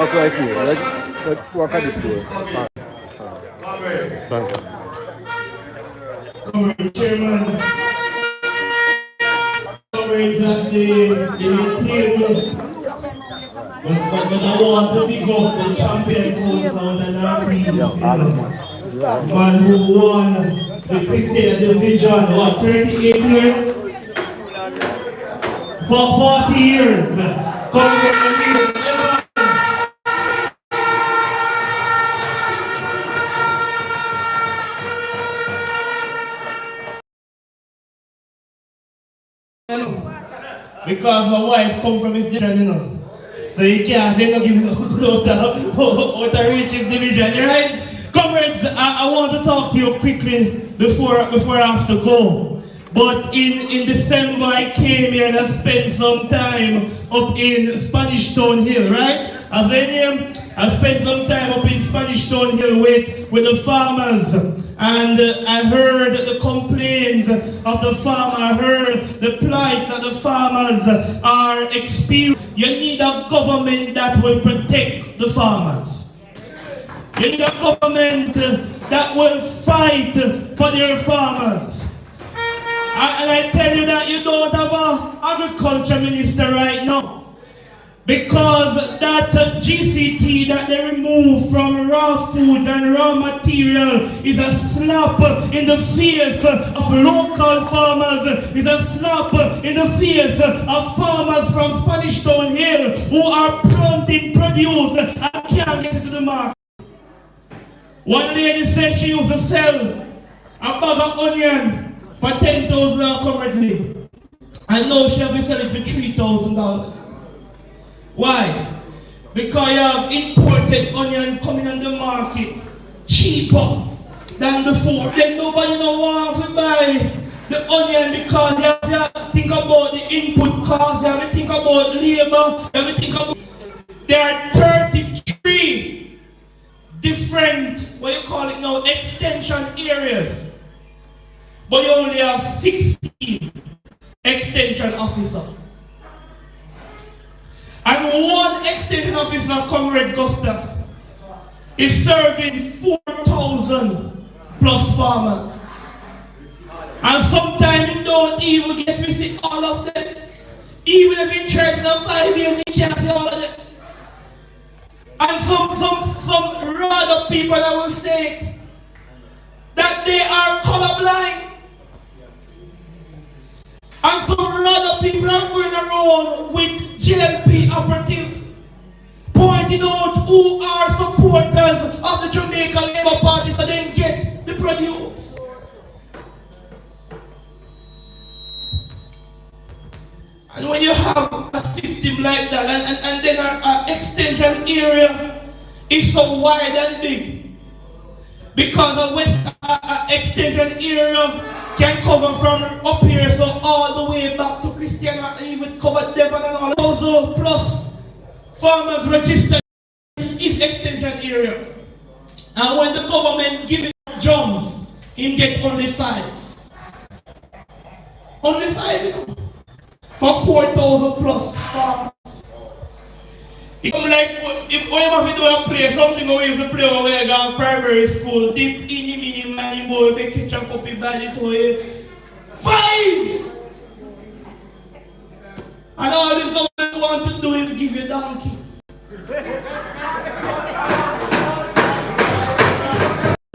Okay, I see. Let's work on this tool. Thank you. Chairman, at the table. But I want to pick up the champion coach out and the man who won the Christian Division, what, 38 years? For 40 years. Because my wife come from his division, you know. So you can't, they don't give me out of reaching division, right? Comrades, I want to talk to you quickly before I have to go. But in December, I came here and I spent some time up in Spanish Town Hill, right? As I name, I spent some time up in Spanish Town Hill with the farmers. And I heard the complaints of the farmer. I heard the plight that the farmers are experiencing. You need a government that will protect the farmers. You need a government that will fight for their farmers. And I tell you that you don't have an agriculture minister right now. Because that GCT that they remove from raw foods and raw material is a slap in the face of local farmers, is a slap in the face of farmers from Spanish Town Hill who are planting produce and can't get into the market. One lady said she used to sell a bag of onion for $10,000 currently. I know she has been selling for $3,000. Why? Because you have imported onion coming on the market cheaper than before. Then nobody don't want to buy the onion because you have to think about the input cost, you have to think about labor, you have to think about... There are 33 different, what you call it now, extension areas. But you only have 16 extension officers. And one extension officer, Comrade Gustav, is serving 4,000 plus farmers. And sometimes you don't even get to see all of them. Even if you try in 5 years, you can't see all of them. And some rather people that will say that they are colorblind. And some other people are going around with GLP operatives, pointing out who are supporters of the Jamaica Labour Party so they get the produce. And when you have a system like that, and then an extension area is so wide and big, because a west extension area can cover from up here so all the way back to Christiana and even cover Devon and all. Also plus farmers registered in his extension area. And when the government gives him jobs, he get only 5. Only 5, you know, for 4,000 plus farmers. It's like when you have to do a play, something we used to play when we go primary school, deep in mini money boy, if you catch a puppy body to you. 5! And all this government want to do is give you donkey.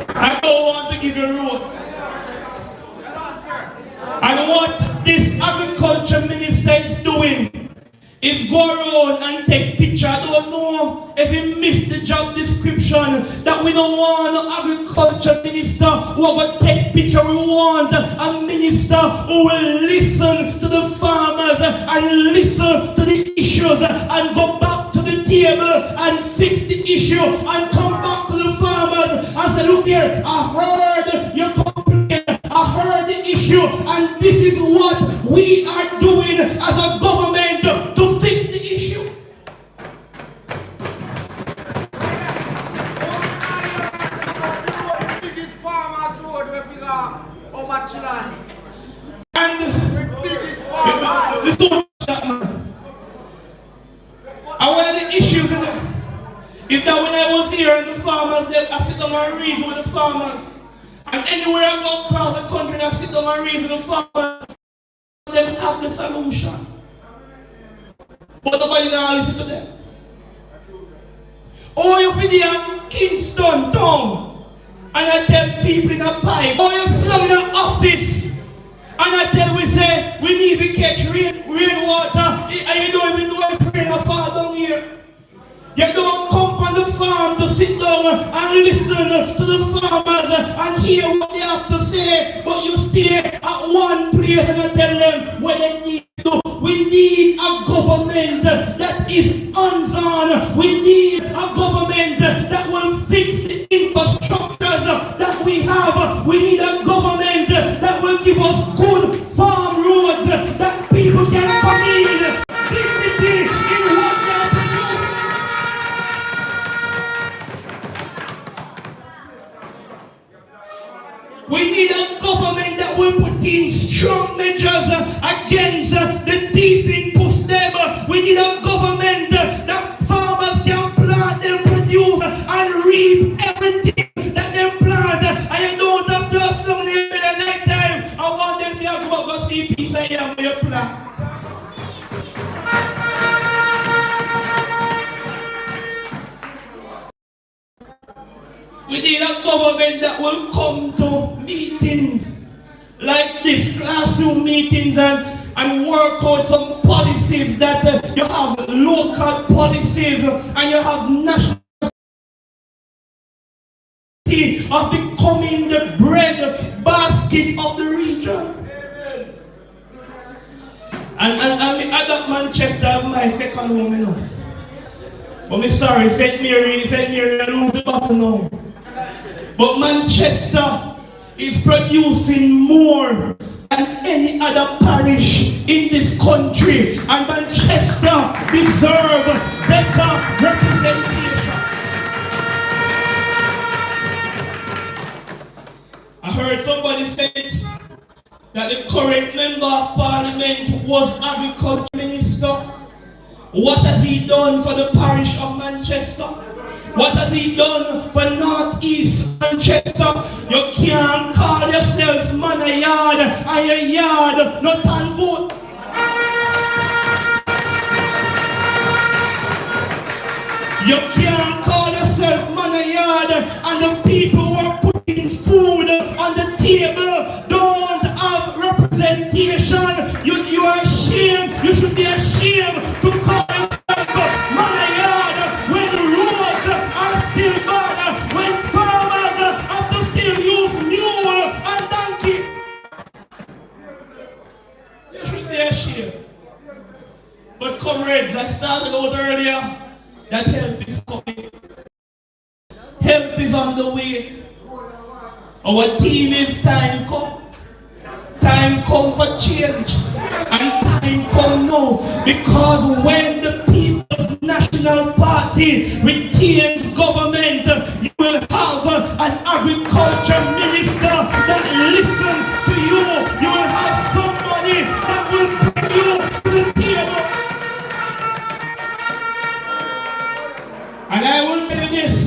I don't want to give you road. And what this agriculture minister is doing is go around and take picture. I don't know if he missed the job description that we don't want an agriculture minister who will take picture. We want a minister who will listen to the farmers and listen to the issues and go back to the table and fix the issue and come back to the farmers and say, look here, I heard your complaint, I heard the issue, and this is what we are doing as a government to fix the issue. Biggest farmers road where we are over Chilani. And Biggest farmers. listen to that, man. And one of the issues in Is that when I was here and the farmers, I sit down and reason with the farmers. And anywhere I go across the country, I sit down and reason with the farmers. They have the solution. But nobody now listen to them. Oh, you feel in Kingston town, and I tell people in a pipe. Oh, you feel in an office, and I tell we say we need to catch rainwater, and you don't even know if rain is far down here. You don't come on the farm to sit down and listen to the farmers and hear what they have to say, but you stay at one place and I tell them what they need to do. We need a government that is hands-on. We need a government that will fix the infrastructures that we have. We need a government that will give us good farm roads that people can come in, dignity in what they are producing. We need a government that will put in strong measures against the thief in Pusdeb. We need a government that farmers can plant and produce and reap everything that they plant. And you don't have to have something in the night time. I want them to go see peace I am your plant. We need a government that will come to meetings like this, classroom meetings, and work out some policies that you have local policies and you have national of becoming the bread basket of the region. And I got Manchester as my second home, you know. But I'm sorry, St. Mary, I lose the battle now. But Manchester is producing more than any other parish in this country. And Manchester deserves better representation. I heard somebody say that the current member of parliament was agriculture minister. What has he done for the parish of Manchester? What has he done for Northeast Manchester? You can't call yourself man a yard and your yard not on vote. You can't call yourself man a yard and the people who are putting food on the table don't have representation. You are ashamed. You should be ashamed to call yourself man a yard when roads are still bad, when farmers have to still use mule and donkey. You should be ashamed. But comrades, I started out earlier that help is coming. Help is on the way. Our team is time come. Time come for change. And time come now. Because when the People's National Party retains government, you will have an agriculture minister that listens to you. You will have somebody that will bring you to the table. And I will tell you this,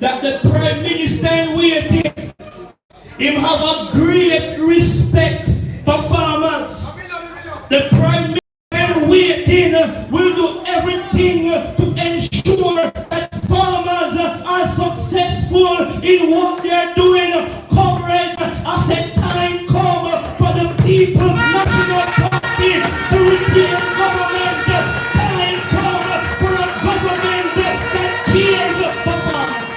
that the Prime Minister in waiting, him have a great respect for farmers. The Prime Minister in waiting will do everything to ensure that farmers are successful in what they are doing. Comrades, I said time come for the People's National Party to retain government. Time come for a government that cares for farmers.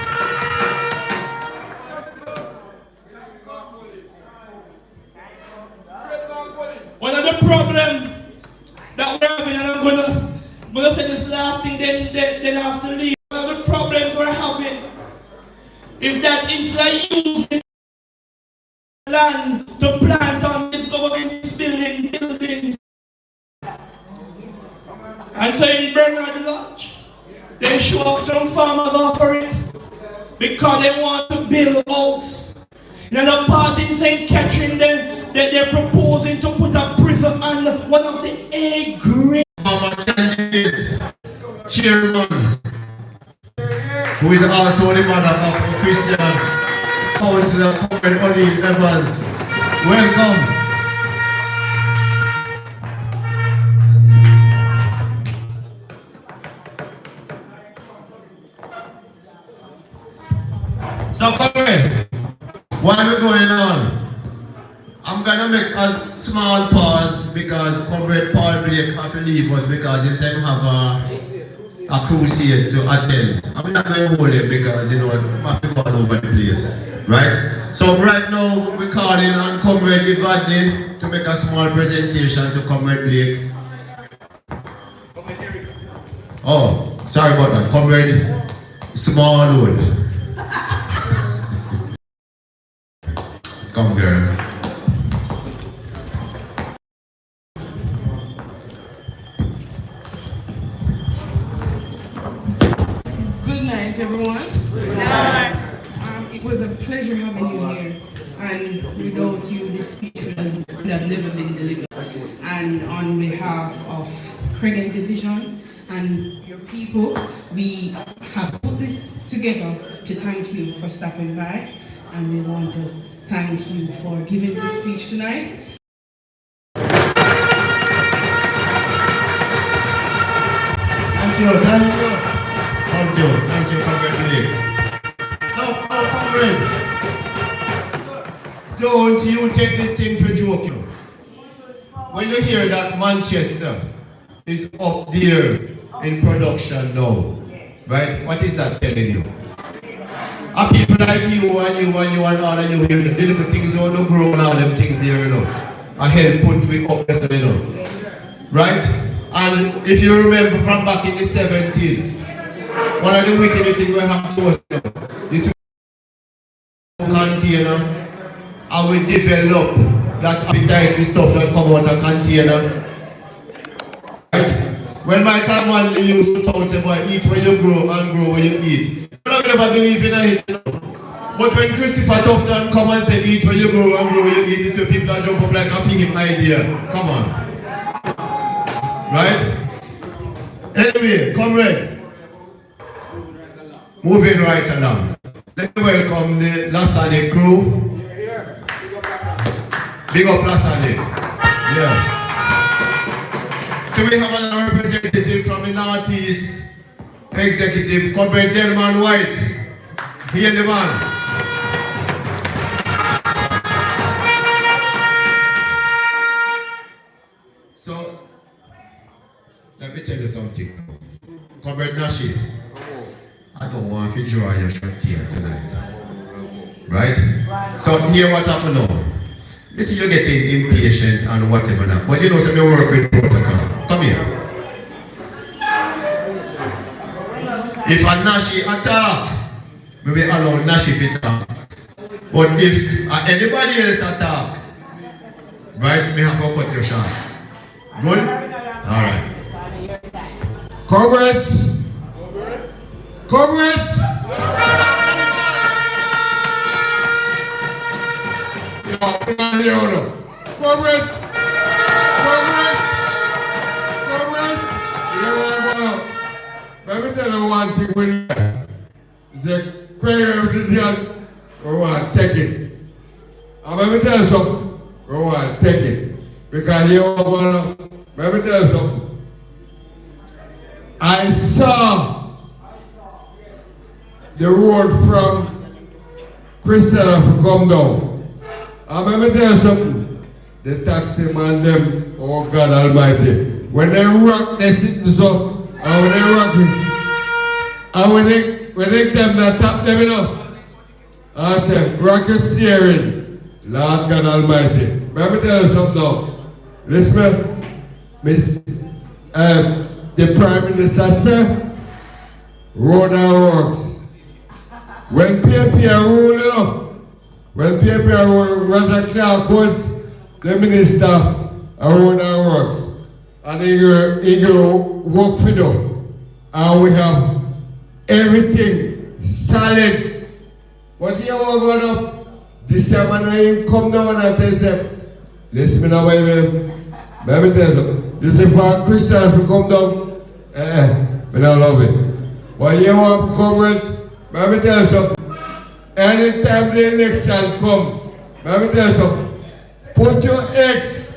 One of the problems that we're having, and I'm going to say this last thing, then I have to leave. One of the problems we're having is that instead of using land to plant on this government is building buildings. And so in Bernard Lodge, they show up some farmers offer it because they want to build a house. In the part in St. Catherine, they're proposing to put a prison on one of the A grade. Our candidate, chairman, who is also the mother of Christian Councillor Comrade O'Neill Evans. Welcome. So, comrade, while we're going on, I'm gonna make a small pause because Comrade Paul Blake had to leave us because he said have a crusade to attend. I'm not going to hold him because I have to go all over the place, right? So right now we're calling on Comrade Ivadne to make a small presentation to Comrade Blake. Oh, sorry about that, Comrade Smallwood. Come, girl. Good night, everyone. Good night. It was a pleasure having you here, and without you, this speech would have never been delivered. And on behalf of Craighead Division and your people, we have put this together to thank you for stopping by, and we want to thank you for giving this speech tonight. Thank you, Comrade Blake. Now, comrades, don't you take this thing for joking. When you hear that Manchester is up there in production now, right? What is that telling you? Are people like you and all of you, the little things all the grow and all them things there, are help put we up there, right? And if you remember from back in the 70s, one of the wickedest things we have to do, this container, and we develop that appetite for stuff that come out of container. Right? When Michael Manley used to talk about eat where you grow and grow where you eat, you're not going to believe in it. But when Christopher Tufton come and say eat where you grow and grow where you eat, it's so people that jump up like a figure idea. Come on. Right? Anyway, comrades, moving right along. Let me welcome the Lasade crew. Big up Lasade. Yeah. So we have another representative from the Northeast Executive, Comrade Delman White. Here the man. So, let me tell you something. Comrade Nashi, I don't want to draw your shirt here tonight. Right? So here what happened now. Listen, you're getting impatient and whatever now. But you know, so we work with protocol. Come here. If a Nashi attack, we will allow Nashi to attack. But if anybody else attack, right, we have to cut your shot. Good? Alright. Comrades! Comrades! Comrades! Comrades! Let me tell you one thing with you. The Craighead Division, we want to take it. And let me tell you something, we want to take it. Because you want to, let me tell you something. I saw the road from Christian come down. And let me tell you something. The taxi man them, oh God Almighty, when they rock, they sit this up. And when they rock it, and when they tell them to tap them, I said, rock your steering, Lord God Almighty. Let me tell you something now. Listen, the Prime Minister said, road and works. When PPR rule, when PPR rule, Roger Clark was the Minister of Road and Works. And he will work for them. And we have everything solid. But here we're going up. This time when I come down and tell them, listen me now, baby. Let me tell you, this is for a Christian if you come down. I don't love it. But here we have comrades, let me tell you something. Anytime the election come, let me tell you something. Put your X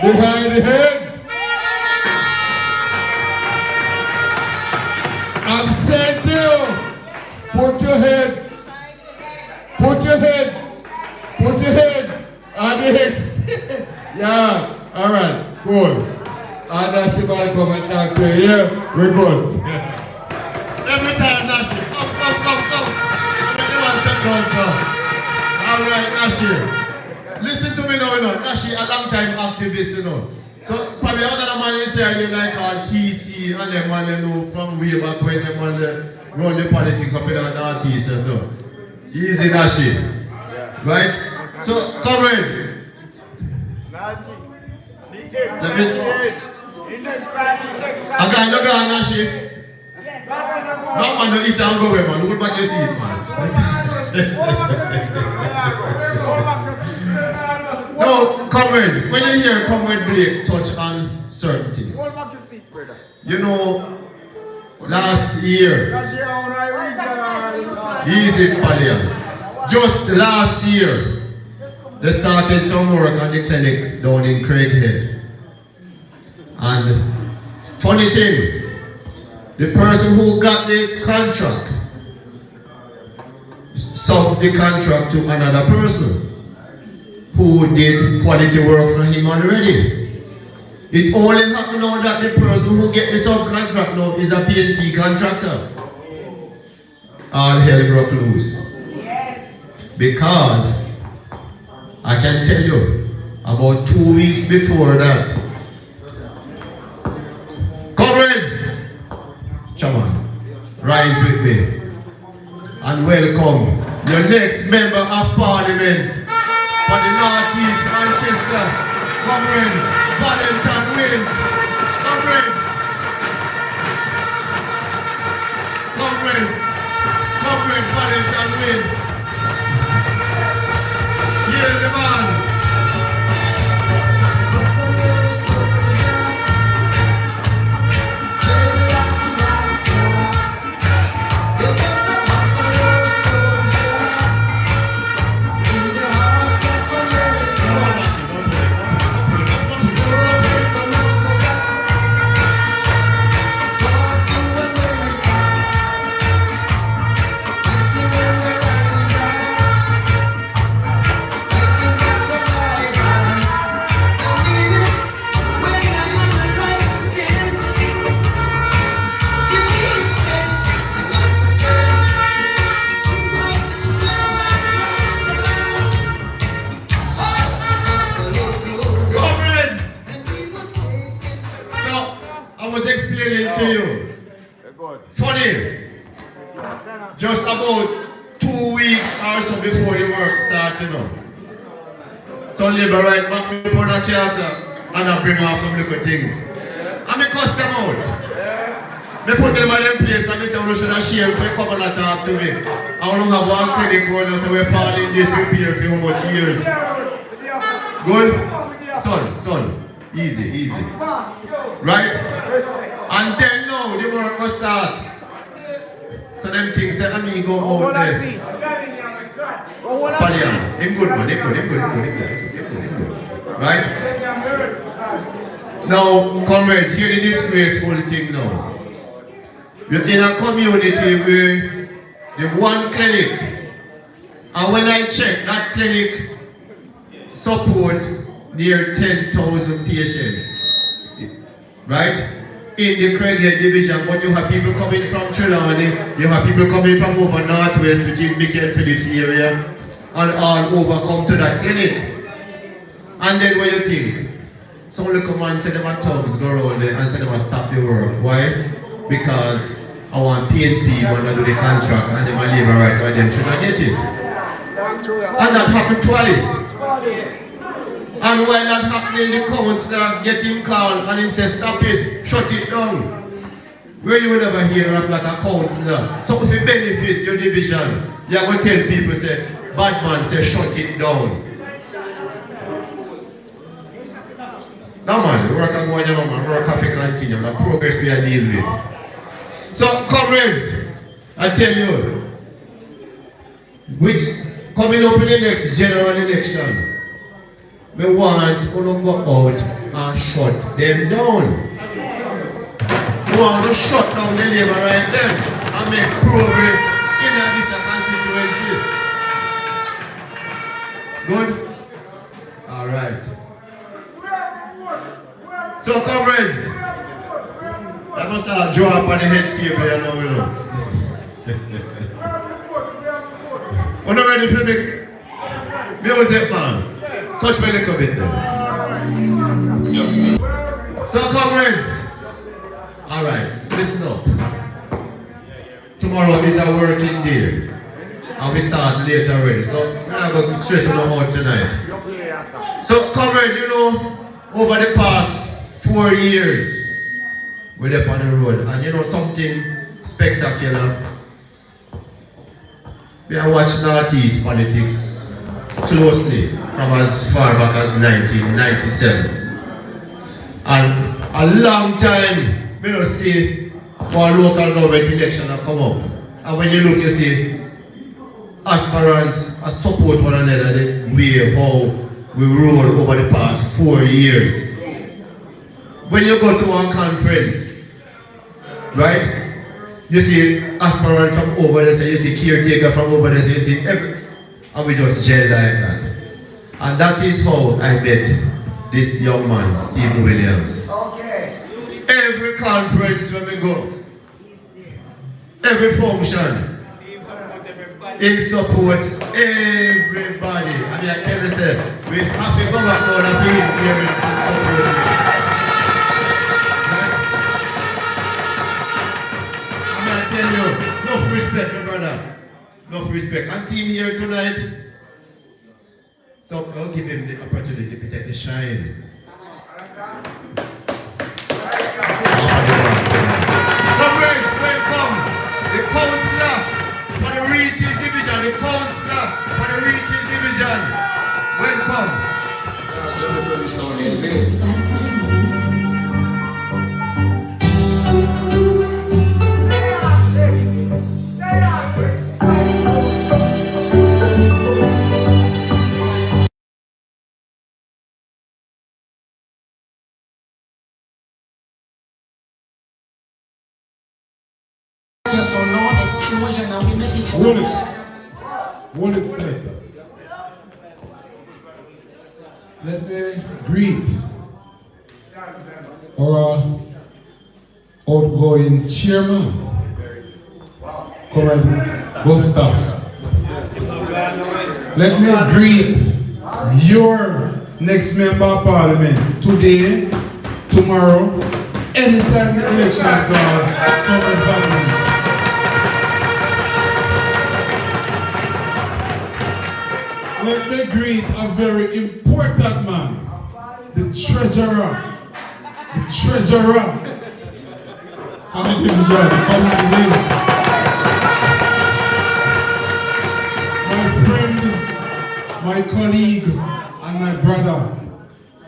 behind the head. I'm saying to you, put your head on the X. Yeah, all right, cool. And Nashi will come and talk to you. Yeah, we're good. Every time, Nashi, come. All right, Nashi. Listen to me now, you know. Nashi, a long time activist, you know. So, probably another man is here, you like all TC and them man, you know, from way back when them man run the politics up in the Northeast, so. Easy, Nashi. Right? So, comrades. Let me... Again, Nashi. No man, don't eat and go away, man. Look back and see it, man. No, comrades, when you hear Comrade Blake touch on certain things, you know, last year, easy, Palian, just last year, they started some work on the clinic down in Craighead. And funny thing, the person who got the contract sold the contract to another person who did quality work for him already. It only happened now that the person who get the subcontract now is a PNP contractor. All hell broke loose. Because I can tell you, about 2 weeks before that, comrades, come on, rise with me and welcome your next member of parliament for the Northeast Manchester, Comrade Valentine Wins. Comrade Valentine Wins. Hear the man. Just about 2 weeks or so before the work starts, you know. So labor right back me up on a theater and I bring off some little things. And I cuss them out. I put them in them place and I say, you should have share if you come and talk to me. I want to have one clinic going on so we're falling this repair for how much years. Good? Son, easy. Right? And then now the work will start. So them things say, I mean, go out there. Palian, him good man, him good. Right? Now, comrades, hear the disgraceful thing now. You're in a community where the one clinic, and when I check, that clinic support near 10,000 patients. Right? In the Craighead division, but you have people coming from Trelawney, you have people coming from over Northwest, which is Michael Phillips area, and all over come to that clinic. And then what you think? Some little man said them at thugs go around there and say them stop the work. Why? Because I want PNP when I do the contract and them labor rights and them should not get it. And that happened twice. And while that happening, the councillor get him called and he says, stop it, shut it down. Where you will never hear of like a councillor. So if you benefit your division, you're going to tell people, say, bad man, say, shut it down. No man, work and go on, man, work have to continue, the progress we are dealing with. So comrades, I tell you, which coming up in the next general election, we want to go out and shut them down. We want to shut down the labor right then and make progress in this constituency. Good? Alright. So comrades, I must draw up on the head table here now, you know. We're not ready for me. Music, man. Touch me a little bit there. So comrades, alright, listen up. Tomorrow is a working day. And we start late already. So we're not going to stress on out tonight. So comrades, you know, over the past 4 years, we're up on the road. And you know something spectacular? We have watched Northeast politics closely from as far back as 1997. And a long time, we don't see one local government election have come up. And when you look, you see aspirants support one another the way how we roll over the past 4 years. When you go to one conference, right? You see aspirants from over there, so you see caretaker from over there, so you see and we just gel like that. And that is how I met this young man, Stephen Williams. Okay. Every conference when we go, every function, he support everybody. I mean, I can say, we have to go back now and be here and support. Tell you, enough respect, my brother. Enough respect. And see him here tonight. So I'll give him the opportunity to take the shine. Comrades, welcome. The councillor for the Reaches Division. The councillor for the Reaches Division. Welcome. Wallet Selector. Let me greet our outgoing chairman, Comrade Gustavs. Let me greet your next member of parliament today, tomorrow, anytime the election comes, Comrade Zambia. Let me greet a very important man, the treasurer. The treasurer. How many people do I come to name? My friend, my colleague, and my brother,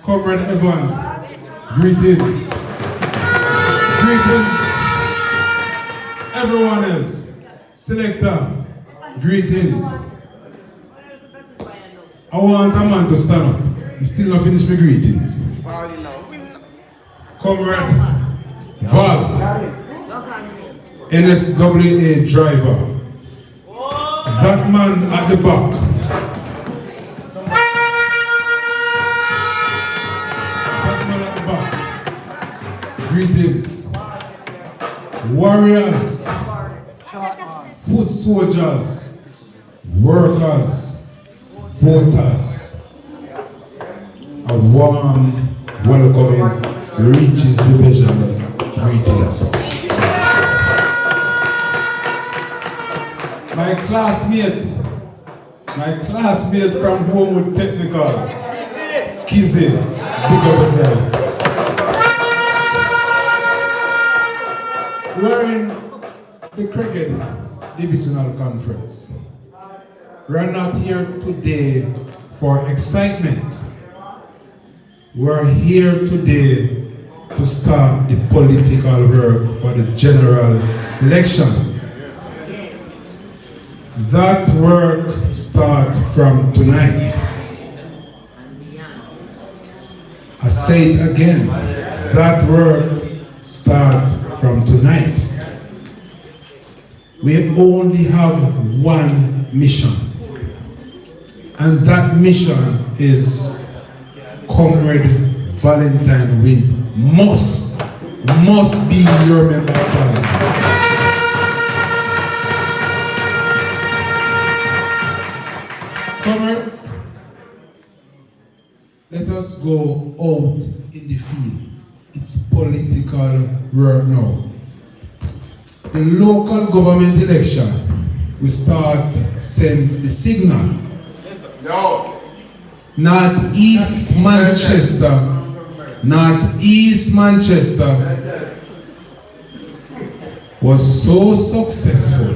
Comrade Evans. Greetings. Greetings. Everyone else. Selector. Greetings. I want a man to stand up. I'm still not finished my greetings. Comrade Val, NSWA driver. That man at the back. That man at the back. Greetings. Warriors, foot soldiers, workers, voters, a warm welcoming Reaches Division greetings. My classmate from Homewood Technical, Kizzy, big up yourself. We're in the Craighead Divisional Conference. We're not here today for excitement. We're here today to start the political work for the general election. That work starts from tonight. I say it again. That work starts from tonight. We only have one mission. And that mission is Comrade Valentine Win must be your member of parliament. Comrades, let us go out in the field. It's political work now. The local government election will start send the signal. North-East Manchester was so successful,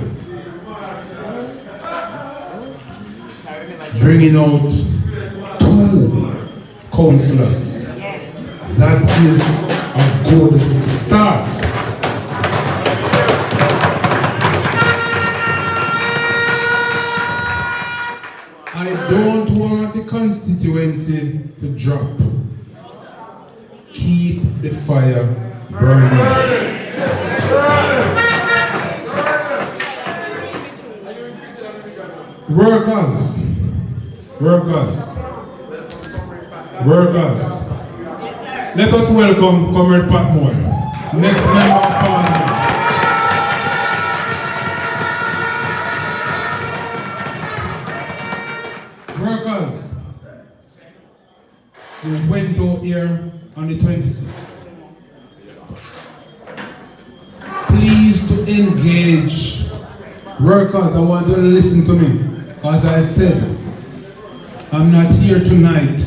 bringing out 2 councillors. That is a good start. I don't want the constituency to drop. Keep the fire burning. Workers. Let us welcome Comrade Patmore, next member of parliament. Workers, we went out here on the 26th. Please to engage. Workers, I want you to listen to me. As I said, I'm not here tonight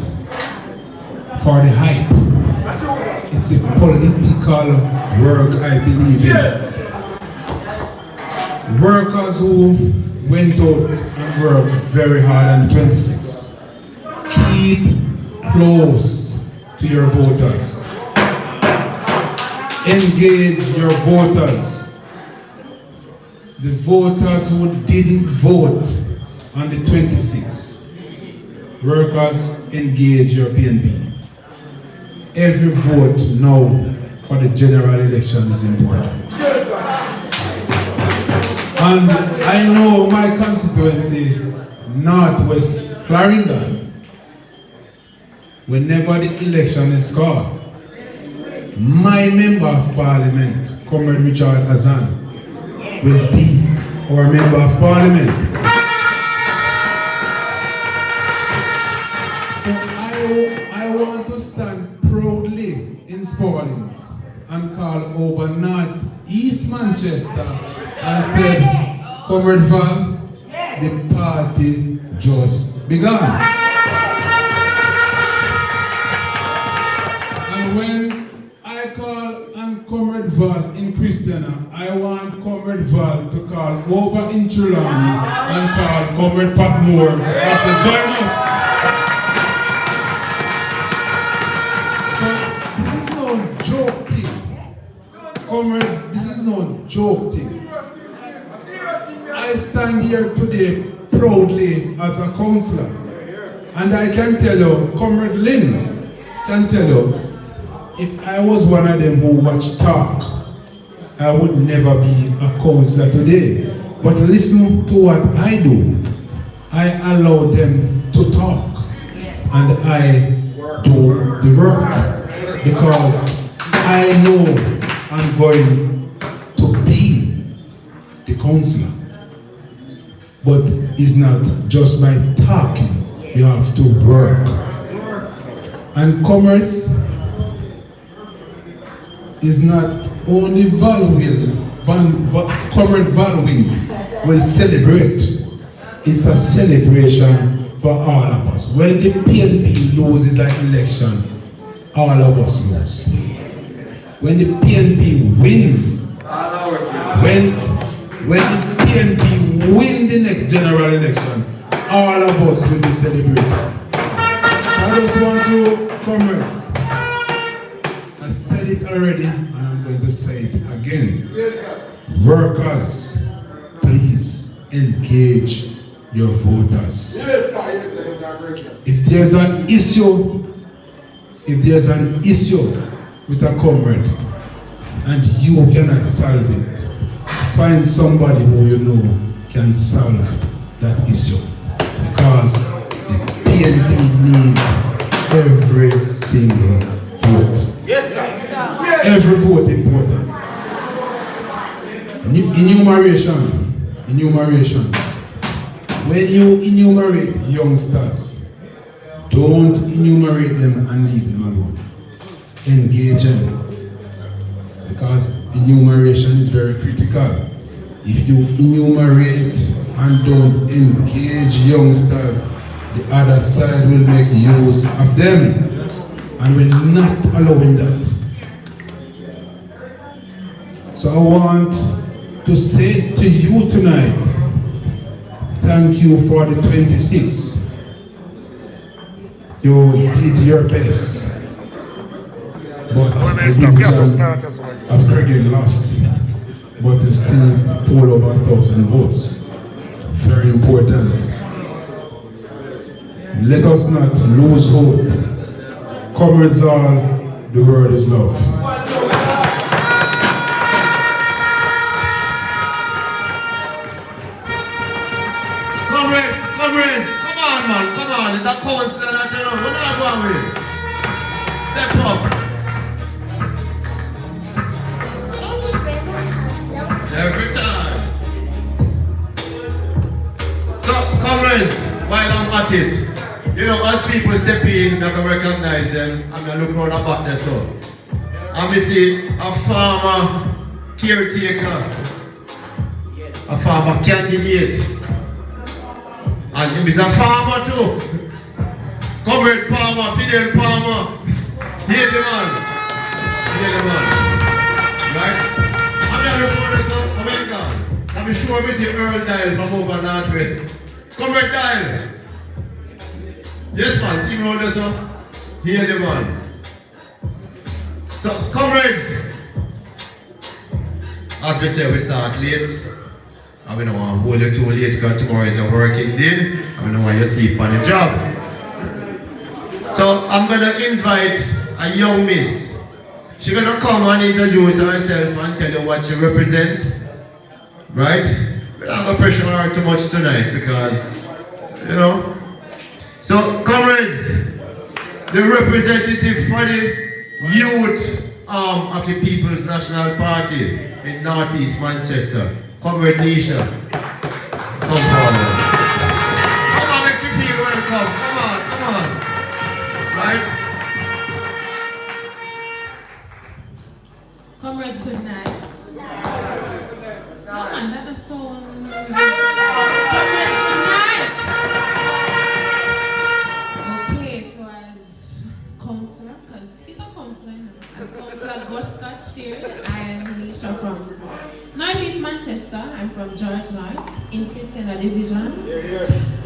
for the hype. It's a political work I believe in. Workers who went out and worked very hard on the 26th. Keep close to your voters. Engage your voters. The voters who didn't vote on the 26th. Workers, engage your PNP. Every vote now for the general election is important. And I know my constituency, Northwest Clarendon, whenever the election is called, my member of parliament, Comrade Richard Azan, will be our member of parliament. So I want to stand proudly in Spaldings and call over North-East Manchester and said, Comrade Val, the party just begun. And when I call on Comrade Val in Christiana, I want Comrade Val to call over in Trelawney and call Comrade Patmore to join us. Joke thing. Comrades, this is no joke thing. I stand here today proudly as a councillor. And I can tell you, Comrade Lynn can tell you, if I was one of them who watch talk, I would never be a councillor today. But listen to what I do. I allow them to talk. And I do the work. Because I know I'm going to be the councillor. But it's not just by talking, you have to work. And comrades is not only Comrade Valwind will celebrate. It's a celebration for all of us. When the PNP loses an election, all of us lose. When the PNP wins, when the PNP win the next general election, all of us will be celebrating. I just want to, comrades, I said it already and I'm going to say it again. Workers, please engage your voters. If there's an issue with a comrade and you cannot solve it, find somebody who you know can solve that issue. Because the PNP needs every single vote. Yes, sir. Every vote important. Enumeration. When you enumerate youngsters, don't enumerate them and leave them alone. Engage them. Because enumeration is very critical. If you enumerate and don't engage youngsters, the other side will make use of them. And we're not allowing that. So I want to say to you tonight, thank you for the 26. You did your best. But the division of Craighead lost. But it's still poll over 1,000 votes. Very important. Let us not lose hope. Comrades all, the world is love. Comrades, come on, man, come on. It's a council that you know. We're not going with. Step up. Every time. So, comrades, while I'm at it, you know, as people step in, I can recognize them. I'm going to look around about there, so. I'm going to see a farmer caretaker, a farmer candidate. And him is a farmer too. Comrade Palmer, Fidel Palmer. Hear the man. Right? I'm going to report this up. America. I'm sure we see Earl Dial from over Northwest. Comrade Dial. Yes, man. See me all this up. Hear the man. So, comrades. As we say, we start late. And we don't want to hold you too late because tomorrow is a working day. And we don't want you to sleep on the job. So I'm going to invite a young miss. She's going to come and introduce herself and tell you what she represents. Right? We're not going to pressure her too much tonight because, you know. So comrades, the representative for the youth arm of the People's National Party in Northeast Manchester. Comrade Nisha, come forward. Come on, make you feel welcome. Come on. Right? Comrades, good night. Come on, that is so... Comrades, good night. Okay, so as councillor, because he's a councillor, as Councillor Gus Scott shared, I am Nisha from Northeast Manchester. I'm from George Light in Christian Division,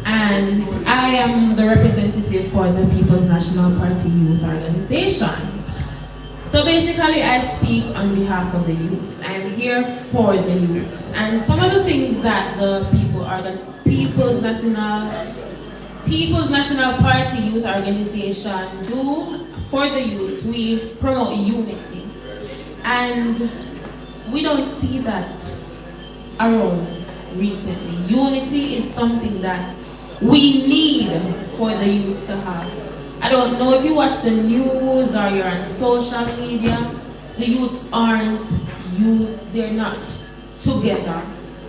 and I am the representative for the People's National Party Youth Organization. So basically, I speak on behalf of the youth. I am here for the youth, and some of the things that the People's National Party Youth Organization do for the youth. We promote unity, and we don't see that around recently. Unity is something that we need for the youth to have. I don't know if you watch the news or you're on social media, the youths they're not together.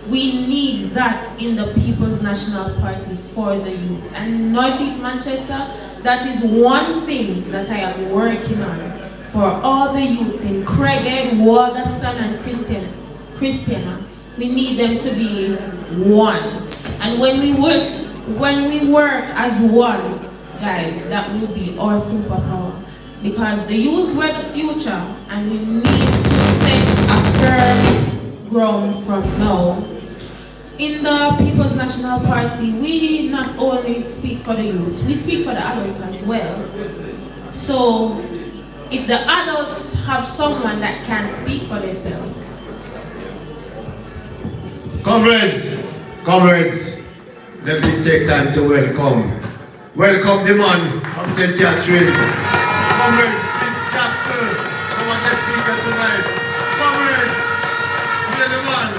We need that in the People's National Party for the youth. And in Northeast Manchester, that is one thing that I am working on for all the youths in Craighead, Wallaston and Christiana. We need them to be one. And when we work as one, guys, that will be our superpower. Because the youths were the future, and we need to set a firm ground from now. In the People's National Party, we not only speak for the youth, we speak for the adults as well. So, if the adults have someone that can speak for themselves. Comrades, Comrades, let me take time to welcome the man from St. Catherine, Comrade Vince Jackson, our guest speaker tonight. Comrades, hear the man.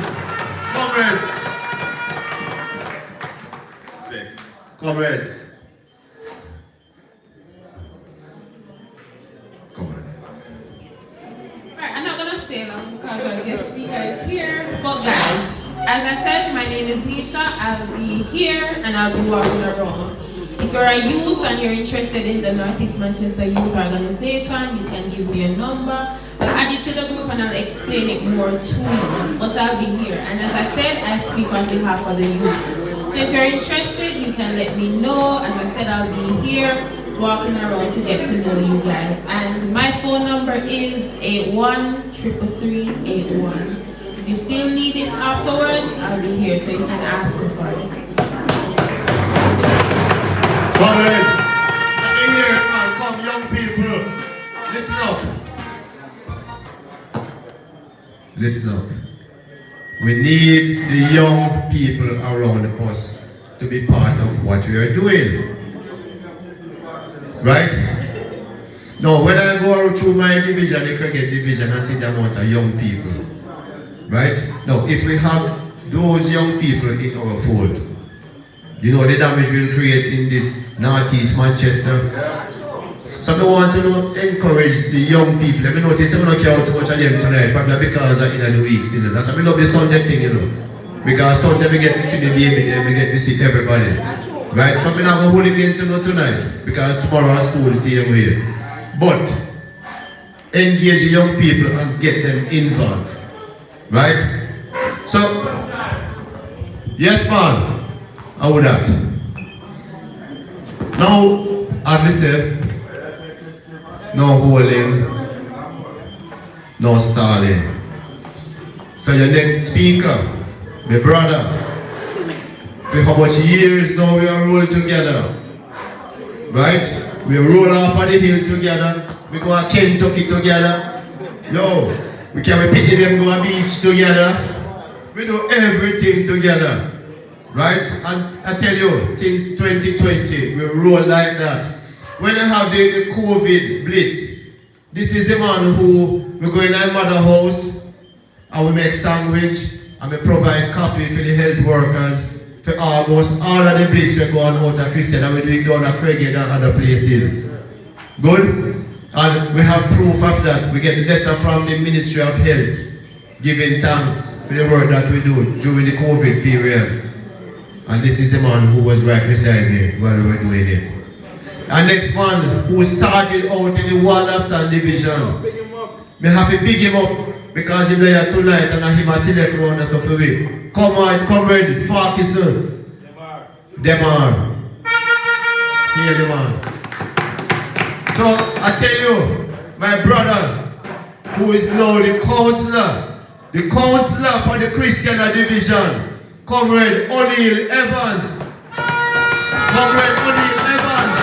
Comrades. Come on. Alright, I'm not gonna stay long because our guest speaker is here. But guys, as I said, my name is Nisha. I'll be here and I'll be walking around. If you're a youth and you're interested in the Northeast Manchester Youth Organization, you can give me a number. I'll add you to the group and I'll explain it more to you. But I'll be here. And as I said, I speak on behalf of the youth. So if you're interested, you can let me know. As I said, I'll be here walking around to get to know you guys. And my phone number is 81-333-81. If you still need it afterwards, I'll be here so you can ask me for it. Comrades, let me hear it, man. Come, young people. Listen up. Listen up. We need the young people around us to be part of what we are doing. Right? Now, when I go through my division, the Craighead division, I see the amount of young people. Right? Now, if we have those young people in our fold, you know the damage we'll create in this Northeast Manchester. So I want to encourage the young people. Let me notice I'm not care too much of them tonight, probably because they're in the weeks, you know. That's why I love the Sunday thing, you know. Because Sunday we get to see the baby there, we get to see everybody. Right? So I'm not going to hold it against you tonight, because tomorrow school is the same way. But engage the young people and get them involved. Right? So, yes man, I would that. Now, as we said, no holding, no stalling. So your next speaker, my brother, for how much years now we are roll together, right? We roll off of the hill together, we go to Kentucky together, yo, we can be picking them go to the beach together, we do everything together, right? And I tell you, since 2020, we roll like that. When I have the COVID blitz, this is a man who we go in my mother house and we make sandwich and we provide coffee for the health workers for almost all of the blitz we go on out of Christian, and we do it down at Craighead and other places. Good? And we have proof of that. We get the letter from the Ministry of Health giving thanks for the work that we do during the COVID period. And this is a man who was right beside me while we were doing it. And next man who started out in the Wallaston Division. We have to big him up because he's there tonight and him a select round us of the way. Come on, comrade, Farkison. Demar. Hear the man. So I tell you, my brother, who is now the counselor for the Christian Division, Comrade O'Neill Evans. Comrade O'Neill Evans.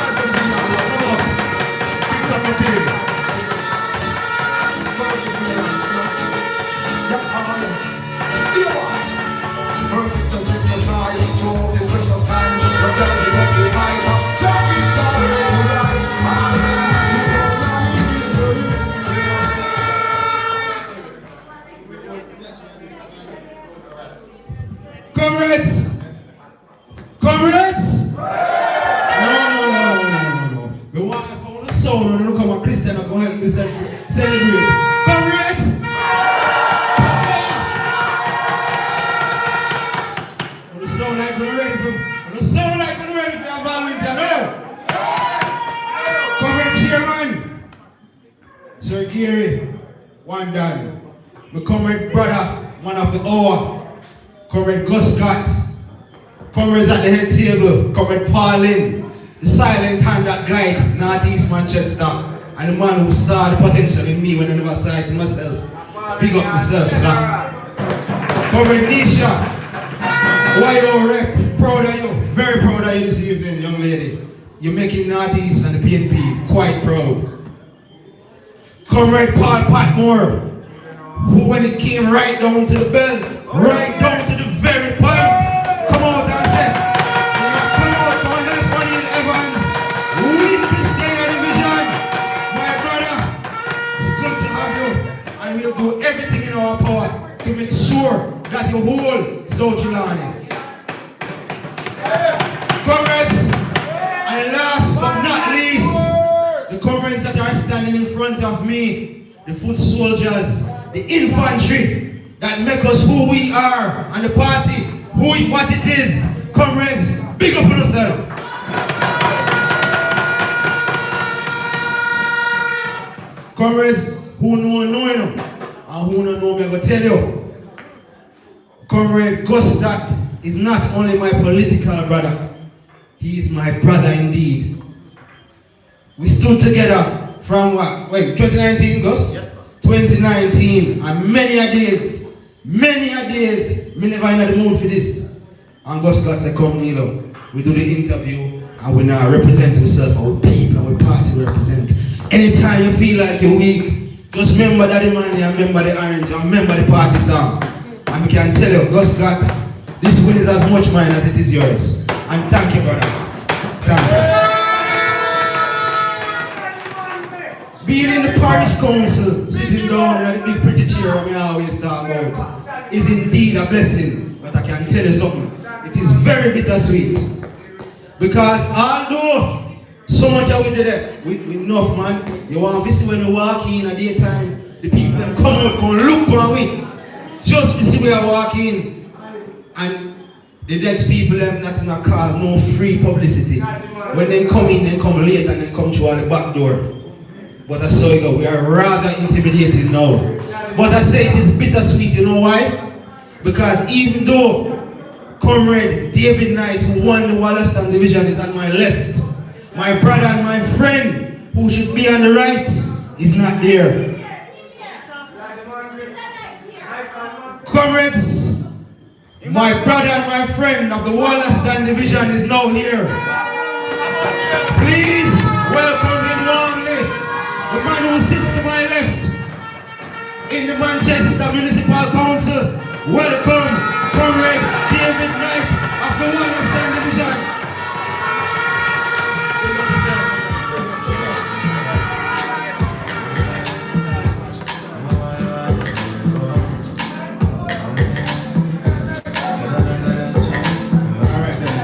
Comrades! Comrades! No. We want to follow the sound and look how Christian are going to help me celebrate. Comrades! On the sound like we're ready for a volunteer now. Comrade Chairman, Sir Gary, one done. My comrade brother, one of the hour. Comrade Gus Scott, comrades at the head table, Comrade Pauline, the silent hand that guides Northeast Manchester, and the man who saw the potential in me when I never saw it in myself. Big up myself, sir. Comrade Nisha, YO rep, proud of you, very proud of you this evening, young lady. You're making Northeast and the PNP quite proud. Comrade Paul Patmore, who when it came right down to the bell, right down to the very point, come army, the foot soldiers, the infantry that make us who we are, and the party, what it is. Comrades, big up on yourself. Comrades, who know you know, and who don't know me, I go tell you. Comrade Gus that is not only my political brother, he is my brother indeed. We stood together from what? Wait, 2019, Gus? Yes, sir. 2019, and many a days, me never in the mood for this. And Gus got said, come Nilo, we do the interview, and we now represent ourselves, our people, our party we represent. Anytime you feel like you're weak, just remember that the man there, remember the orange, and remember the party song. And we can tell you, Gus got, this win is as much mine as it is yours. And thank you, brother. Thank you. Being in the parish council, sitting down in the big pretty chair I always talk about, is indeed a blessing. But I can tell you something, it is very bittersweet. Because although so much of we did it, with enough man, you want to see when you walk in at daytime, the people them come out, come look for we. Just to see where I walk in. And the next people them nothing I call no free publicity. When they come in, they come late and they come through on the back door. But I saw you go, we are rather intimidated now. But I say it is bittersweet, you know why? Because even though Comrade David Knight, who won the Wollaston Division, is on my left, my brother and my friend, who should be on the right, is not there. Comrades, my brother and my friend of the Wollaston Division is now here. Please welcome him warmly. The man who sits to my left in the Manchester Municipal Council. Welcome, Comrade David Knight of the Wollaston Division.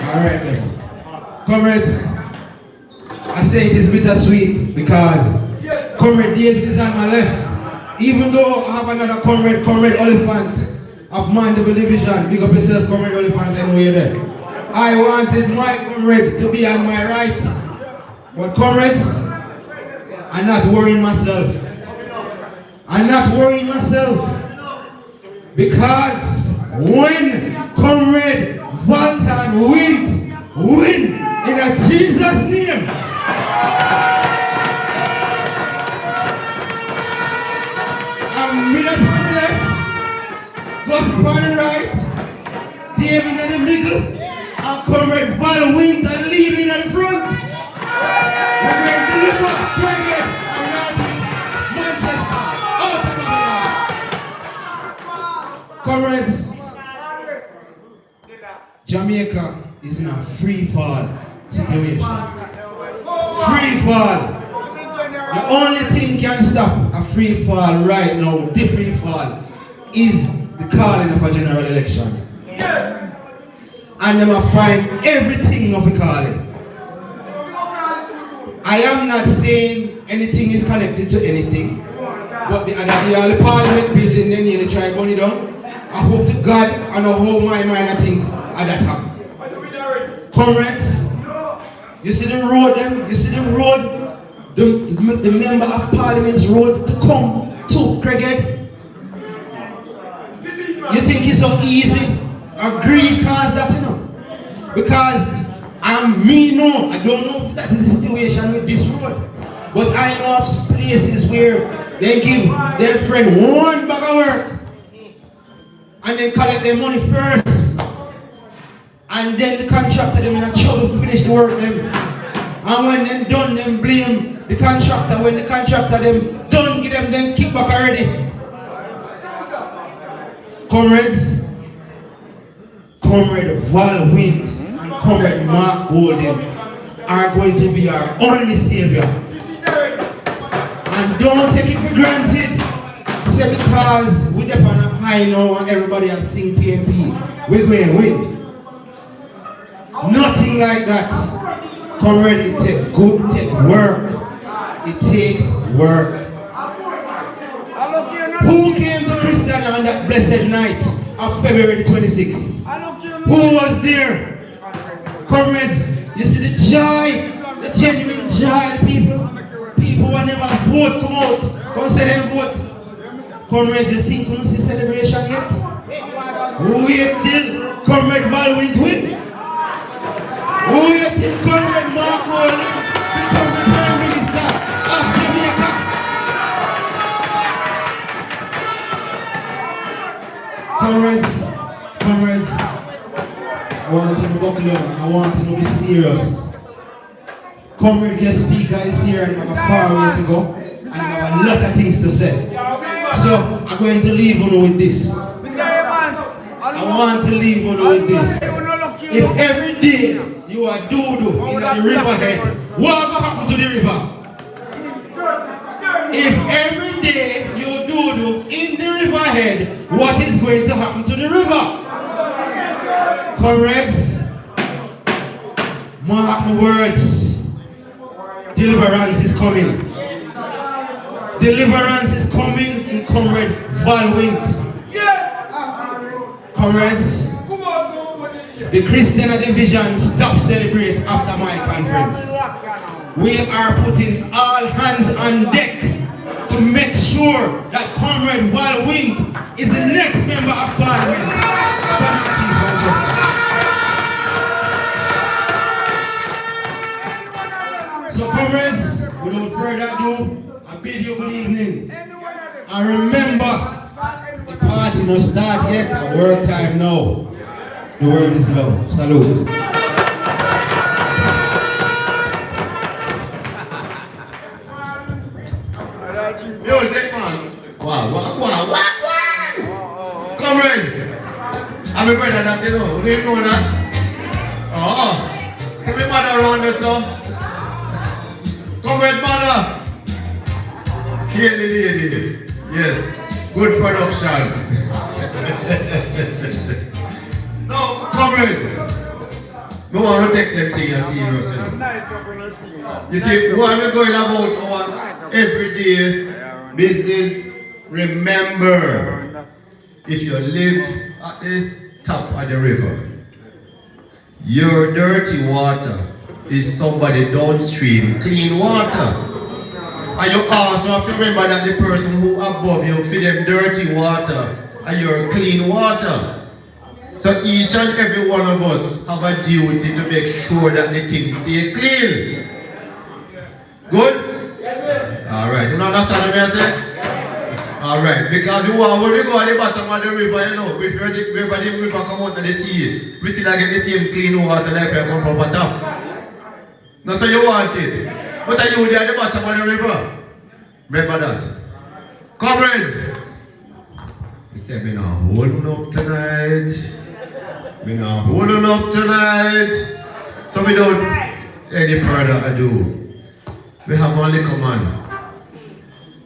All right then. Comrades, I say it is bittersweet because Comrade David is on my left. Even though I have another Comrade Oliphant of Mandeville Division, big up yourself, Comrade Oliphant, anyway there. I wanted my comrade to be on my right. But comrades, I'm not worrying myself. Because when Comrade Valton win in a Jesus name. I'm middle on the left, Gus on the right, David in the middle, and Comrade Val Winter leading in the front. We're going to deliver Craighead and Manchester out of the Comrades, Jamaica is in a free fall situation. Free fall. The only thing can stop a free fall right now, the free fall, is the calling of a general election. And them are find everything of a calling. I am not saying anything is connected to anything, but the other day all the parliament building they nearly try to burn it down. I hope to God and I hold my mind I think at that time. Comrades, you see the road them, the member of parliament's road to come to Craighead. You think it's so easy? Agree cause that, you know? Because I don't know if that is the situation with this road. But I know of places where they give their friend one bag of work and then collect their money first. And then the contractor them in a trouble to finish the work them. And when them done, them blame the contractor. When the contractor them done, give them then kick back already. Comrades, Comrade Val Wint and Comrade Mark Golden are going to be our only savior. And don't take it for granted. Say because we're up on a high now and everybody has sing PMP, we're going to win. Nothing like that. Comrade, it takes work. It takes work. blessed night of February 26th. Who was there? Comrades, you see the joy, the genuine joy of the people. People who never vote come out. Come say them vote. Comrades, you think you see celebration yet? Wait till Comrade Val win. Wait till Comrade Mark Olin become the Prime Minister of Jamaica. Comrades, I want you to buckle up. I want you to be serious. Comrade guest speaker is here and I have a far way to go. And I have a lot of things to say. So I'm going to leave you with this. I want to leave you with this. If every day you are doo-doo in the riverhead, what will happen to the river? If every day you doo-doo in the riverhead, what is going to happen to the river? Comrades, mark the words. Deliverance is coming. Deliverance is coming in Comrade Val Wint. Comrades, the Christian Division stop celebrate after my conference. We are putting all hands on deck to make sure that Comrade Val Wint is the next member of Parliament. So comrades, without further ado, I bid you good evening. And remember, the party no start yet, at work time now. The word is love. Salute. Music man. Wow. Comrade. I'm a brother that you know. Who didn't know that? Oh. See my mother around us now. Comrade mother. Here the lady. Yes. Good production. Now, comrades. We want to take them things seriously. You see, what we're going about our everyday business, remember, if you live at the top of the river, your dirty water is somebody downstream clean water. And you also have to remember that the person who above you feed them dirty water and your clean water. So each and every one of us have a duty to make sure that the things stay clean. Good? Alright, you understand what I say? Alright, because when we go at the bottom of the river, you know, if the river come out and they see it, we still get the same clean water like we come from the top. That's what you want it. But are you there at the bottom of the river? Remember that. Comrades! We said we're not holding up tonight. We're not holding up tonight. So without any further ado, we have only command.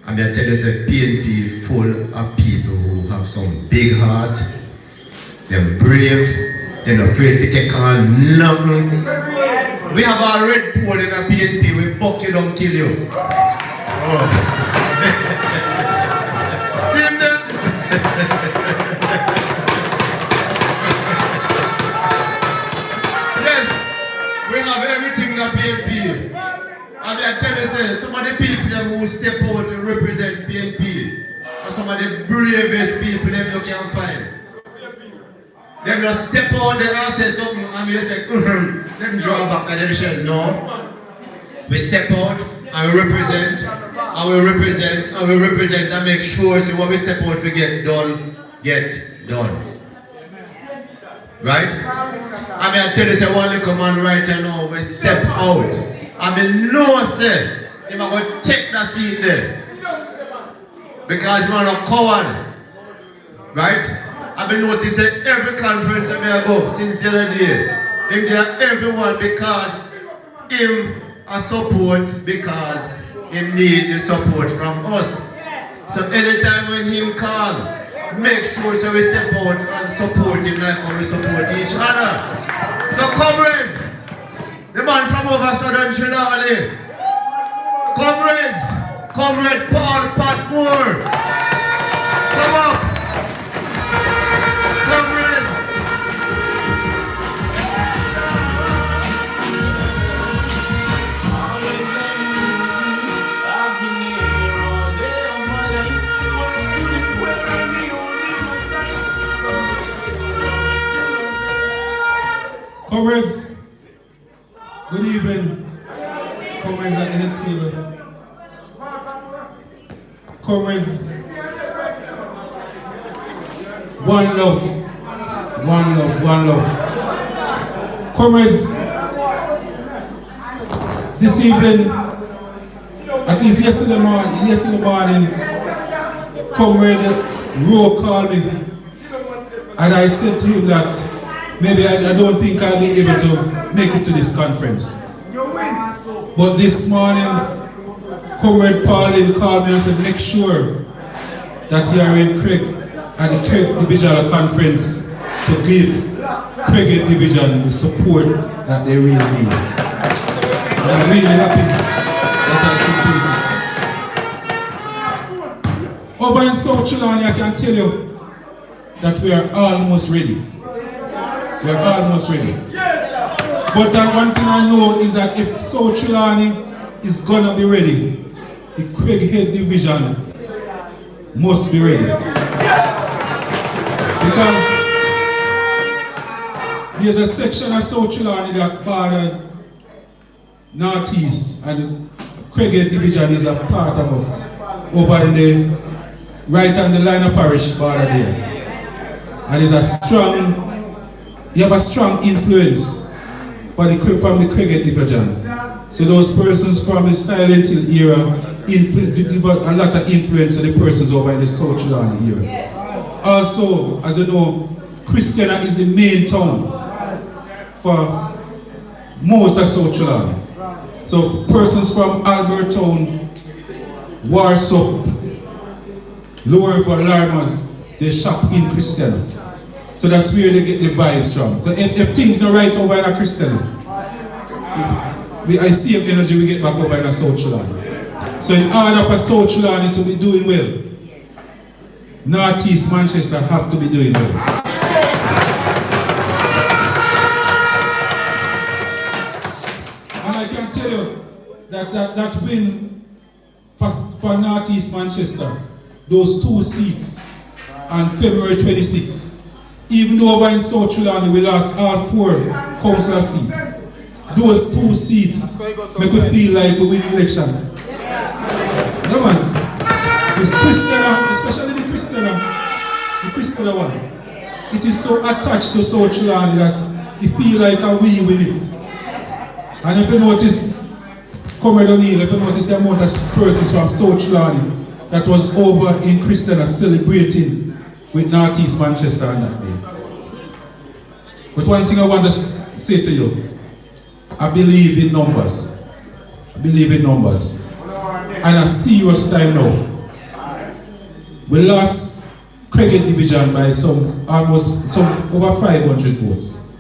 And I tell you, say PNP full of people who have some big heart. They're brave. They're not afraid to take on nothing. We have our red pole in a PNP. We buck you, don't kill you. Oh. See him there? Yes, we have everything in a PNP. And I tell you, say, some of the people who step out to represent PNP are some of the bravest people you can find. They just step out there and say something and we say, let me draw back and then say, no. We step out and we represent and make sure so what we step out we get done. Right? I mean, I tell you, say, one little man right now, we step out. I mean, no, say, if I'm going to take that seat there. Because you're not a coward. Right? I've been noticing every conference I go since the other day. Him there everyone because him a support because him need the support from us. So anytime when him call, make sure so we step out and support him like how we support each other. So comrades, the man from over Southern Trinidad, comrade Paul Patmore, come up. Comrades, good evening. Comrades at the head table. Comrades, one love, one love, one love. Comrades, this evening, at least yesterday morning, Comrade Rowe called me and I said to him that maybe I don't think I'll be able to make it to this conference. But this morning, Comrade Pauline called me and said, make sure that you are in Craig at the Craig Divisional Conference to give Craighead Division the support that they really need. And I'm really happy that I could do it. Over in South Trelawney, I can tell you that we are almost ready. We are almost ready. But one thing I know is that if South Trelawney is gonna be ready, the Craighead Division must be ready. Because there's a section of South Trelawney that border northeast, and the Craighead Division is a part of us over in the right on the line of parish border there. And there's a strong, you have a strong influence from the Craighead Division. So those persons from the Silent Hill era give a lot of influence to the persons over in the South Trelawney era. Also, as you know, Christiana is the main town for most of South Trelawney. So persons from Albertown, Warsaw, Lower Larmas, they shop in Christiana. So that's where they get the vibes from. So if things are right over in a Christiana, I see energy we get back over in a South Trelawney. So in order for South Trelawney to be doing well, Northeast Manchester have to be doing well. And I can tell you that win for Northeast Manchester, those 2 seats on February 26th, even though over in South Trelawney we lost all 4 councillor seats, those 2 seats make me feel like we win the election. Yeah, man. It's Christiana, especially the Christiana one. It is so attached to South Trelawney that you feel like we win it. And if you notice, Comrade O'Neill, if you notice the amount of persons from South Trelawney that was over in Christiana celebrating with Northeast Manchester on that day. But one thing I want to say to you, I believe in numbers. I believe in numbers. And a serious time now. We lost Craighead Division by over 500 votes.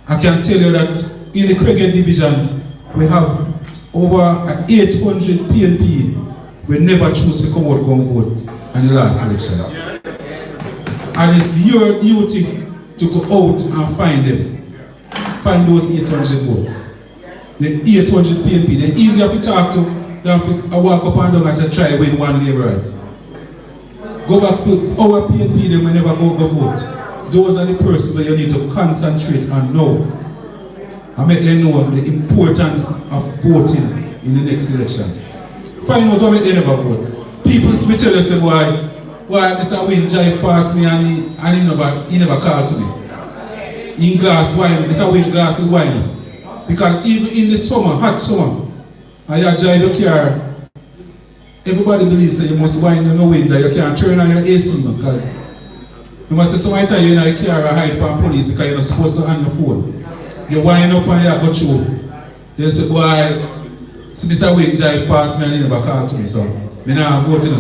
I can tell you that in the Craighead Division, we have over 800 PNP we never choose to come out and vote in the last election. And it's your duty to go out and find them. Find those 800 votes. The 800 PNP, they're easier to talk to than to walk up and down and try to win one Labour right. Go back to our PNP, they will never go vote. Those are the persons that you need to concentrate on now. And make them know the importance of voting in the next election. Find out how they never vote. People will tell us why Mr. Wayne drive past me and he never called to me. In glass wine, Mr. Wayne glass of wine. Because even in the summer, hot summer, and you drive your car, everybody believes that you must wine in the window, you can't turn on your AC because you must say so many times you're in your car and hide from police because you're not supposed to on your phone. You wind up and you go through. They say, boy, so Mr. Wayne drive past me and he never called to me, so I'm not voting.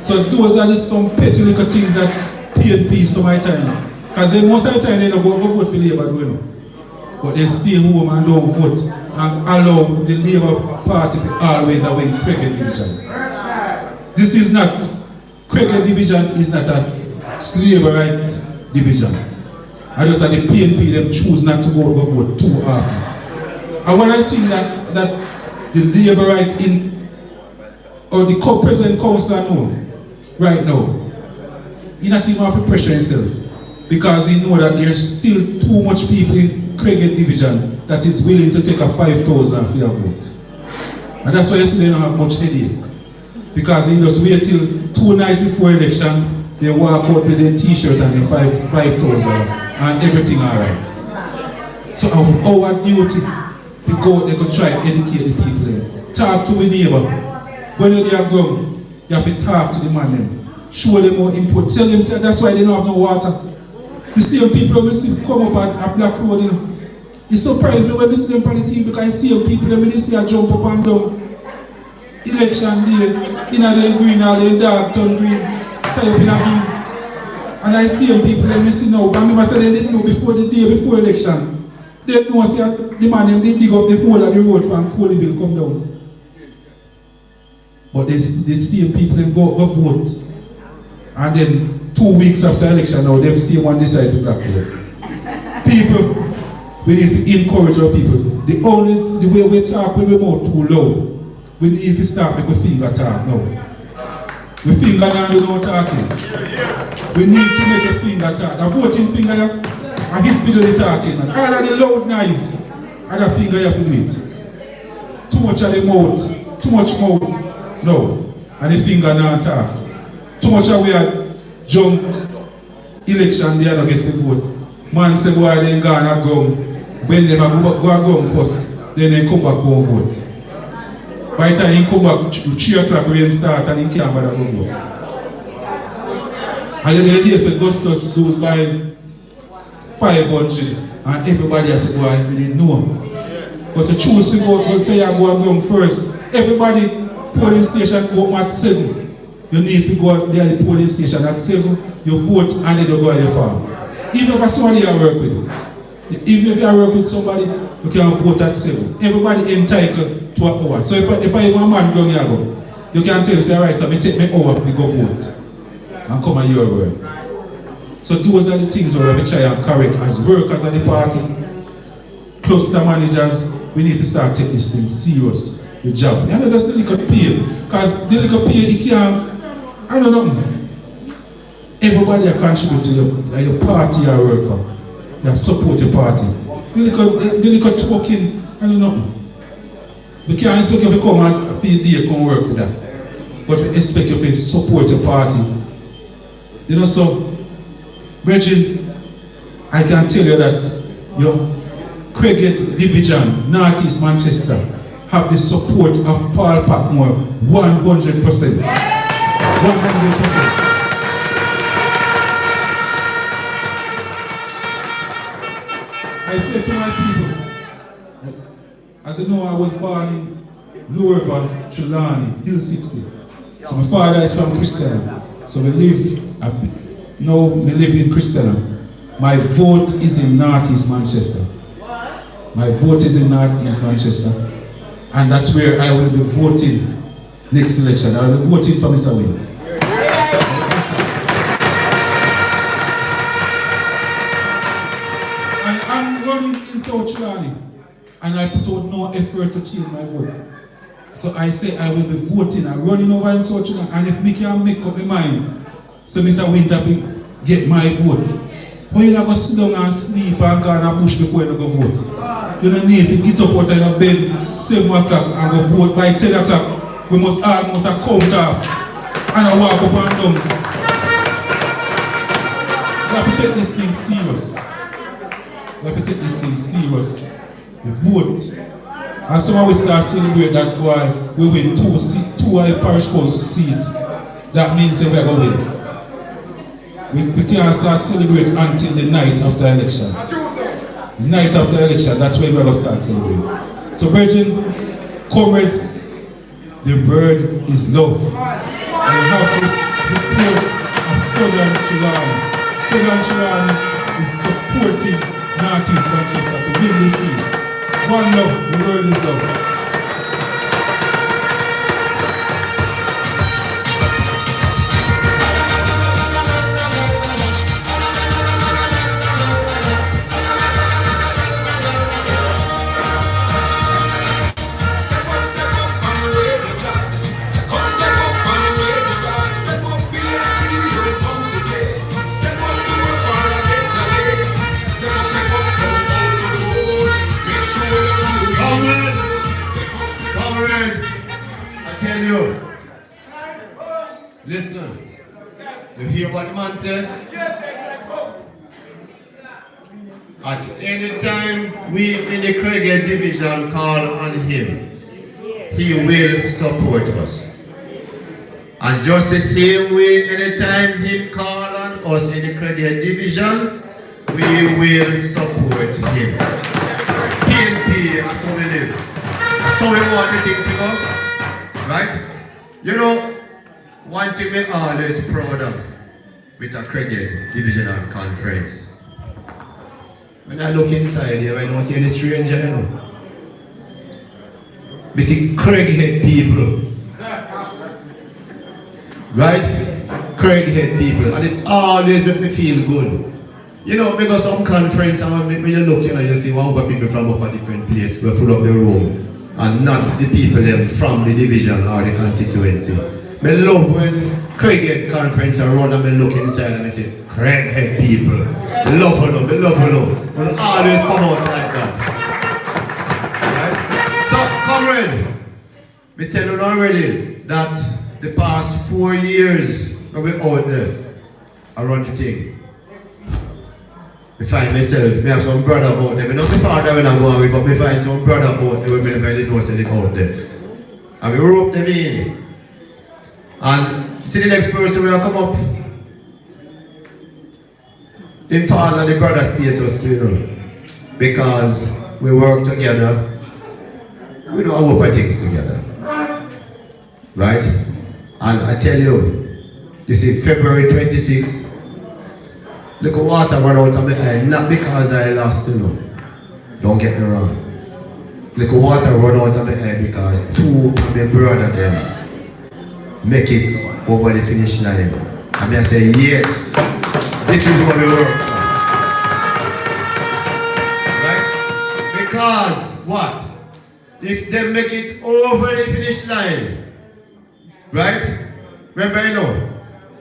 So those are just some petty little things that PNP so many times. Because most of the time they don't go vote for Labour, you know. But they stay home and don't vote and allow the Labour Party to always win Craighead Division. This is not, Craighead Division is not a Labour right division. I just that the PNP them choose not to go vote too often. And when I think that the Labour right in, or the present councillor know, right now, you not even have to pressure yourself. because he know that there's still too much people in Craighead Division that is willing to take a 5,000 for your vote. And that's why you see they don't have much headache. Because he just wait till 2 nights before election, they walk out with their t-shirt and their 5,000 and everything alright. So our duty to go out there to try to educate the people there. Talk to the neighbor. When you're there ground, you have to talk to the man them. Show them more input. Tell them say that's why they don't have no water. The same people we see come up at Black Road, you know. It surprised me when we see them on the team because I see people when they see a jump up and down. Election day, in the green, all the dark turn green, tie up in a green. And I see them people when we see now. I remember say they didn't know before the day before election. They didn't know say the man them did dig up the hole of the road from Coleyville come down. But they see people them go vote. And then 2 weeks after election now, them see one decide to Black Road. People, we need to encourage our people. The way we talk when we mouth too loud, we need to start make a finger talk now. We finger now do no talking. We need to make a finger talk. The voting finger, I hit video the talking. And all of the loud noise, and the finger you have to do it. Too much of the mouth, too much mouth, no. And the finger now talk. Too much of we had junk election, they don't get the vote. Man say boy they gonna go, when they go first, then they come back home vote. By the time he come back 3 o'clock when start and he can't bother go vote. And then the idea said Augustus goes by 500 and everybody has said boy we didn't know him. But to choose to go say I go first, everybody polling station go at 7. You need to go there at the polling station at 7, you vote and then you go to your farm. Even if somebody you work with, even if you work with somebody, you can vote at 7. Everybody entitled to an hour. So if I have a man down here go, you can tell him, say, alright, so I take my hour, we go vote. And come and your work. So those are the things we have to try and correct as workers at the party. Cluster managers, we need to start taking this thing serious. Your job. You know, that's the little pay. Because the little pay, you can't, I don't know. Everybody that contribute to your party you work for. You support your party. The little token, I don't know. We can't expect you to come and feel day come work with that. But we expect you to support your party. You know, so, Bridget, I can tell you that your Craighead Division, North East Manchester, have the support of Paul Patmore 100%. 100%. I say to my people, as you know, I was born in Lower Trelawney, Hill 60. So my father is from Christiana. So we live in Christiana. My vote is in North East Manchester. My vote is in North East Manchester. And that's where I will be voting next election. I will be voting for Mr. Wind. And I'm running in South Trelawney. And I put out no effort to change my vote. So I say I will be voting. I'm running over in South Trelawney. And if me can make up my mind, so Mr. Winter will get my vote. How you not go sit down and sleep and go in a bush before you go vote? You don't need to get up out of your bed 7 o'clock and go vote by 10 o'clock. We must almost count off and I walk up and down. We have to take this thing serious. We have to take this thing serious. We vote. And some of us start celebrate that boy, we win 2 high parish council seats. That means we are going to win. We can't start celebrating until the night after election. The night after election, that's when we're going to start celebrating. So, Virgin, comrades, the word is love. I have to report of Southern Trelawney. Southern Trelawney is supporting North East Manchester to win this seat. One love, the word is love. You hear what the man said? At any time we in the Craighead Division call on him, he will support us. And just the same way, anytime he call on us in the Craighead Division, we will support him. PNP, that's how we live. That's how we want the thing to go. Right? You know, one thing we're always proud of with a Craighead Divisional Conference. When I look inside here, I don't see any stranger, you know. We see Craighead people. Right? Craighead people. And it always makes me feel good. You know, because some conference, and when you look, you know, you see one people from up a different place, we full up the room. And not the people them from the division or the constituency. I love when Craighead conference around and I look inside and I say, Craighead people. I love them, I love them. Will always come out like that. Right? So, comrade, we tell you already that the past 4 years when we're out there around the thing. I find myself, I have some brother out there. I not the father when I'm going, but I find some brother out there when I know that they're out there. And we rope them in. And see the next person will come up. In fall of the brother status, you know, because we work together, we do a whole of things together. Right? And I tell you, you see, February 26th, look at water run out of my eye, not because I lost, you know. Don't get me wrong. Look at water run out of my eye because two of my brother them make it over the finish line. And I say, yes, this is what we work for. Right? Because what? If they make it over the finish line, right? Remember, you know,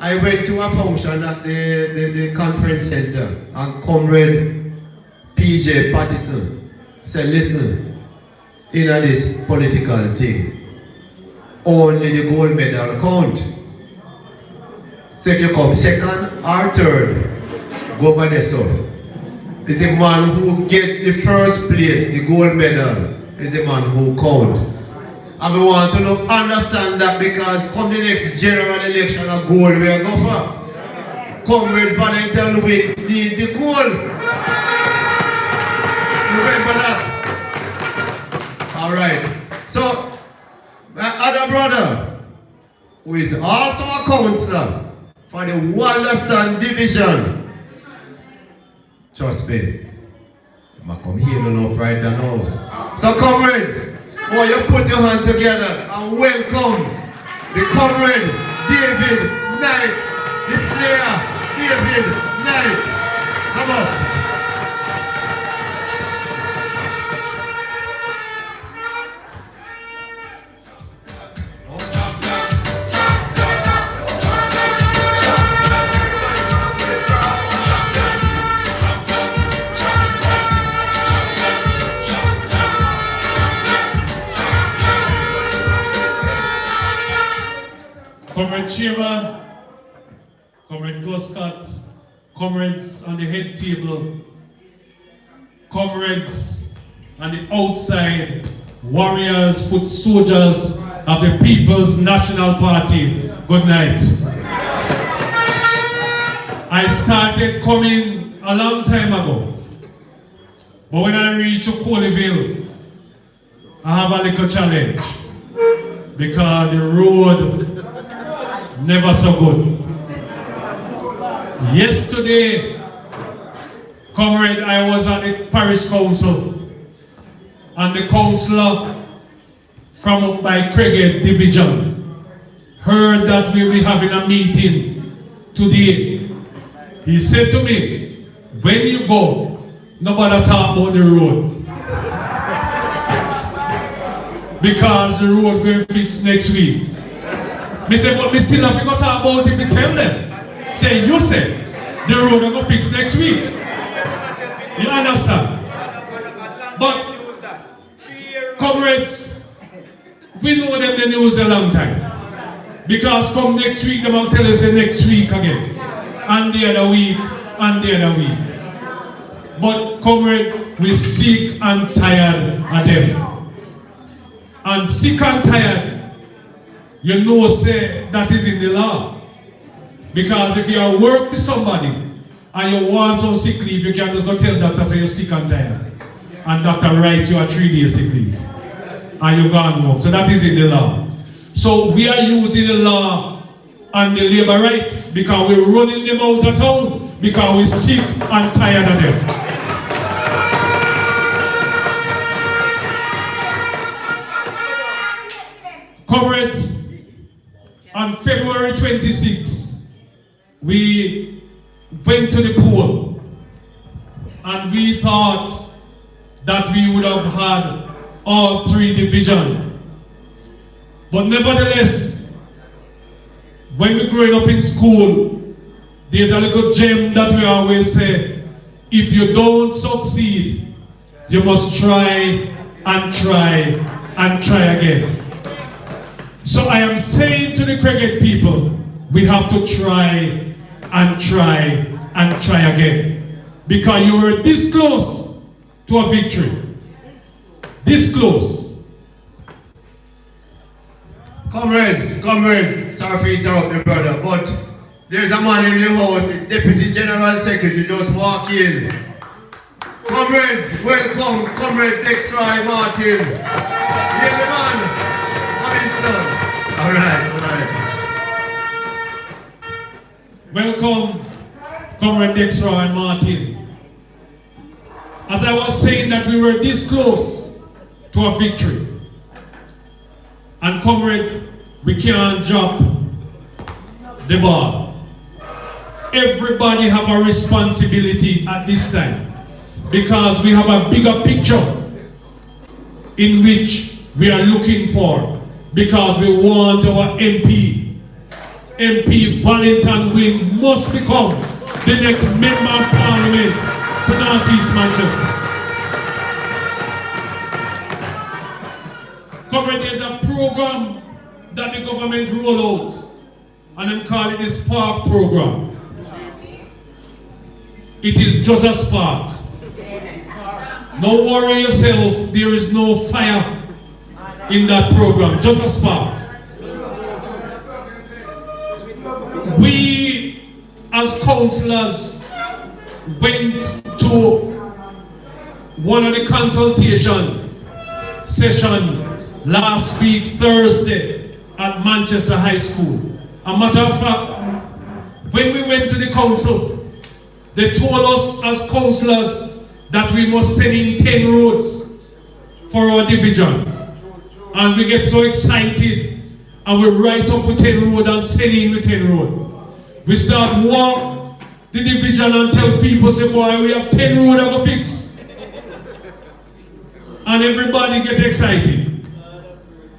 I went to a function at the conference center and Comrade PJ Pattison said, listen, in this political thing, only the gold medal count. So if you come second or third, go by this up. Is the man who get the first place, the gold medal, is the man who count. And we want to understand that because come the next general election, a gold we go for. Comrade Valentine win the gold. Remember that? Alright. So, my other brother, who is also a councillor for the Wallaston Division, trust me, I'm come healing up right now. So comrades, oh, you put your hand together and welcome the comrade David Knight, the slayer David Knight. Come on. Comrade Chairman, Comrade Goscott, comrades on the head table, comrades on the outside, warriors, foot soldiers of the People's National Party, good night. I started coming a long time ago, but when I reached Coleyville, I have a little challenge because the road never so good. Yesterday, comrade, I was at the parish council and the councillor from up by Craighead Division heard that we'll be having a meeting today. He said to me, when you go, nobody talk about the road. Because the road going to fix next week. Me say, but me still have to go talk about it, me tell them. Say, you say, the road will go fix next week. You understand? But, comrades, we know them the news a long time. Because come next week, they will tell us the next week again. And the other week, and the other week. But comrade, we sick and tired of them. And sick and tired, you know, say that is in the law. Because if you are work for somebody and you want some sick leave, you can't just go tell doctor say you're sick and tired. And doctor write you a 3-day sick leave. And you gone home. So that is in the law. So we are using the law and the labor rights because we're running them out of town because we're sick and tired of them. Comrades, on February 26, we went to the poll and we thought that we would have had all 3 divisions. But nevertheless, when we're growing up in school, there's a little gem that we always say, if you don't succeed, you must try and try and try again. So I am saying to the Craighead people, we have to try and try and try again. Because you were this close to a victory. This close. Comrades, sorry for interrupting, brother, but there's a man in the house, the Deputy General Secretary just walk in. Comrades, welcome, Comrade Dexter Martin. Here's the man. Son. All right. Welcome, Comrade Dexter and Martin. As I was saying that we were this close to a victory. And comrades, we can't drop the ball. Everybody have a responsibility at this time because we have a bigger picture in which we are looking for. Because we want our MP Valentin Wing must become the next member of parliament for North East Manchester. Comrade, there's a program that the government roll out and they call it the Spark program. It is just a spark. Don't worry yourself, there is no fire in that program, just a spark. We as councillors went to one of the consultation sessions last week Thursday at Manchester High School. A matter of fact, when we went to the council, they told us as councillors that we must send in 10 roads for our division. And we get so excited and we write up with 10 road and send in with 10 road. We start walk the division and tell people, say, boy, we have 10 road that go fix. And everybody get excited.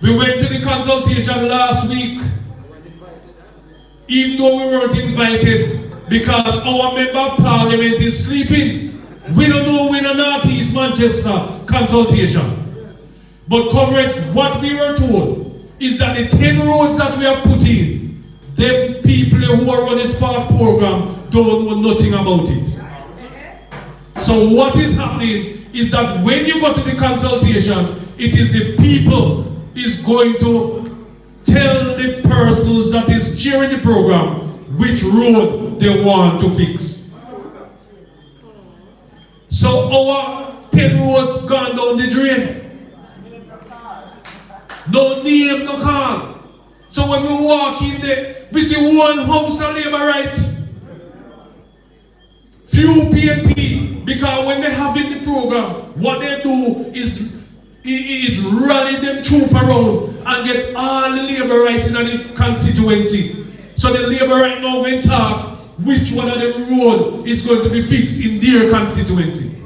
We went to the consultation last week, even though we weren't invited, because our member of parliament is sleeping. We don't know when a North East Manchester consultation. But comrade, what we were told is that the 10 roads that we have put in, the people who are on the Spark program don't know nothing about it. So what is happening is that when you go to the consultation, it is the people is going to tell the persons that is chairing the program which road they want to fix. So our 10 roads gone down the drain. No name, no call. So when we walk in there, we see one house of labor right. Few PNP, because when they have in the program, what they do is rally them troop around and get all the labor rights in the constituency. So the labor right now will talk which one of the road is going to be fixed in their constituency.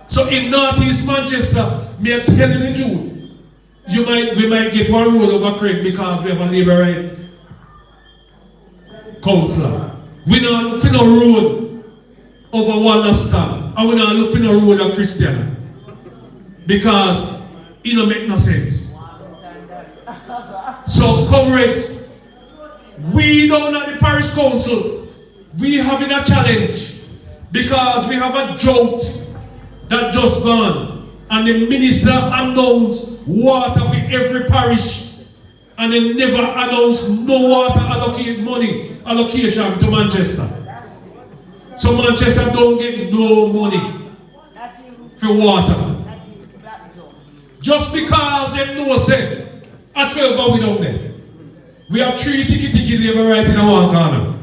So in North East Manchester, me are telling the truth. We might get one road over Craig because we have a labor right councillor. We don't look for no road over Wallaston, and we don't look for no road of Christian. Because it don't make no sense. So comrades, We down at the parish council, we having a challenge because we have a drought that just gone, and the minister announced water for every parish, and they never announced no water allocation to Manchester. So Manchester don't get no money for water. Just because they know said at 12 hours we down there. We have 3 ticket labor right in our corner.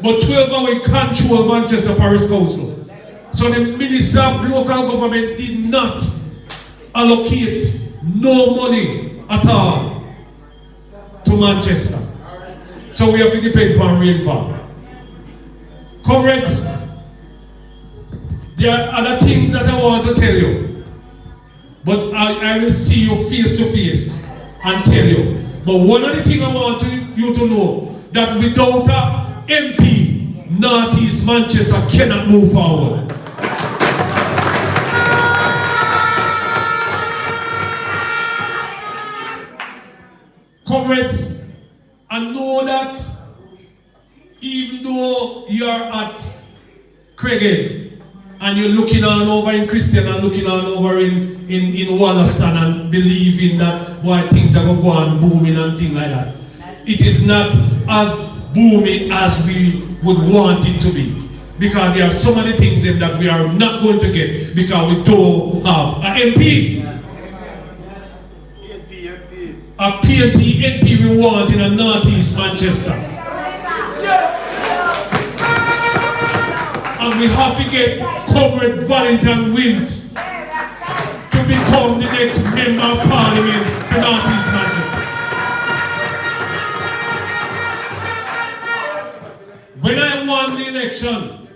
But 12 hours control Manchester Parish Council. So the Minister of Local Government did not allocate no money at all to Manchester. So we have to depend upon rainfall. Comrades, there are other things that I want to tell you, but I will see you face to face and tell you. But one of the things I want you to know, that without a MP, Northeast Manchester cannot move forward. Comrades, I know that even though you are at Craighead and you're looking all over in Christian and looking all over in Wollaston and believing that why things are going to go on booming and things like that, it is not as booming as we would want it to be. Because there are so many things that we are not going to get because we don't have an MP. A PNP MP we want in a Northeast Manchester. And we have to get Comrade Valentine Wint to become the next member of Parliament for Northeast Manchester. When I won the election,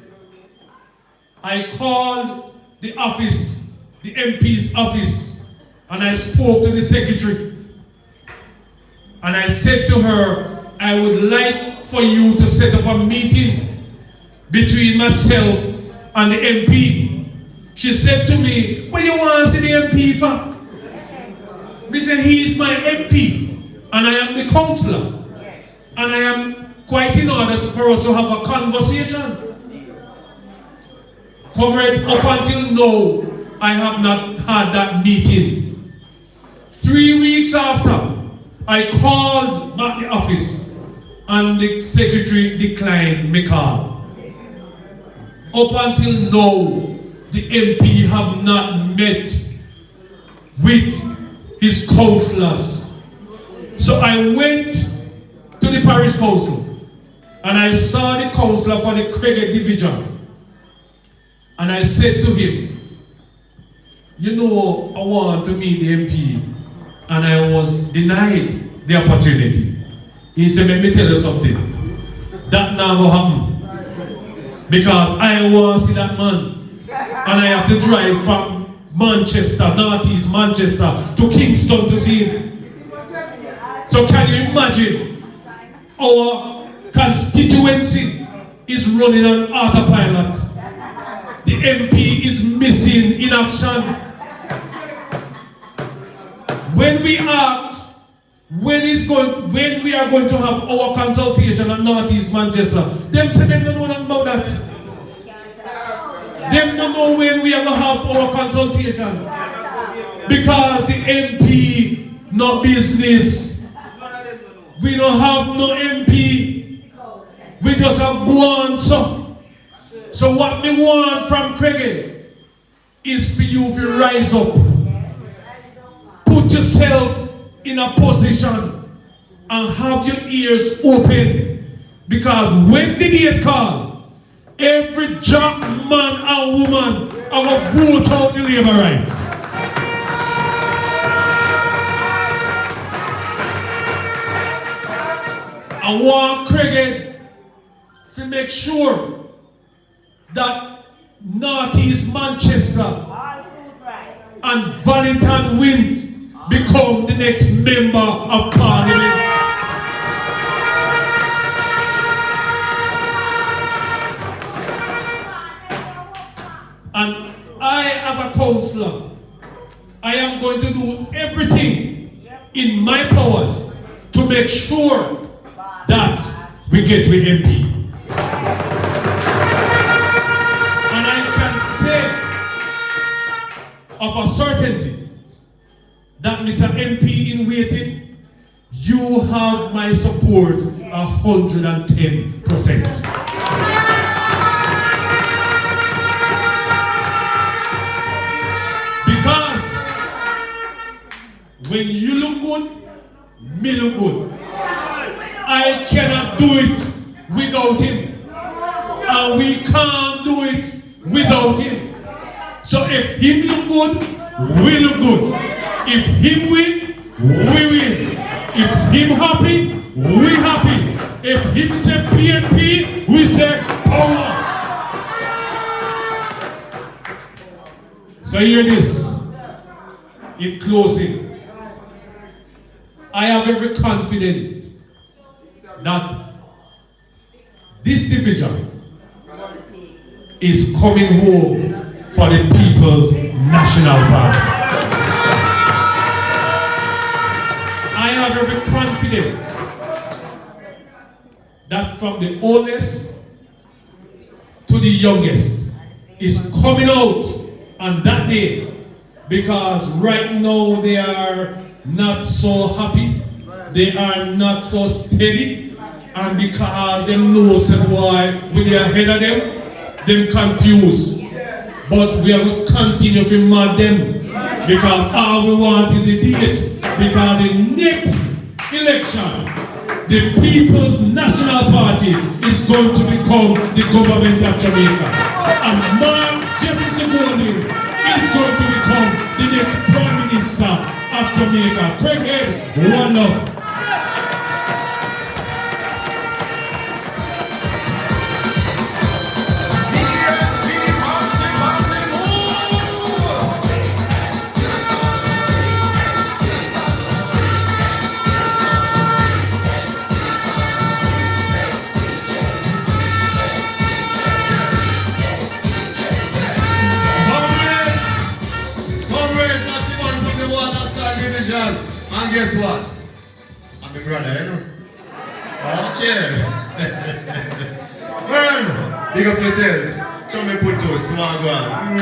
I called the office, the MP's office, and I spoke to the secretary. And I said to her, I would like for you to set up a meeting between myself and the MP. She said to me, what do you want to see the MP for? I said, he is my MP, and I am the councillor. And I am quite in order for us to have a conversation. Comrade, up until now, I have not had that meeting. 3 weeks after, I called back the office and the secretary declined my call. Up until now, the MP have not met with his councillors. So I went to the parish council and I saw the councillor for the Craighead Division. And I said to him, you know, I want to meet the MP. And I was denied the opportunity. He said, let me tell you something. That now will happen. Because I want to see that man. And I have to drive from Manchester, Northeast Manchester, to Kingston to see him. So can you imagine? Our constituency is running on autopilot. The MP is missing in action. When we ask when we are going to have our consultation at Northeast Manchester, them say they don't know nothing about that. Them don't know when we are going to have our consultation. Because the MP no business. We don't have no MP. We just have one. So what we want from Craighead is for you to rise up. Put yourself in a position and have your ears open, because when the date comes, every job man and woman are going to vote out the labor rights. I want Craighead to make sure that Northeast Manchester and Valentine Wint become the next member of Parliament. And I, as a councillor, I am going to do everything in my powers to make sure we get with MP. And I can say of a certainty that Mr. MP in waiting, you have my support 110%. Because when you look good, me look good. I cannot do it without him. And we can't do it without him. So if him look good, we look good. If him win, we win. If him happy, we happy. If him say PNP, we say power. So hear this. In closing, I have every confidence that this division is coming home for the People's National Party. I have every confidence that from the oldest to the youngest is coming out on that day, because right now they are not so happy, they are not so steady, and because they know why with their head of them confused. But we are going to continue to mad them, because all we want is a date. Because the next election, the People's National Party is going to become the government of Jamaica. And Mark Jefferson Golding is going to become the next Prime Minister of Jamaica. Craighead, one love. And guess what? I'm a brother, you know? Okay. Man, big up yourself. Show me put to small one.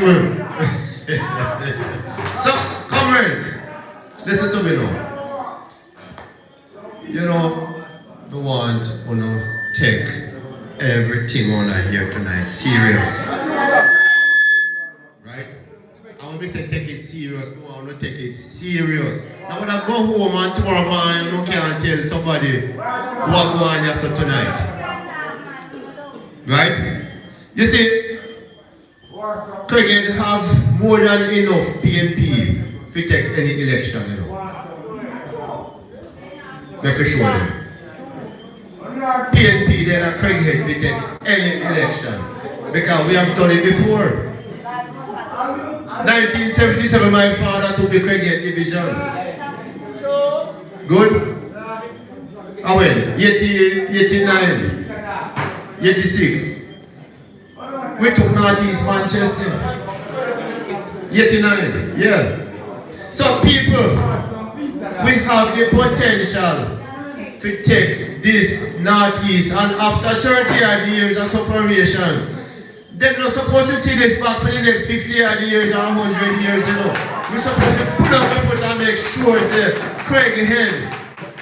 So, comrades, listen to me now. You know, the want to take everything on here tonight serious. Right? I want to say take it serious, no, I want to take it serious. Now when I go home and tomorrow morning, you can't tell somebody what go on here tonight. Right? You see, Craighead have more than enough PNP to take any election, you know. Make you show them. PNP then at Craighead to take any election. Because we have done it before. 1977, my father took the Craighead Division. Good? I went 80, 89, 86. We took Northeast Manchester. 89, yeah. So people, we have the potential to take this Northeast, and after 30 odd years of separation, they're not supposed to see this back for the next 50 odd years or 100 years, you know. We're supposed to put up the foot and make sure that Craighead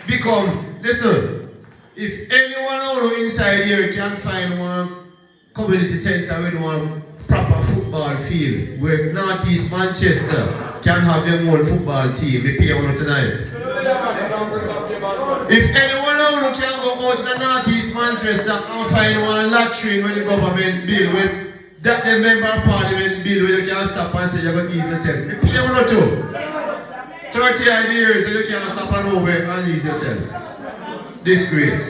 become, listen, if anyone out inside here can find one community center with one proper football field where Northeast Manchester can have their own football team, we pay one tonight. If anyone out can go out to the Northeast Manchester and find one latrine with the government bill, with that the member of parliament bill where you can stop and say you're going to ease yourself, we pay one or two. 30 odd years you can't stop and over and ease yourself. Disgrace.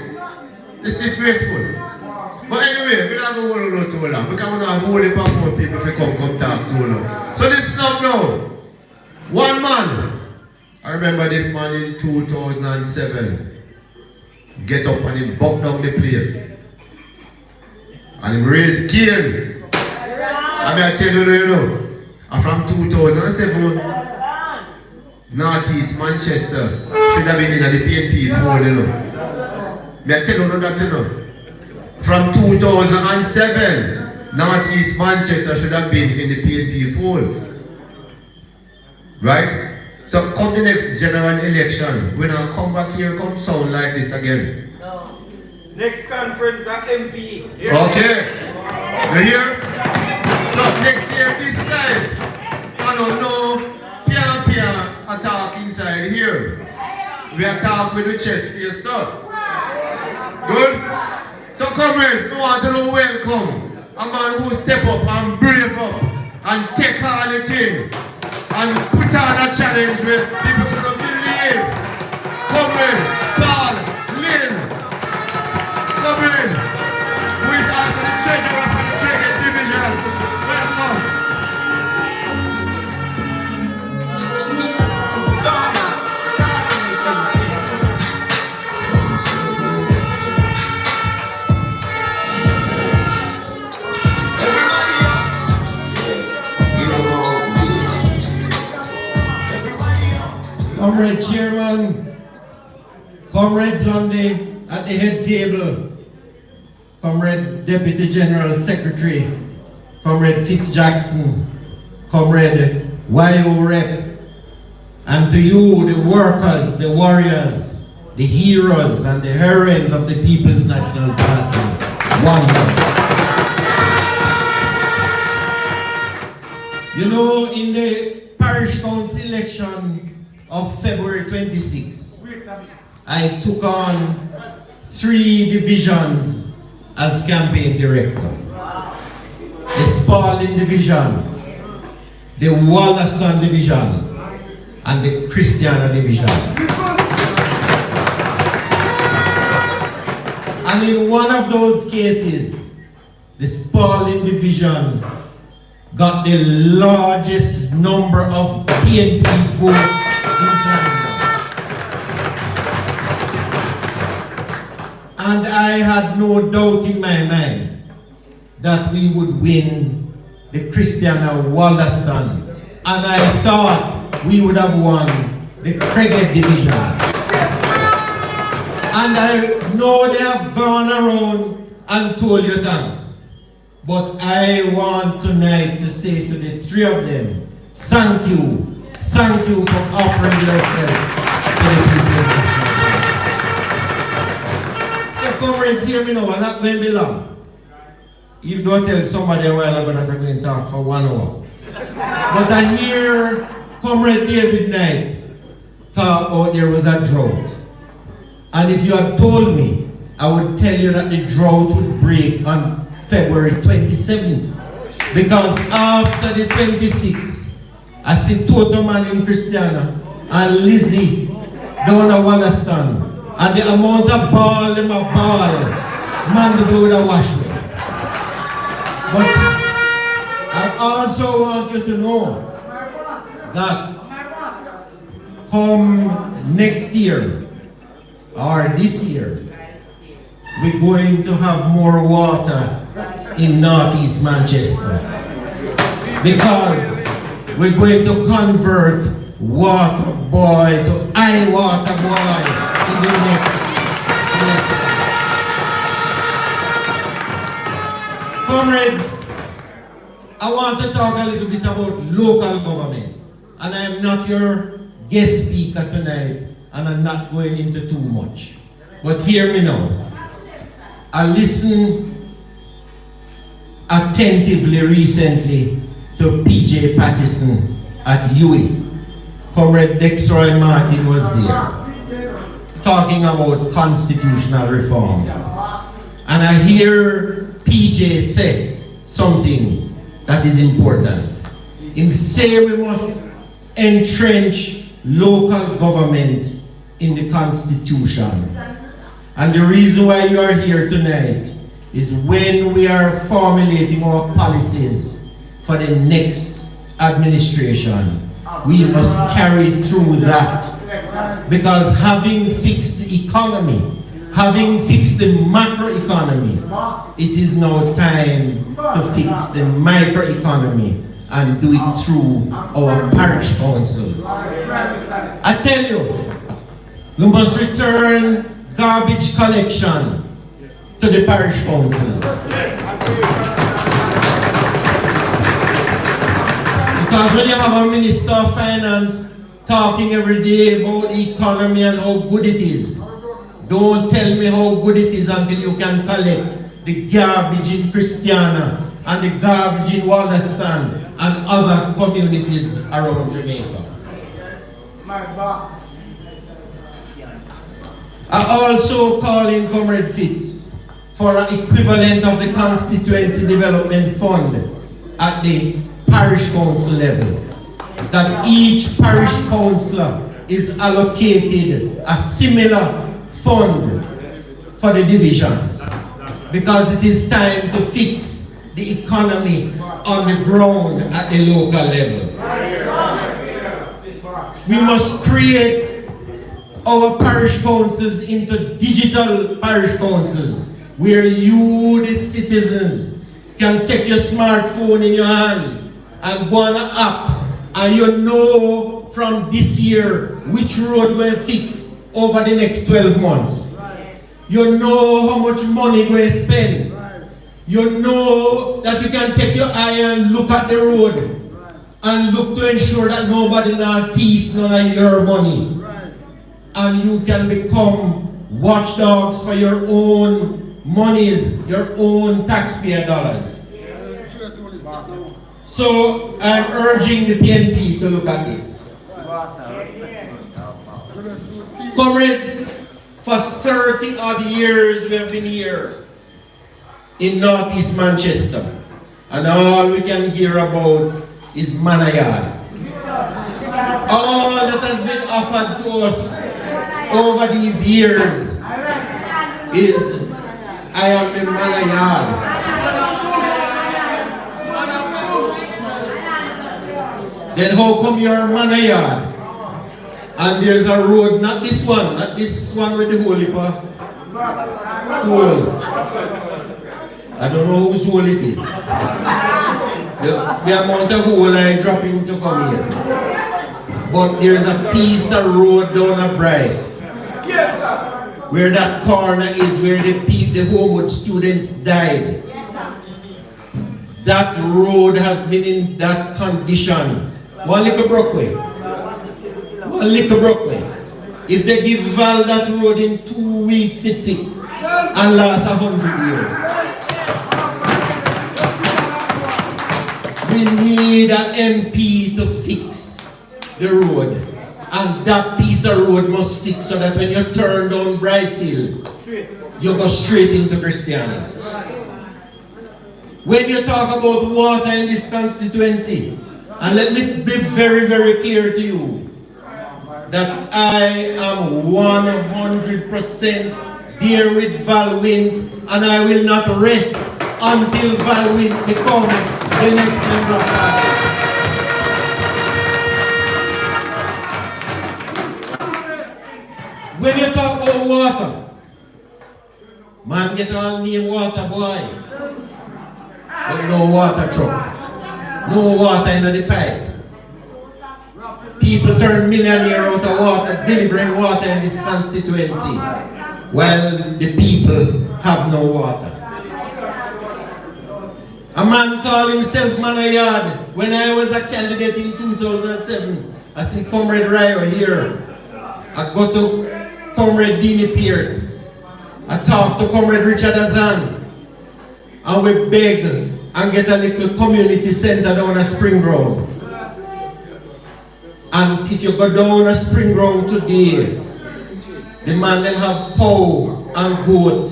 It's disgraceful. But anyway, we're not going to hold on too long because we're not holding back more people if they come talk too long. So listen up now. One man, I remember this man in 2007, get up and he buck down the place. And he raised Cain. I mean, I tell you know, and from 2007, Northeast Manchester should have been in the PNP fold, you know. I tell you that, you know. from 2007, Northeast Manchester should have been in the PNP fold. Right? So come the next general election, when I come back here, come sound like this again. No. Next conference at MP. Okay. You hear? So next year, this time, I don't know, Pia attack inside here. We attack with the chest here, sir. Good? So comrades, we want to know welcome. A man who step up and brave up and take on the thing and put on a challenge with people who don't believe. Comrade, Paul, Lynn. Comrade, who is also the treasurer for the Craighead Division. Welcome. Comrade Chairman, comrades at the head table, Comrade Deputy General Secretary, Comrade Fitz-Jackson, Comrade YO Rep, and to you, the workers, the warriors, the heroes, and the heroines of the People's National Party. One love. You know, in the parish council election of February 26, I took on 3 divisions as campaign director. The Spalding Division, the Wollaston Division, and the Christiana Division. And in one of those cases, the Spalding Division got the largest number of PNP votes in Canada. And I had no doubt in my mind that we would win the Christiana Wollaston. And I thought we would have won the Craighead Division. And I know they have gone around and told you thanks. But I want tonight to say to the 3 of them, thank you for offering yourself to the people. So comrades, hear me now, I'm not going to be long. Even though I tell somebody a while ago that I'm going to talk for 1 hour. But I hear Comrade David Knight talk about there was a drought. And if you had told me, I would tell you that the drought would break on February 27th. Because after the 26th, I see Toto Man in Christiana and Lizzie down at Wollaston. And the amount of ball in my ball, man, the would have washed me. But I also want you to know that come next year or this year, we're going to have more water in Northeast Manchester because we're going to convert Water Boy to I Water Boy in the next election. Comrades, I want to talk a little bit about local government, and I am not your guest speaker tonight, and I'm not going into too much. But hear me now. I listened attentively recently to PJ Pattison at UWI. Comrade Dexroy Martin was there, talking about constitutional reform. And I hear PJ say something that is important. He say we must entrench local government in the Constitution. And the reason why you are here tonight is when we are formulating our policies for the next administration, we must carry through that. Because having fixed the economy, having fixed the macroeconomy, it is now time to fix the microeconomy and do it through our parish councils. I tell you, we must return garbage collection to the parish councils. Because when you have a Minister of Finance talking every day about the economy and how good it is, don't tell me how good it is until you can collect the garbage in Christiana and the garbage in Wallaston and other communities around Jamaica. I also call in Comrade Fitz for an equivalent of the Constituency Development Fund at the parish council level. That each parish councillor is allocated a similar fund for the divisions, because it is time to fix the economy on the ground at the local level. We must create our parish councils into digital parish councils, where you, the citizens, can take your smartphone in your hand and go on an app, and you know from this year which road will fix over the next 12 months. You know how much money you're going to spend. You know that you can take your eye and look at the road and look to ensure that nobody not thief none of your money. And you can become watchdogs for your own monies, your own taxpayer dollars. So I'm urging the PNP to look at this. Comrades, for 30 odd years we have been here in Northeast Manchester, and all we can hear about is Manayard. All that has been offered to us over these years is, I am the Manayard. Then how come you're Manayard? And there's a road, not this one with the hole, hole. I don't know whose hole it is. The amount of hole I drop in to come here. But there's a piece of road down at Bryce, where that corner is, where the Homewood students died. That road has been in that condition. One little Brookway. If they give Val that road in 2 weeks, it fixes and lasts 100 years. We need an MP to fix the road, and that piece of road must fix so that when you turn down Bryce Hill, you go straight into Christiana. When you talk about water in this constituency, and let me be very, very clear to you, that I am 100% there with Val Wint, and I will not rest until Val Wint becomes the next member of Parliament. When you talk about water, man get all name water boy, but no water truck, no water in the pipe. People turn millionaire out of water, delivering water in this constituency, while the people have no water. A man called himself Manayard. When I was a candidate in 2007, I said, Comrade Ryo here. I go to Comrade Dini Peart. I talk to Comrade Richard Azan. And we beg and get a little community center down at Spring Ground. And if you go down a Spring Ground today, the man them have cow and goat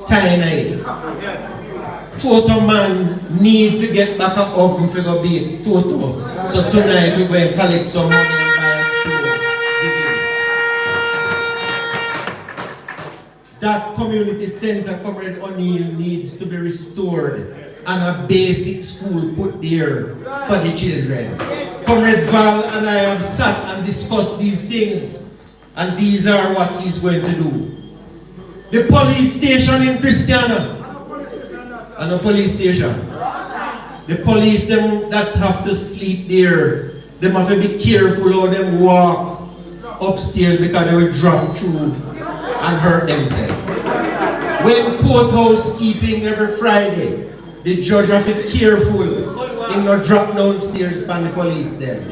tying it. Toto man need to get back an oven for go be Toto. So tonight we go and collect some money and buy a stove. That community center, Comrade O'Neill, needs to be restored and a basic school put there for the children. Comrade Val and I have sat and discussed these things, and these are what he's going to do. The police station in Christiana, and a police station. The police them that have to sleep there, them have to be careful how them walk upstairs because they will drop through and hurt themselves. When courthouse keeping every Friday, the judge have to be careful in not drop downstairs by the police then.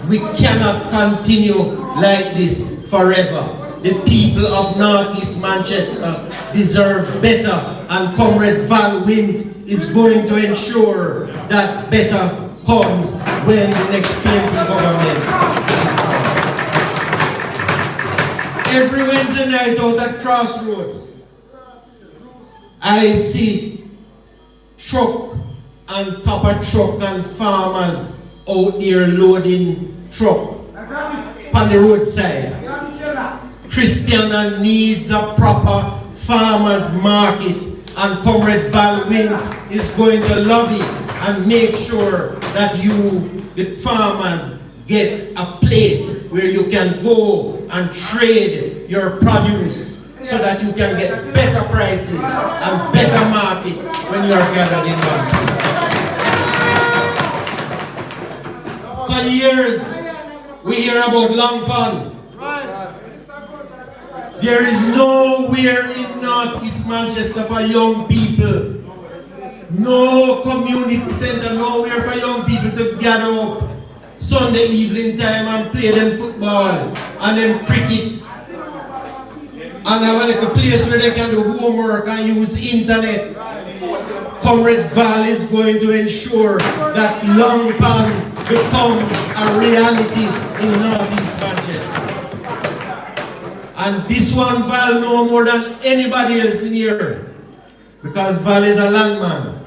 We cannot continue like this forever. The people of Northeast Manchester deserve better, and Comrade Val Wint is going to ensure that better comes when the next PNP government is formed. Every Wednesday night out at Crossroads, I see truck and copper truck and farmers out here loading truck on the roadside. Christiana needs a proper farmers market, and Comrade Val Wint is going to lobby and make sure that you, the farmers, get a place where you can go and trade your produce so that you can get better prices and better market when you are gathered in one place. For years, we hear about Long Pond. There is nowhere in Northeast Manchester for young people. No community center, nowhere for young people to gather up Sunday evening time and play them football and them cricket. And have a little place where they can do homework and use internet. Comrade Val is going to ensure that Long Pond becomes a reality in Northeast Manchester. And this one Val know more than anybody else in here, because Val is a landman.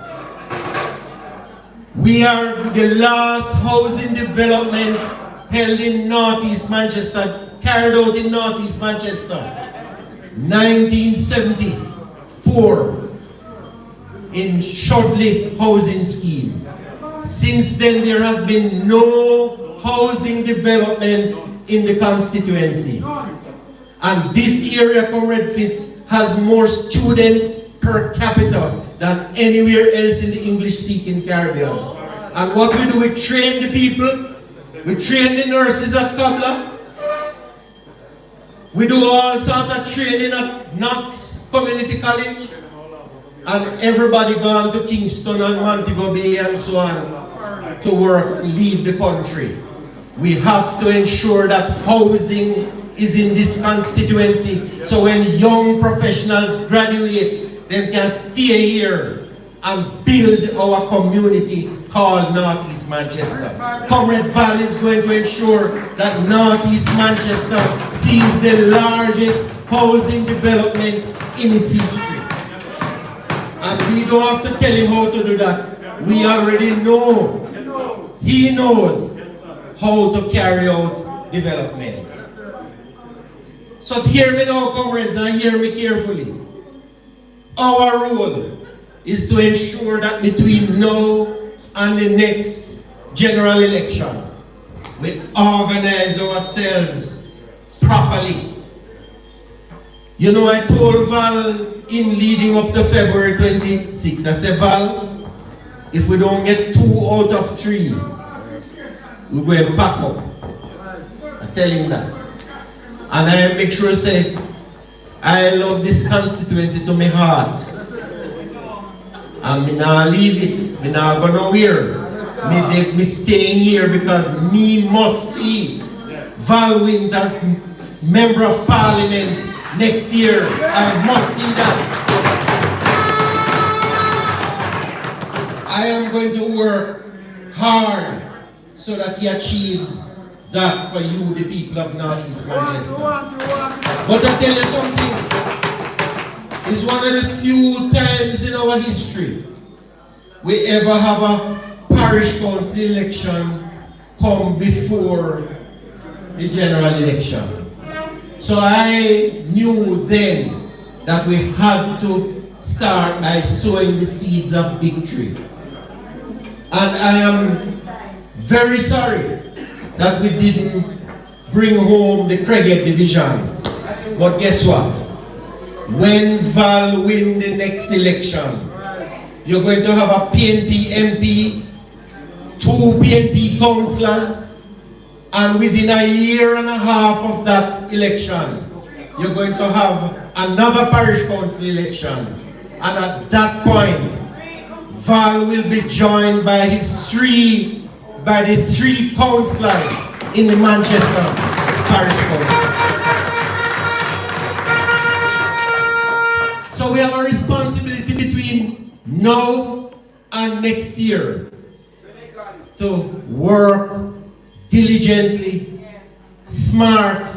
We are the last housing development held in Northeast Manchester, carried out in Northeast Manchester, 1974, in Shortley housing scheme. Since then, there has been no housing development in the constituency. And this area, Comrade Fitz, has more students per capita than anywhere else in the English-speaking Caribbean. And what we do, we train the people. We train the nurses at Kabla. We do all sorts of training at Knox Community College. And everybody gone to Kingston and Montego Bay and so on to work and leave the country. We have to ensure that housing is in this constituency, so when young professionals graduate, they can stay here and build our community called Northeast Manchester. Comrade Val is going to ensure that Northeast Manchester sees the largest housing development in its history. And we don't have to tell him how to do that. We already know. He knows how to carry out development. So hear me now, comrades, and hear me carefully. Our role is to ensure that between now and the next general election, we organize ourselves properly. You know, I told Val in leading up to February 26, I said, Val, if we don't get 2 out of 3, we're going to back up. I tell him that. And I make sure say, I love this constituency to my heart. And me not leave it. Me not go nowhere. Me staying here because me must see Val Wint as Member of Parliament next year. I must see that. I am going to work hard so that he achieves that for you, the people of Northeast Manchester. But I tell you something, it's one of the few times in our history we ever have a parish council election come before the general election. So I knew then that we had to start by sowing the seeds of victory. And I am very sorry that we didn't bring home the Craighead division. But guess what? When Val win the next election, you're going to have a PNP MP, 2 PNP councillors, and within a year and a half of that election, you're going to have another parish council election. And at that point, Val will be joined by the three councillors in the Manchester Parish Council. So we have a responsibility between now and next year to work diligently, smart,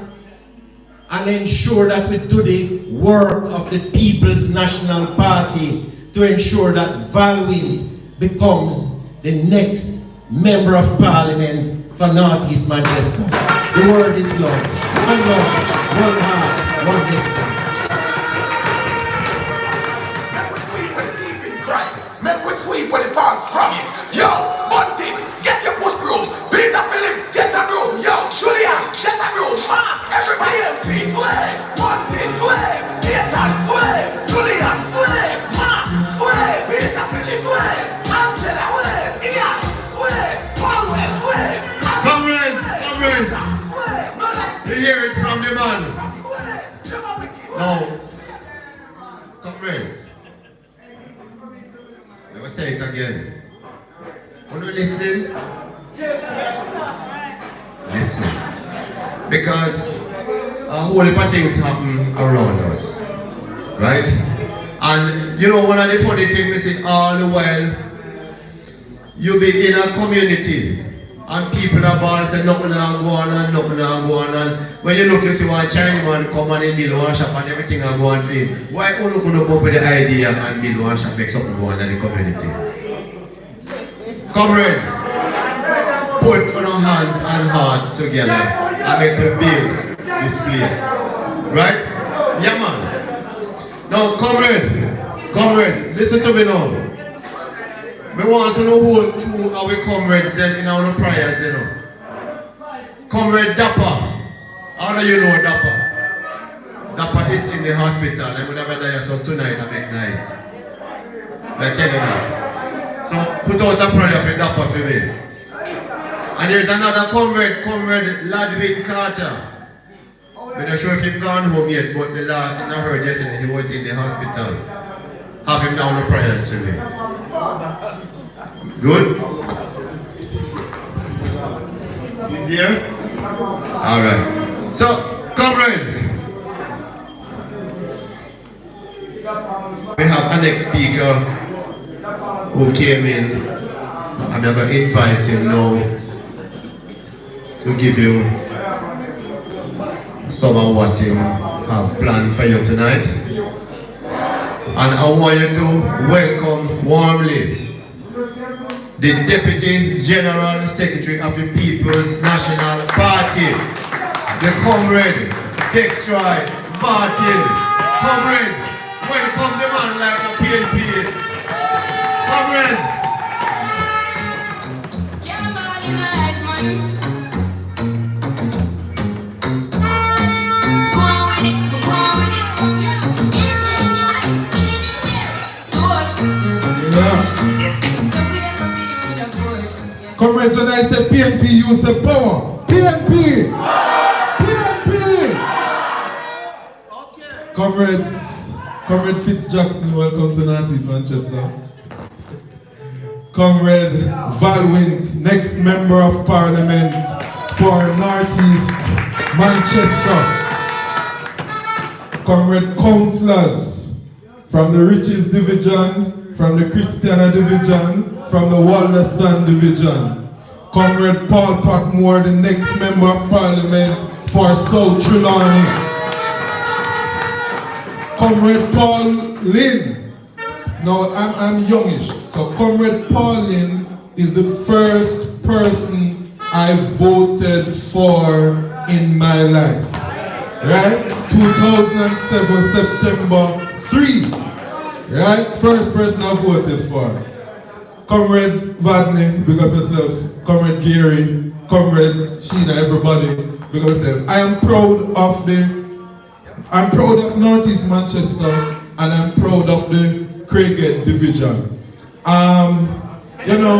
and ensure that we do the work of the People's National Party to ensure that Val Wint becomes the next Member of Parliament for North East Manchester. The word is love. One love, one heart, one destiny. Make we sweep when it falls promise. Yo, Bunty, get your push broom. Peter Phillips, get a broom. Yo, Julian, get a broom. Everybody MP, slave. Bunty, slave. Peter, slave. Julian, slave. Slave. Peter Phillips, slave. Angela, slave. Ian, slave. Paulwell, slave. Comrades, you hear it from the man. No. Comrades. I will say it again. Are you listening? Listen. Because a whole heap of things happen around us. Right? And you know, one of the funny things is all the while you be in a community and people are born say nothing are going on, nothing are going on. When you look, you see one Chinese man come and build one shop and everything are going for him. Why only could you come up with the idea and build one shop, make something go on in the community? Comrades, put on our hands and heart together and make we build this place. Right? Yeah, man. Now, comrade, listen to me now. We want to know who two our comrades then in our prayers, you know. Comrade Dapper. How do you know Dapper? Dapper is in the hospital. I would have a die so tonight I make nice. I tell you that. So put out a prayer for Dapper for me. And there's another comrade Ladwin Carter. I'm not sure if he's gone home yet, but the last thing I heard yesterday, he was in the hospital. Have him down the prayers for me. Good? He's here? Alright. So, comrades, we have an next speaker who came in. I'm going to invite him now to give you some of what he have planned for you tonight. And I want you to welcome warmly the Deputy General Secretary of the People's National Party, the comrade Dextroy Martin. Comrades, welcome the man like a PNP. Comrades. Comrades, when I say PNP, you say power. PNP! PNP! Okay. Comrade Fitzjackson, welcome to North East Manchester. Comrade Val Wint, next Member of Parliament for North East Manchester. Comrade Councillors from the Riches Division, from the Christiana Division, from the Wallaston Division. Comrade Paul Packmore, the next Member of Parliament for South Trelawney. Comrade Paul Lynn. Now I'm youngish, so Comrade Paul Lynn is the first person I voted for in my life. Right? 2007, September 3. Right? First person I voted for. Comrade Vadney, big up yourself. Comrade Gary, Comrade Sheena, everybody, big up yourself. I'm proud of North East Manchester and I'm proud of the Craighead Division. You know,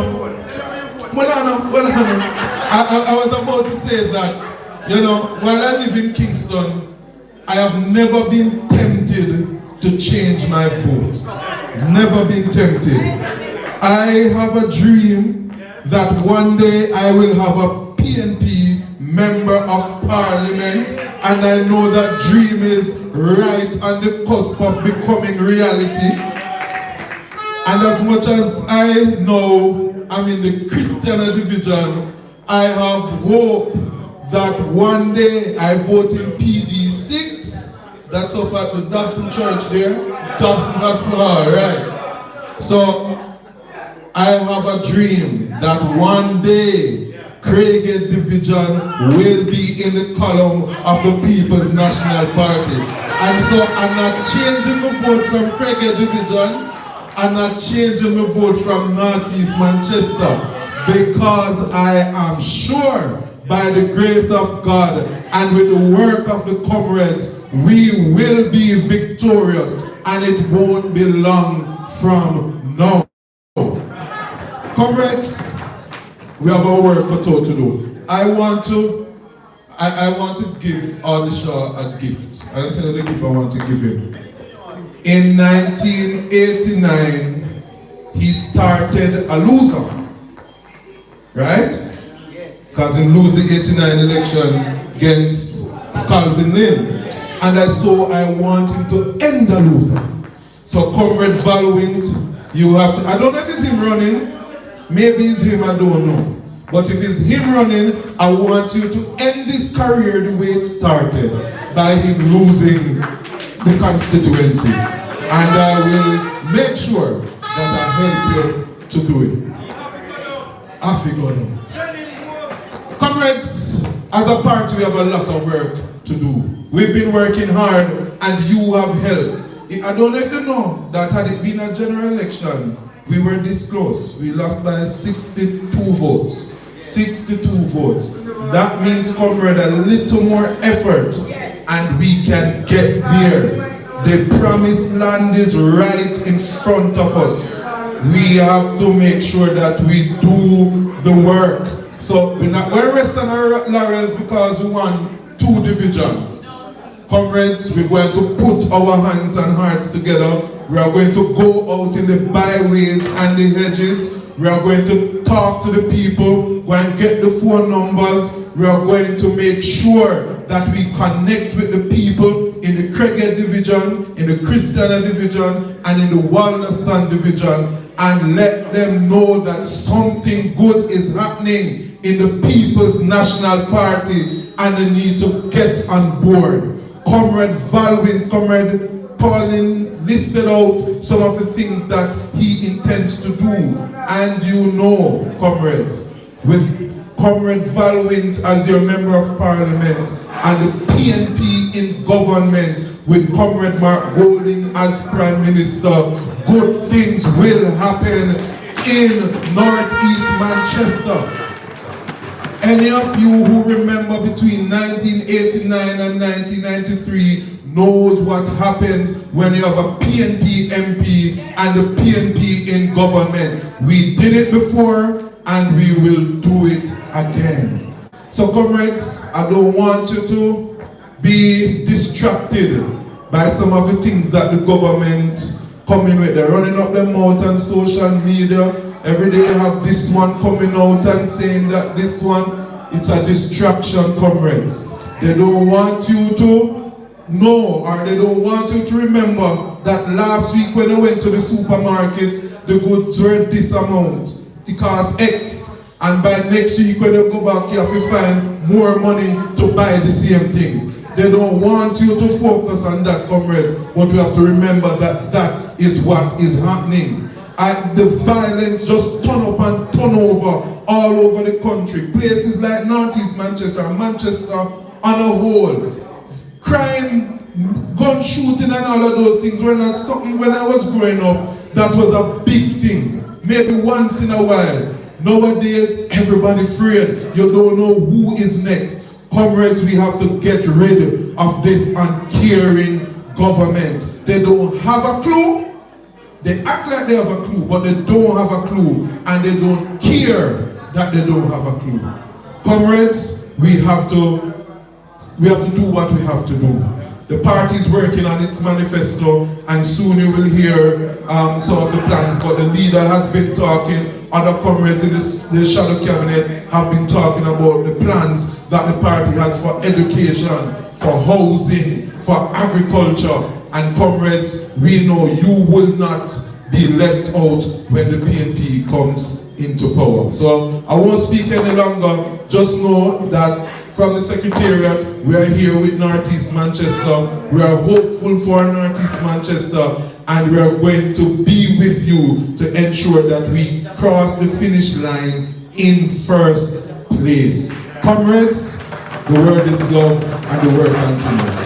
I was about to say that, you know, while I live in Kingston, I have never been tempted tempted to change my vote. Never been tempted. I have a dream that one day I will have a PNP member of parliament, and I know that dream is right on the cusp of becoming reality. And as much as I know I'm in the Christian division, I have hope that one day I vote in PD 6. That's up at the Dobson Church there. Dobson Hospital, right? So I have a dream that one day Craighead Division will be in the column of the People's National Party. And so I'm not changing the vote from Craighead Division. I'm not changing the vote from Northeast Manchester, because I am sure by the grace of God and with the work of the comrades, we will be victorious, and it won't be long from now. Comrades, we have our work cut out to do. I want to give Ardishaw a gift. I'll tell you the gift I want to give him. In 1989, he started a loser, right? Because he lost the 89 election against Calvin Lynn. And so I want him to end the loser. So Comrade Valwint, you have to, I don't know if it's him running, maybe it's him, I don't know. But if it's him running, I want you to end this career the way it started, by him losing the constituency. And I will make sure that I help you to do it. I figured it. Comrades, as a party, we have a lot of work to do. We've been working hard, and you have helped. I don't know if you know that had it been a general election, we were this close. We lost by 62 votes. 62 votes. That means, comrade, a little more effort, and we can get there. The promised land is right in front of us. We have to make sure that we do the work. So we're resting our laurels because we won 2 divisions. Comrades, we're going to put our hands and hearts together. We are going to go out in the byways and the hedges. We are going to talk to the people, go and get the phone numbers. We are going to make sure that we connect with the people in the Craighead division, in the Christiana division, and in the Wallaston division, and let them know that something good is happening in the People's National Party, and they need to get on board. Comrade Valwint, Comrade Pauline listed out some of the things that he intends to do. And you know, comrades, with Comrade Valwint as your member of parliament and the PNP in government with Comrade Mark Golding as Prime Minister, good things will happen in Northeast Manchester. Any of you who remember between 1989 and 1993 knows what happens when you have a PNP MP and the PNP in government. We did it before and we will do it again. So comrades, I don't want you to be distracted by some of the things that the government coming with. They're running up their mouth on social media. Every day you have this one coming out and saying that this one, it's a distraction, comrades. They don't want you to know, or they don't want you to remember that last week when I went to the supermarket, the goods were this amount. It cost X. And by next week when you go back, you have to find more money to buy the same things. They don't want you to focus on that, comrades, but we have to remember that that is what is happening. The violence just turn up and turn over all over the country. Places like Northeast Manchester and Manchester on a whole. Crime, gun shooting and all of those things were not something when I was growing up that was a big thing. Maybe once in a while. Nowadays, everybody afraid. You don't know who is next. Comrades, we have to get rid of this uncaring government. They don't have a clue. They act like they have a clue, but they don't have a clue. And they don't care that they don't have a clue. Comrades, we have to do what we have to do. The party is working on its manifesto, and soon you will hear some of the plans. But the leader has been talking, other comrades in the shadow cabinet have been talking about the plans that the party has for education, for housing, for agriculture. And comrades, we know you will not be left out when the PNP comes into power. So I won't speak any longer. Just know that from the Secretariat, we are here with Northeast Manchester. We are hopeful for Northeast Manchester, and we are going to be with you to ensure that we cross the finish line in first place. Comrades, the word is love, and the word continues.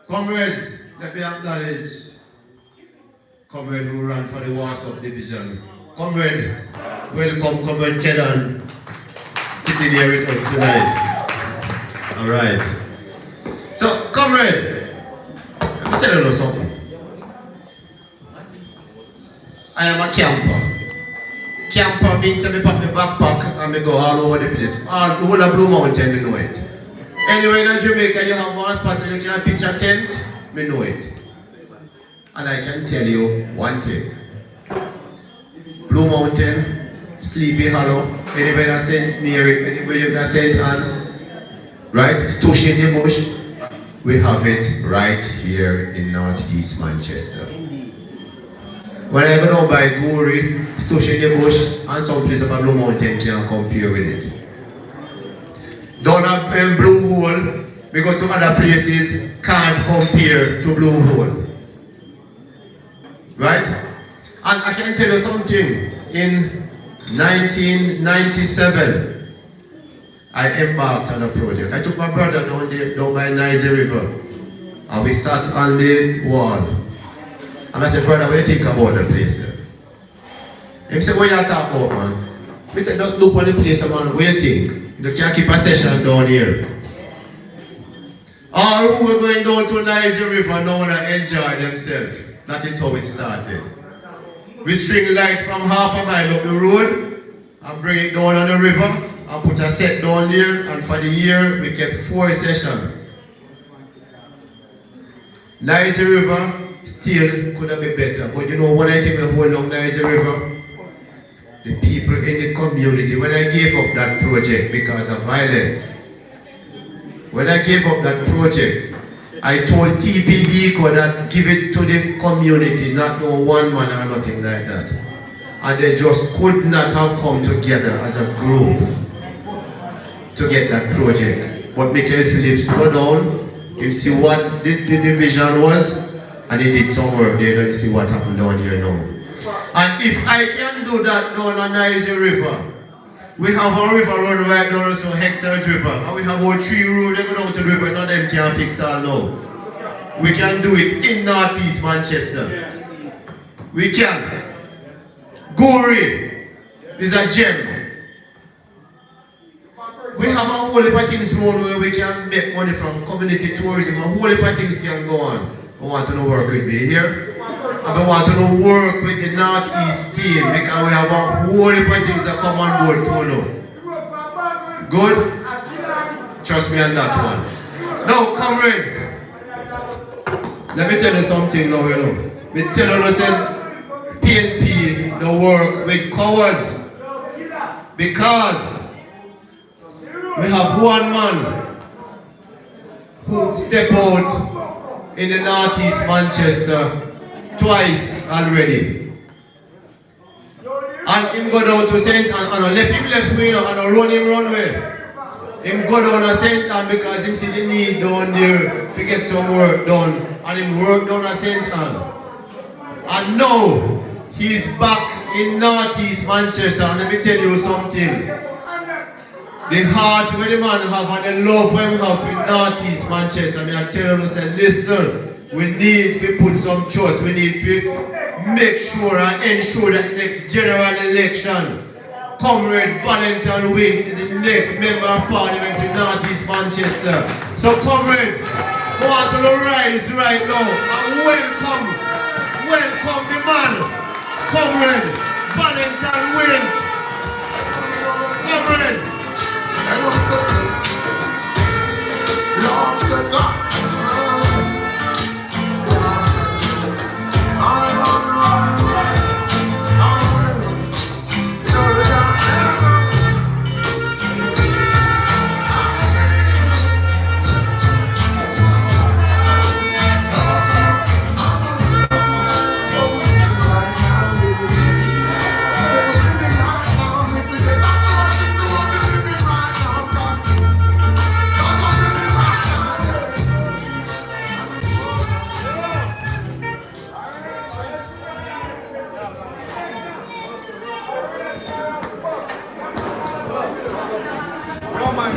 Comrades, let me acknowledge comrade who ran for the Warsaw Division. Comrade, welcome, Comrade Kedan, sitting here with us tonight. All right. So, comrade, let me tell you something. I am a camper. Camper means I pack my backpack and I go all over the place. All the whole of Blue Mountain, we know it. Anywhere in Jamaica, you have one spot and you can pitch a tent, we know it. And I can tell you one thing. Blue Mountain, Sleepy Hollow, anywhere in St. Mary, anywhere in St. Anne, right? Stush in the Bush, we have it right here in Northeast Manchester. When I go down by Gory, Stush in the Bush, and some place up at Blue Mountain can't compare with it. Down at Blue Hole, we go to other places, can't compare to Blue Hole. Right? And I can tell you something. In 1997, I embarked on a project. I took my brother down by Niger River, and we sat on the wall. And I said, brother, what do you think about the place? He said, what you talk about, man? We said, don't look on the place, man. What do you think? You can't keep a session down here. All who are going down to Niger River now want to enjoy themselves. That is how it started. We string light from half a mile up the road and bring it down on the river and put a set down there, and for the year we kept 4 sessions. Niger River still could have been better, but you know what I think we hold on Niger River? The people in the community. When I gave up that project because of violence, when I gave up that project, I told TPD that give it to the community, not no one man or nothing like that. And they just could not have come together as a group to get that project. But Michael Phillips go down, you see what the division was, and he did some work there, and you see what happened down here now. And if I can do that down on Niger River, we have a river run right down to Hector's River, and we have our 3 roads that go down to the river, none of them can fix all now. We can do it in Northeast Manchester. We can. Gory is a gem. We have a whole heap of things where we can make money from community tourism, a whole heap of things can go on. I want to know work with me here. I want to know work with the Northeast team because we have a whole heap of things that come on board for now. Good? Trust me on that one. Now, comrades, let me tell you something now, you know. We tell you, listen, PNP, the work with cowards. Because we have one man who stepped out in the Northeast Manchester twice already. And him go down to St. Anne and left him left me, you know, and run him runway. Him go down to St. Anne because him see the need down there to get some work done. And him work down at St. Anne. And now he's back in Northeast Manchester, and let me tell you something. The heart where the man have and the love where him have in Northeast Manchester, I tell you, say, listen, we need to put some trust, we need to make sure and ensure that the next general election, Comrade Valentine Wing is the next member of parliament in North East Manchester. So comrades, I want to rise right now and welcome the man, Comrade Valentine Wing. Comrades.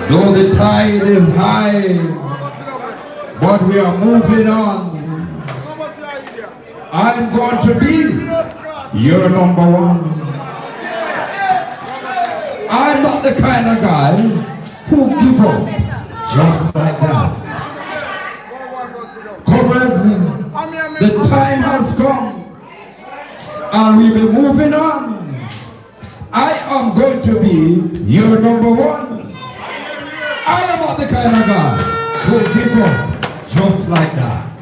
Though the tide is high, but we are moving on. I'm going to be your number one. I'm not the kind of guy who give up just like that. Comrades, the time has come and we will be moving on. I am going to be your number one. I am not the kind of guy who give up just like that.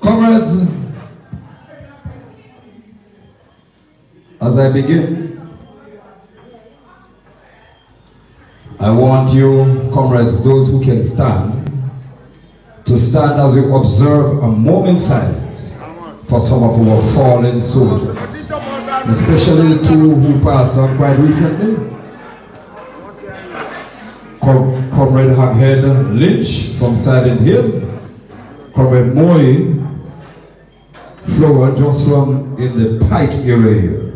Comrades, as I begin, I want you, comrades, those who can stand, to stand as we observe a moment's silence for some of our fallen soldiers, especially the two who passed on quite recently. Comrade Craighead Lynch from Silent Hill, Comrade Moy Flower just from in the Pike area here,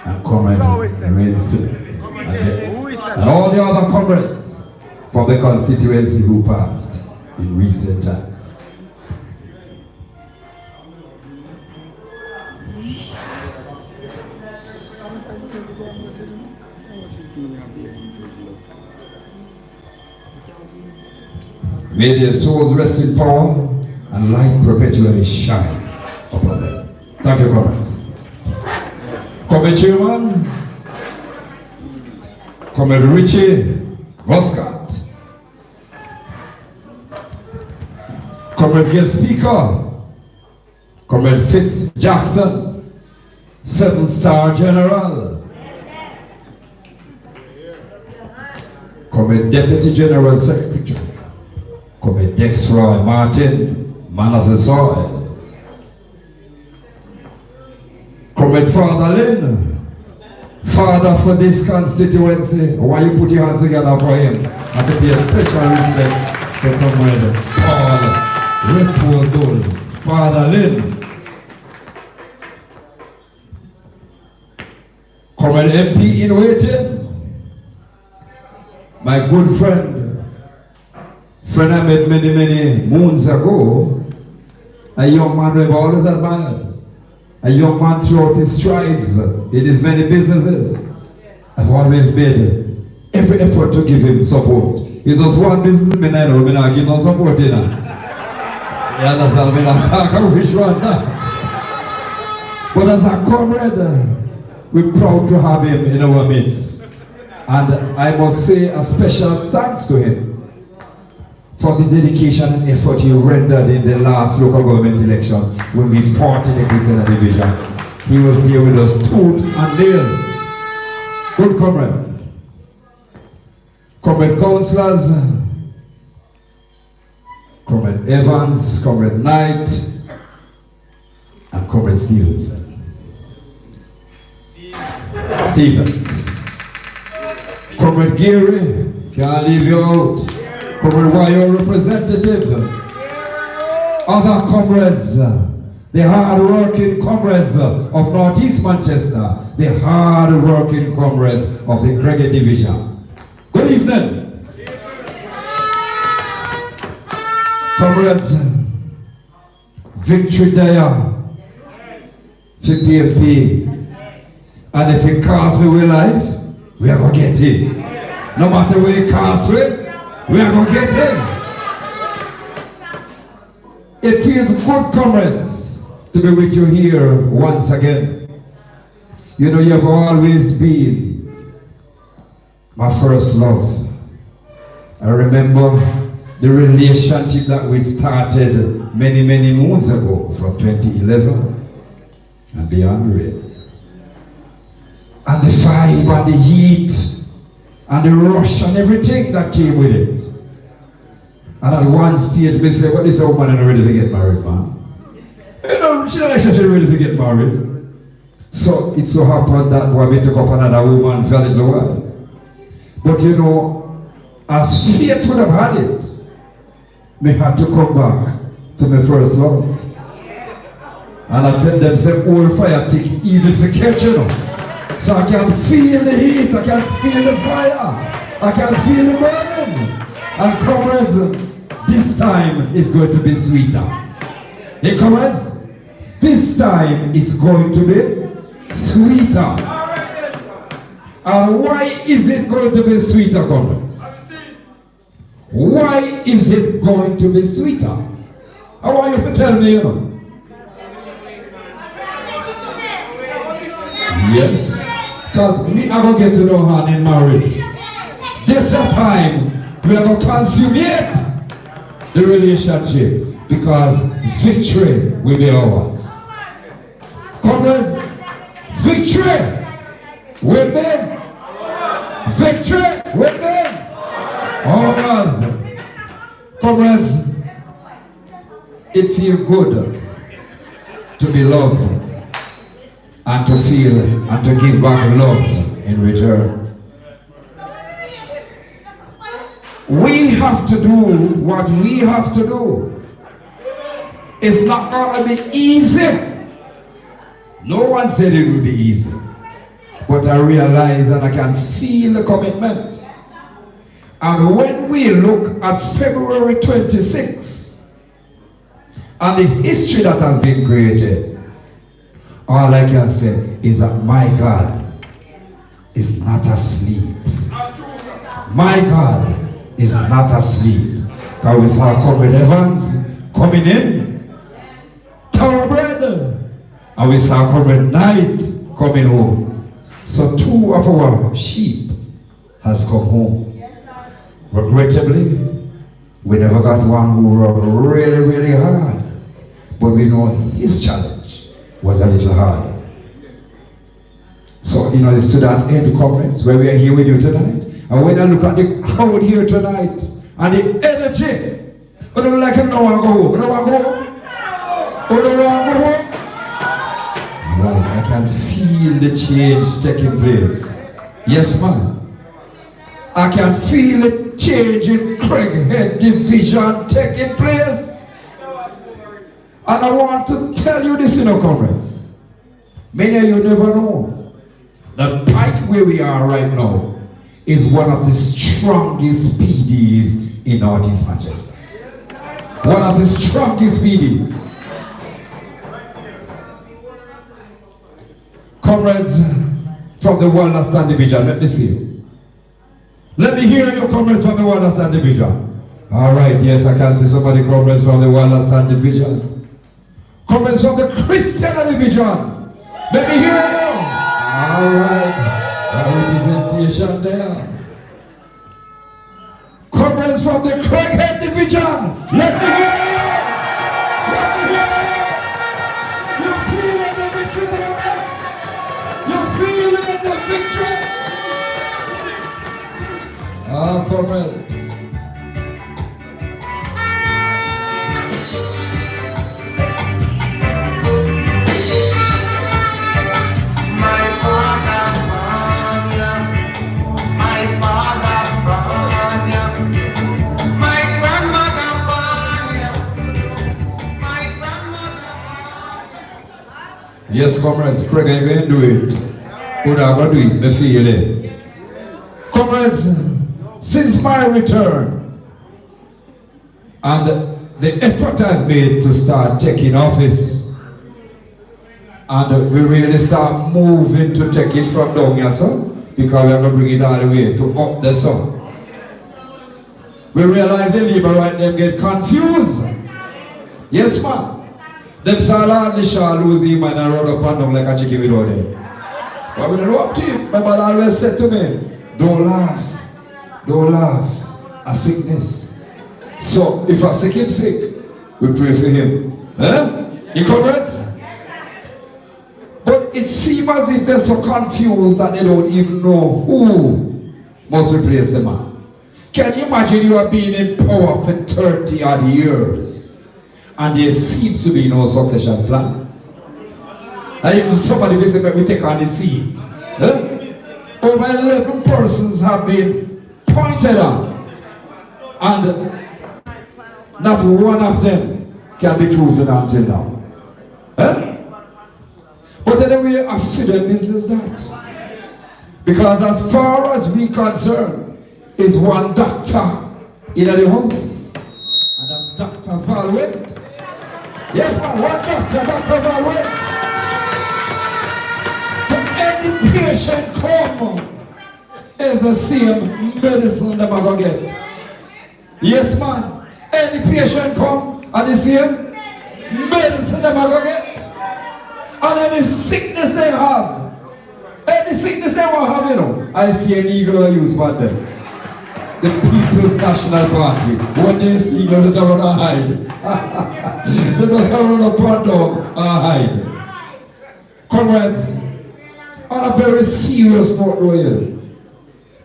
and Comrade Lorraine Smith, and all the other comrades from the constituency who passed in recent times. May their souls rest in power and light perpetually shine upon them. Thank you, comrades. Comrade Chairman, Comrade Richie Muscat, Comrade Guest Speaker, Comrade Fitz Jackson, 7-star General, Comrade Deputy General Secretary, Comrade Dex Roy Martin, man of the soil, Comrade Father Lynn, father for this constituency. Why you put your hands together for him? And to pay a special respect to Comrade Paul Repodol, Father Lynn, Comrade MP in waiting, my good friend I met many moons ago, a young man we've always admired, a young man throughout his strides in his many businesses. I've always made every effort to give him support. He's just one businessman I know, I give no support in him. You understand? I talk which one that. But as a comrade, we're proud to have him in our midst. And I must say a special thanks to him for the dedication and effort he rendered in the last local government election when we fought in the Christian Division. He was there with us tooth and nail. Good comrade. Comrade councillors, Comrade Evans, Comrade Knight, and Comrade Stevens. Comrade Gary, can't leave you out. Comrade Wayo representative, other comrades, the hard-working comrades of Northeast Manchester, the hard-working comrades of the Craighead Division. Good evening. Comrades, victory there for PMP. And if it costs me with life, we are going to get it. No matter where it costs me, we are going to get it. It feels good, comrades, to be with you here once again. You know, you have always been my first love. I remember the relationship that we started many, many moons ago, from 2011 and beyond, really. And the vibe and the heat and the rush and everything that came with it. And at one stage, me say, what is a woman and ready to get married, man? You know, she don't actually ready to get married. So it so happened that boy me took up another woman for a little while. But you know, as fate would have had it, me had to come back to my first love. And I tell them, say, old fire take easy for catch, you know. So I can feel the heat, I can feel the fire, I can feel the burning. And comrades, this time is going to be sweeter. Hey comrades, this time is going to be sweeter. And why is it going to be sweeter, comrades? Why is it going to be sweeter? I want you to tell me, you know. Yes, because me I go get to know her in marriage. This time we are going to consummate the relationship because victory will be ours. Comrades, victory will be ours. Comrades, it feels good to be loved and to feel and to give back love in return. We have to do what we have to do. It's not going to be easy. No one said it would be easy. But I realize and I can feel the commitment. And when we look at February 26th and the history that has been created, all I can say is that my God is not asleep. My God is not asleep. Because we saw Comrade Evans coming in, thoroughbred, and we saw Comrade Knight coming home. So 2 of our sheep has come home. Regrettably, we never got one who worked really, really hard. But we know his challenge was a little harder. So, you know, it's to that end, comrades, where we are here with you tonight. And when I look at the crowd here tonight, and the energy, I don't like it, I don't want to go home. I don't want to go home. I don't want to go home. Right, I can feel the change taking place. Yes, man. I can feel the change in Craighead Division taking place. And I want to tell you this, you know, comrades. Many of you never know that Pike where we are right now is one of the strongest PDs in Northeast Manchester. One of the strongest PDs. Comrades from the Wallaston Division, let me see you. Let me hear you, comrades from the Wallaston Division. Alright, yes, I can see somebody, comrades from the Wallaston Division. Comrades from the Christian Division. Let me hear you. Alright. Representation there. Comrades from the Craighead Division, let me hear you! Let me hear you! You feel the victory tonight? You feel the victory? Ah, comrades. Yes, comrades, Craighead going to do it. Who are going to do it? Me feel it. Comrades, since my return, and the effort I've made to start taking office, and we really start moving to take it from down here, so, because we're going to bring it all the way to up the sun. We realize the labor right them get confused. Yes, man. Them salad the shall lose him and I run up and down like a chicken without him. But when I go up to him, my mother always said to me, don't laugh at sickness. So if I sick him sick, we pray for him. You comrades? But it seems as if they're so confused that they don't even know who must replace the man. Can you imagine you have been in power for 30 odd years and there seems to be no succession plan? And even somebody will say, let me take on the seat. Over 11 persons have been pointed out and not one of them can be chosen until now. But anyway, I feel the business that. Because as far as we concerned, is one doctor in the house. And that's Dr. Valway. Yes, man, one doctor, Dr. Valway. So any patient come is the same medicine that I'm going to get. Yes, man. Any patient come are the same medicine that I'm going to get. And any sickness they have, any sickness they will have, you know, I see an eagle use for them. The People's National Party. When they see them, they run and hide. They just run up and down and hide. Comrades, on a very serious note, Royal,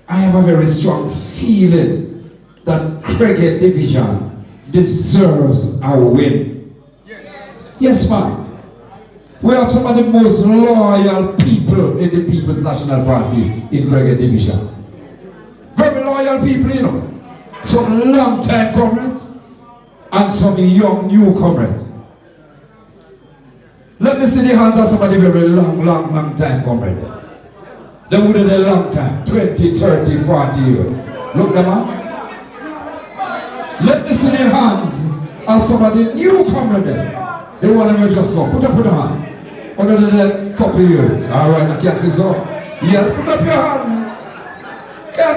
I have a very strong feeling that Craighead Division deserves a win. Yes, ma'am. We have some of the most loyal people in the People's National Party in Craighead Division. Very loyal people, you know. Some long-time comrades and some young new comrades. Let me see the hands of somebody very long time comrade. They would have a long time, 20, 30, 40 years. Look them up. Let me see the hands of somebody new comrade. They want to just go. Put up your hand. Under the couple years. Alright, I can't see so. Yes, put up your hand.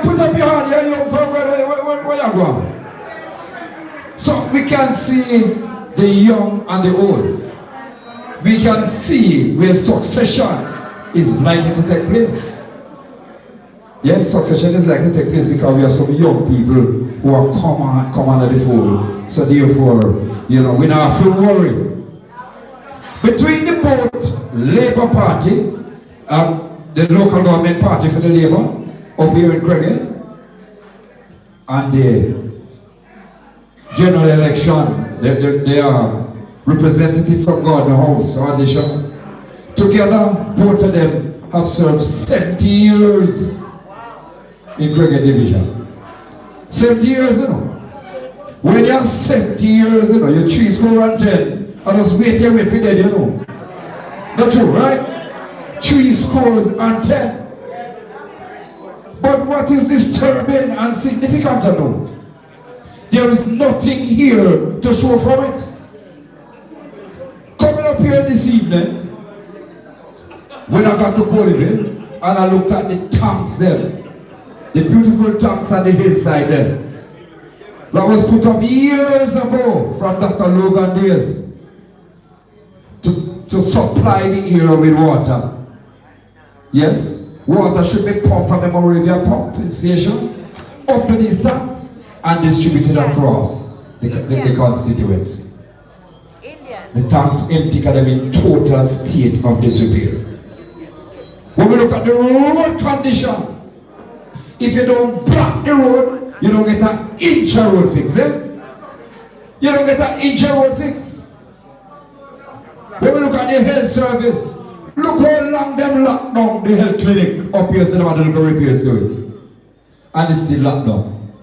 Put up your hand, you're young comrade, where you going? So we can see the young and the old. We can see where succession is likely to take place. Yes, succession is likely to take place because we have some young people who are come under the fold. So therefore, you know, we don't have to worry. Between the both Labour Party, the local government party for the Labour, up here in Craighead, and the general election, they are representative from Gardner House audition. Together, both of them have served 70 years in Craighead Division. 70 years, you know. When you have 70 years, you know, you're 3 score and 10, I just wait for that, you know. Not true, right? 3 scores and 10. But what is disturbing and significant about? There is nothing here to show for it. Coming up here this evening, when I got to Craighead, and I looked at the tanks there, the beautiful tanks on the hillside there, that was put up years ago from Dr. Logan days to supply the area with water. Yes? Water should be pumped from the Moravia pumping station up to these tanks and distributed across the constituency. The tanks empty because they're in total state of disrepair. When we look at the road condition, if you don't block the road, you don't get an inch of road fix. You don't get an inch of road fix. When we look at the health service, look how long them locked down the health clinic up here so they want to do repairs to it. And it's still locked down.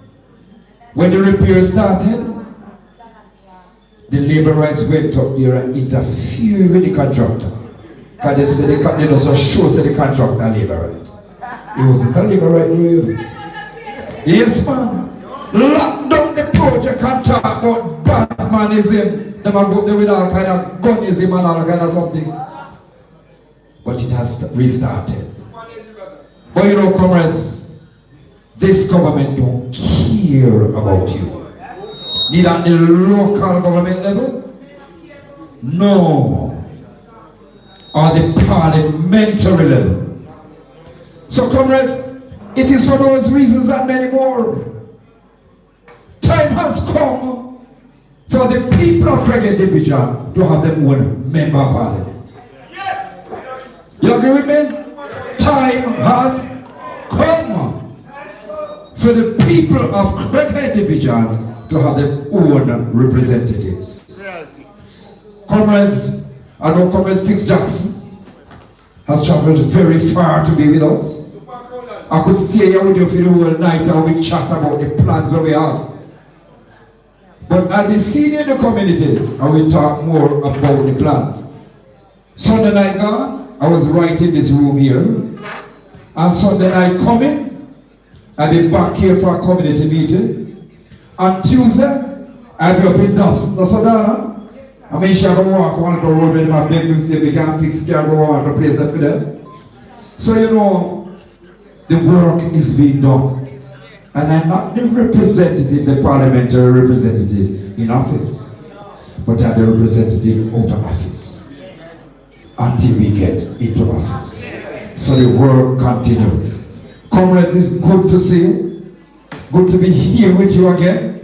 When the repair started, the labor rights went up there and interfered with the contractor. Because they said the company also shows the contractor labor right. It wasn't a labor right, really. Yes, man. Lock down the project and talk about Batmanism, them a go there with all kind of gunism and all kind of something. But it has restarted. But you know, comrades, this government don't care about you. Neither at the local government level, no, or the parliamentary level. So comrades, it is for those reasons and many more. Time has come for the people of Craighead Division to have their own member of parliament. You agree with me? Time has come for the people of Craighead Division to have their own representatives. Comrades, I know Comrade Fix Jackson has traveled very far to be with us. I could stay here with you for the whole night and we chat about the plans that we have. But I'll be seen in the communities and we talk more about the plans. Sunday night gone, I was right in this room here. And Sunday night coming, I'll be back here for a community meeting. On Tuesday, I'll be up in Dobson. No, so that, I mean, she have to walk on the road with my big and say, we can't fix it, go on to place that for them. So, you know, the work is being done. And I'm not the representative, the parliamentary representative in office, but I'm the representative out of office until we get into office. So the work continues. Comrades, it's good to see you. Good to be here with you again.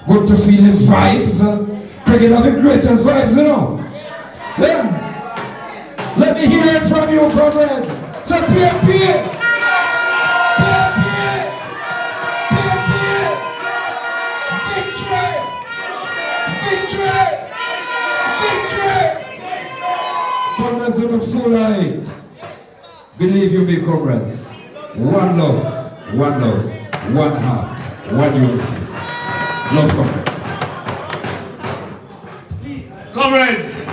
Good to feel the vibes. Craighead have the greatest vibes, you know. Yeah. Let me hear it from you, comrades. So PMP. Comrades on the full light. Believe you me, comrades. One love, one heart, one unity. Love, comrades. Comrades!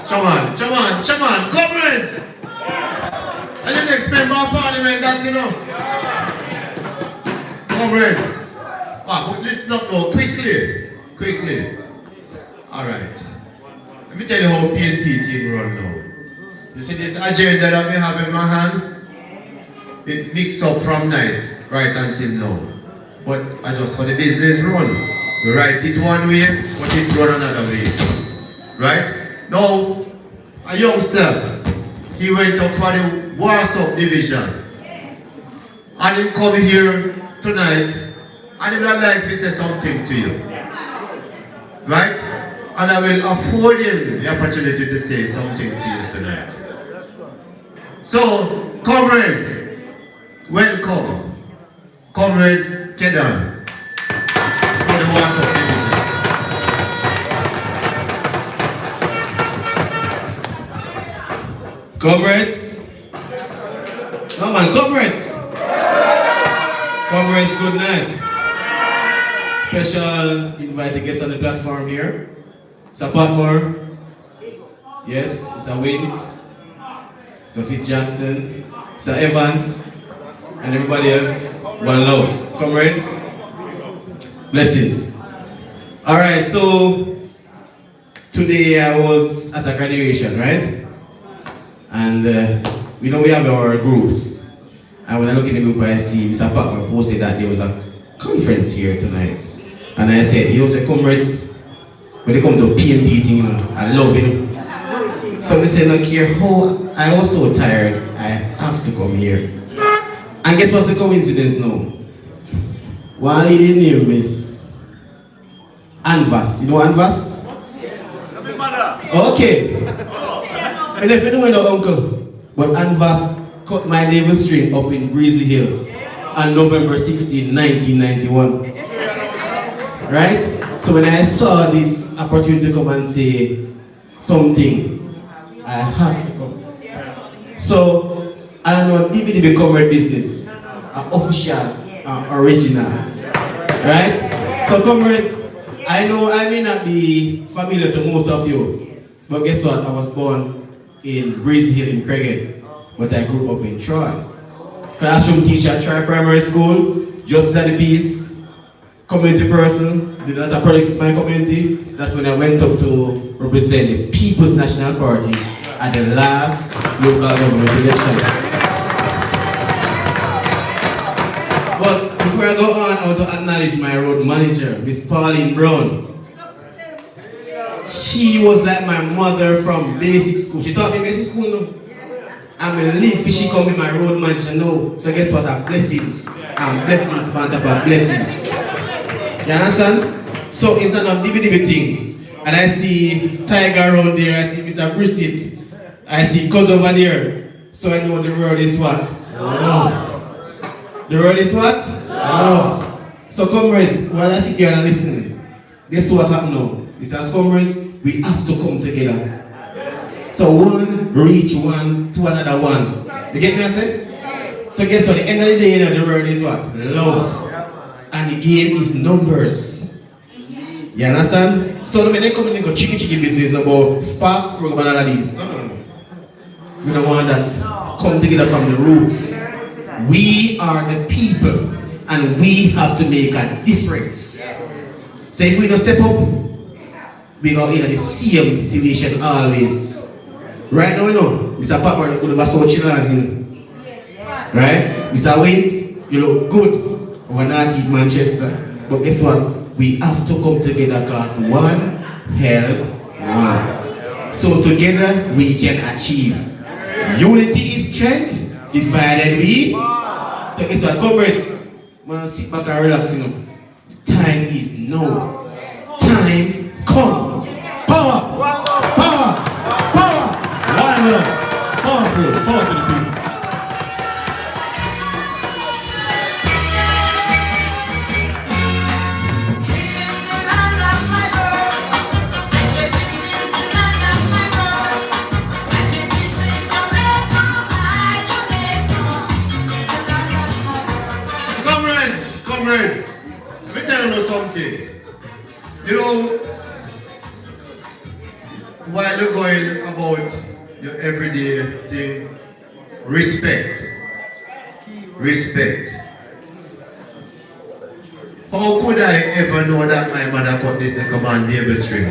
Come on, comrades! I didn't expect more parliament that, you know. Comrades. But listen up now, quickly. Alright. Let me tell you how PNP team run now. You see this agenda that we have in my hand? It mix up from night right until now. But I just for the business run. We write it one way, but it run another way. Right? Now, a youngster, he went up for the Warsaw Division. And he come here tonight, and he would like to say something to you. Right? And I will afford him the opportunity to say something to you tonight. So, comrades, welcome. Comrade Kedan for the Warsaw Division. Comrades? No man, comrades! Comrades, good night. Special invited guests on the platform here. Mr. Patmore, yes, Mr. Wint, Mr. Fitz Jackson, Mr. Evans, and everybody else. One love. Comrades, blessings. Alright, so today I was at a graduation, right? And we know we have our groups. And when I look in the group, I see Mr. Patmore posted that there was a conference here tonight. And I said, you know, say, comrades, when they come to PMP thing, you know, I love it. So they say, look here, how I was so tired, I have to come here. And guess what's the coincidence now? One lady name is Anvas. You know Anvas? Okay. And if you know your uncle, but Anvas cut my navel string up in Breezy Hill on November 16, 1991. Right? So when I saw this opportunity to come and say something, I had to come. So I don't know, DVD comrade business, official, original. Right? So comrades, I know I may not be familiar to most of you, but guess what? I was born in Breezy Hill in Craighead, but I grew up in Troy. Classroom teacher at Troy Primary School, Justice of the Peace, community person, did a lot of projects in my community. That's when I went up to represent the People's National Party at the last local government election. But before I go on, I want to acknowledge my road manager, Miss Pauline Brown. She was like my mother from basic school. She taught me basic school now. I'm a live she come in my road manager now. So guess what? I'm blessings. I'm blessings on top of blessings. You understand? So it's not a dibby thing. And I see Tiger around there, I see Mr. Brissett, I see Cuz over there. So I know the road is what? Love. The road is what? Love. So comrades, while I sit here and listen, guess what happened now? It says comrades, we have to come together. So one reach one to another one. You get me I say? So guess what? At the end of the day, you know, the word is what? Love. And the game is numbers. You understand? So when they come in and go chicky business about sparks program and all of these. We don't want that. Come together from the roots. We are the people and we have to make a difference. So if we don't step up, we go in the same situation always. Right now, you know, Mr. Patman could have so children. Right? Mr. Wint, you look good over Northeast Manchester. But guess what? We have to come together because one help one. So together we can achieve. Unity is strength, divided we. So guess what, comrades? I'm gonna sit back and relax, you know. Time is now. Time come. Power! Power! Power! One love. Powerful. Power to the people. Comrades, let me tell you something. You know, while you're going about your everyday thing, respect. Respect. How could I ever know that my mother cut this and come on neighbor string?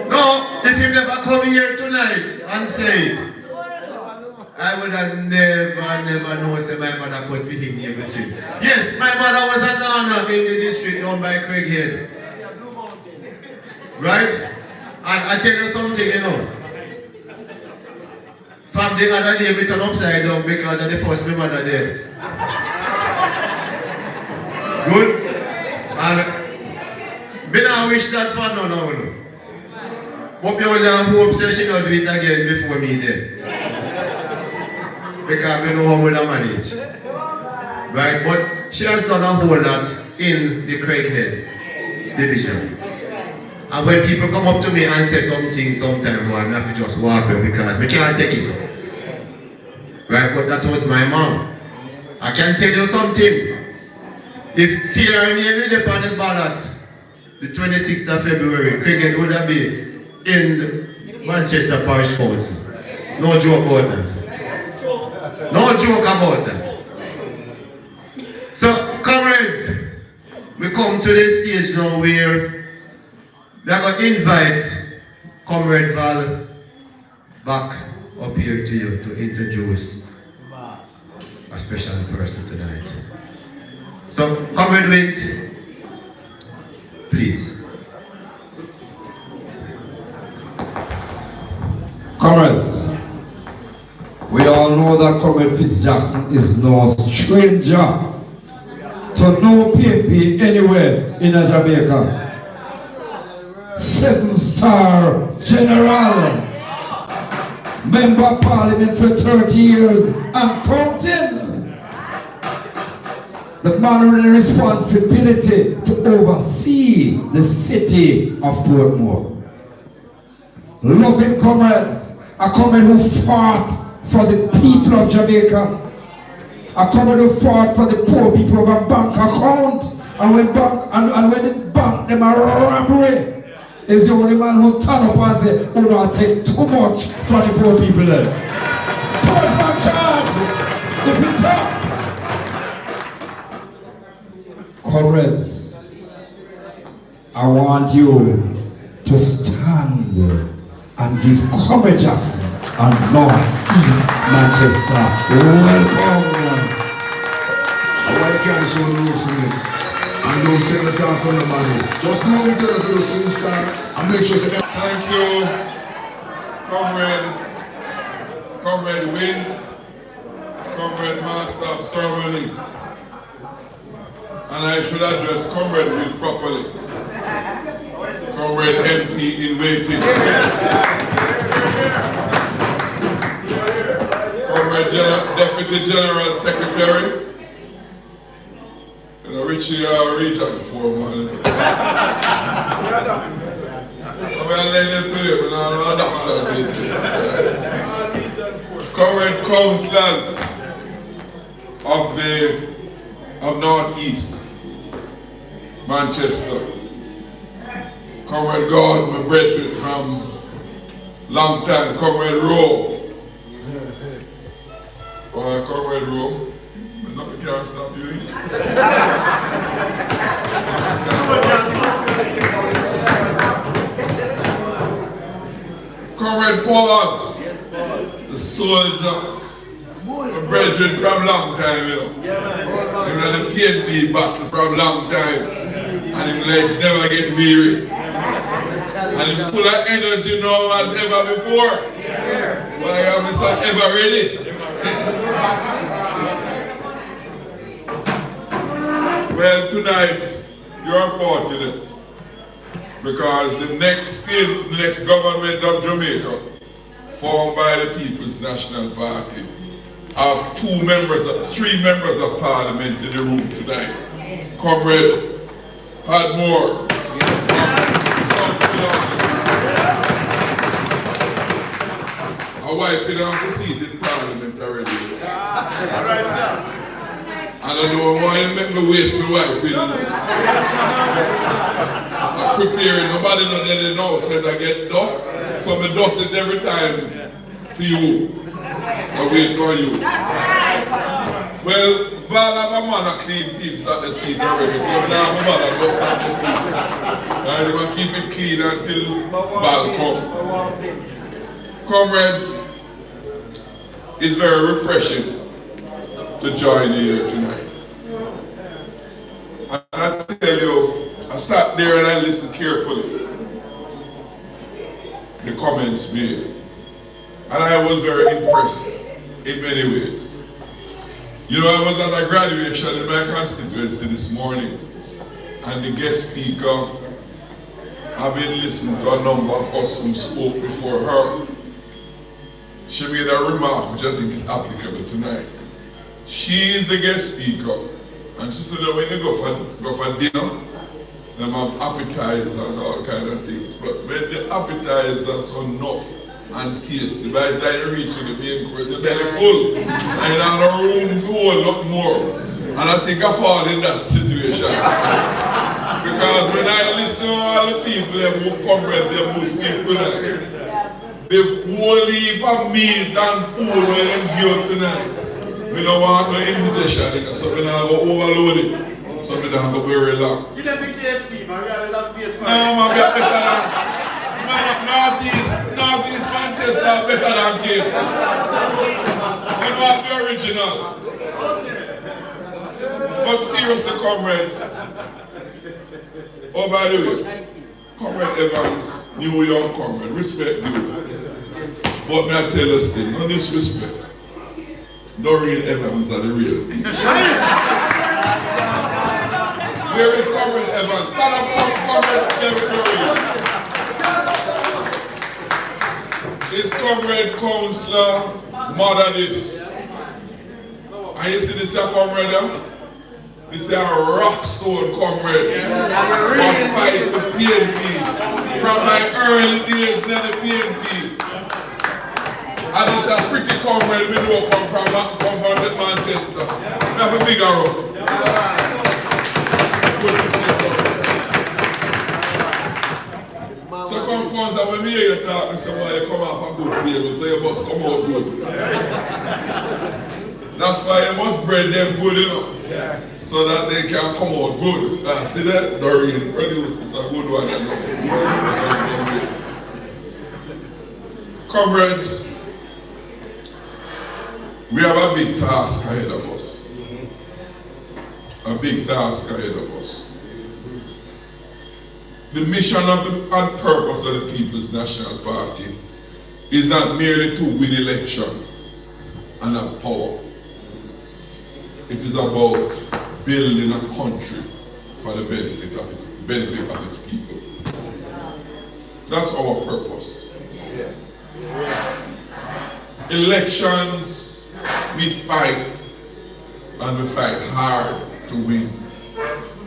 No, if you never come here tonight and say it, I would have never known that my mother cut for him neighbor street. Yes, my mother was a nana in the district down by Craighead. Right? And I tell you something, you know. From the other day, we turn upside down because of the first my mother dead. Good? And me now wish that for none of you. But me only hope that she not do it again before me dead. Because we know how we manage. Right? But she has done a whole lot in the Craighead division. And when people come up to me and say something sometimes, well, I have to just walk away because we can't take it. Right? But that was my mom. I can tell you something. If fear and evil upon the ballot, the 26th of February, Craighead would have been in Manchester Parish Council. No joke about that. No joke about that. So, comrades, we come to the stage now where we are going to invite Comrade Val back up here to you to introduce a special person tonight. So, Comrade Wint, please. Comrades, we all know that Comrade Fitzjackson is no stranger to no PMP anywhere in Jamaica. 7-star general, member of parliament for 30 years and counting. The man with the responsibility to oversee the city of Portmore. Loving comrades, a comrade who fought for the people of Jamaica, a comrade who fought for the poor people of a bank account, and when the bank them a robbery, is the only man who turn up and say, oh no, I take too much from the poor people there. Too much my charge. If you talk, Comrades, I want you to stand and give Comrade Jackson and North East Manchester welcome. Why can't you show the roof for me? And don't take the time from the money. Just do what we tell you to do, sister, and make sure you say, thank you, Comrade Wind, Comrade Master of Ceremony. And I should address Comrade Wind properly. Comrade MP in waiting. Comrade Deputy General Secretary. Richie Region Foreman. I'm going to lay it to you, but I'm not a doctor these days. Current councillors of North East Manchester. Comrade God, my brethren from long time, Comrade Rowe. Comrade Rowe. We can't stop you. Comrade Paul, the soldier, my brethren from long time, you know. He had the PNP battle from long time, and his legs never get weary. And he's full of energy now as ever before. But I am Mr. Ever Ready. Well, tonight, you are fortunate because the next government of Jamaica, formed by the People's National Party, have three members of Parliament in the room tonight. Comrade Padmore, I'm wiping off the seat in Parliament already. All right, sir. I don't know why you make me waste my wiping. I'm preparing. Nobody know that they know said I get dust. So I dust it every time for you. I wait for you. That's right. Well, Val have a man a clean things at the seat already. So now my mother dust at the seat. I'm going to keep it clean until Val come. Comrades, it's very refreshing to join you here tonight. And I tell you, I sat there and I listened carefully the comments made. And I was very impressed in many ways. You know, I was at a graduation in my constituency this morning, and the guest speaker, I've been listening to a number of us who spoke before her. She made a remark which I think is applicable tonight. She is the guest speaker, and she said that when you go for dinner, they have appetizer and all kind of things. But when the appetizers are enough and tasty, by the time you reach to the main course, your belly full, and you have no room for a lot more. And I think I fall in that situation tonight. Because when I listen to all the people who comrades who speak tonight, the whole heap of meat and food when they give tonight. We don't want no indigestion, so we don't have to overload it. So we don't have to very long. Give them the KFC, man. We have that space, man. No, man, we are better than Northeast Manchester better than KFC. We don't have the original. But seriously, comrades. Oh, by the way, Comrade Evans, new young comrade, respect you. But may I tell you this thing, no disrespect. No real Evans are the real thing. Where is Comrade Evans? Stand up, Comrade Evans. Is Comrade Councillor Mother this? And you see this here, comrade? This is a rockstone comrade. From fight with PNP. From my early days in the PNP. And this is a pretty comrade we know from Manchester. We have a bigger road. So come councillor, when me hear you talk, I say, well, you come off a good table, so you must come out good. That's why you must bread them good, you know. so that they can come out good. See that? Doreen produced this a good one. Comrades, we have a big task ahead of us. A big task ahead of us. The mission and purpose of the People's National Party is not merely to win election and have power. It is about building a country for the benefit of its people. That's our purpose. Elections, we fight, and we fight hard to win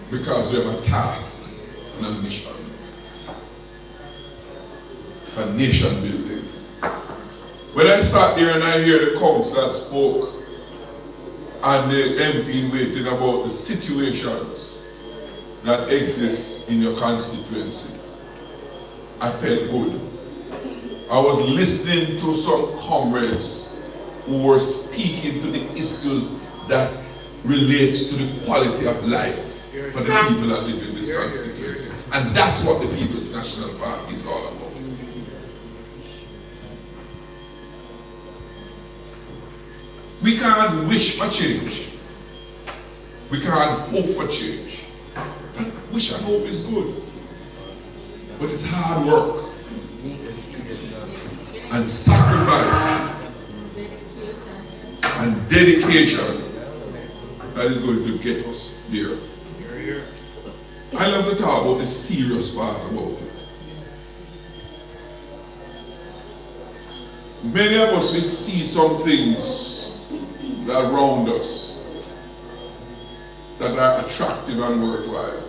because we have a task and a mission for nation building. When I sat there and I hear the councillor spoke and the MP waiting about the situations that exist in your constituency, I felt good. I was listening to some comrades who were speaking to the issues that relates to the quality of life for the people that live in this constituency. And that's what the People's National Party is all about. We can't wish for change. We can't hope for change. That wish and hope is good. But it's hard work and sacrifice and dedication that is going to get us there. I love to talk about the serious part about it. Many of us will see some things that around us that are attractive and worthwhile.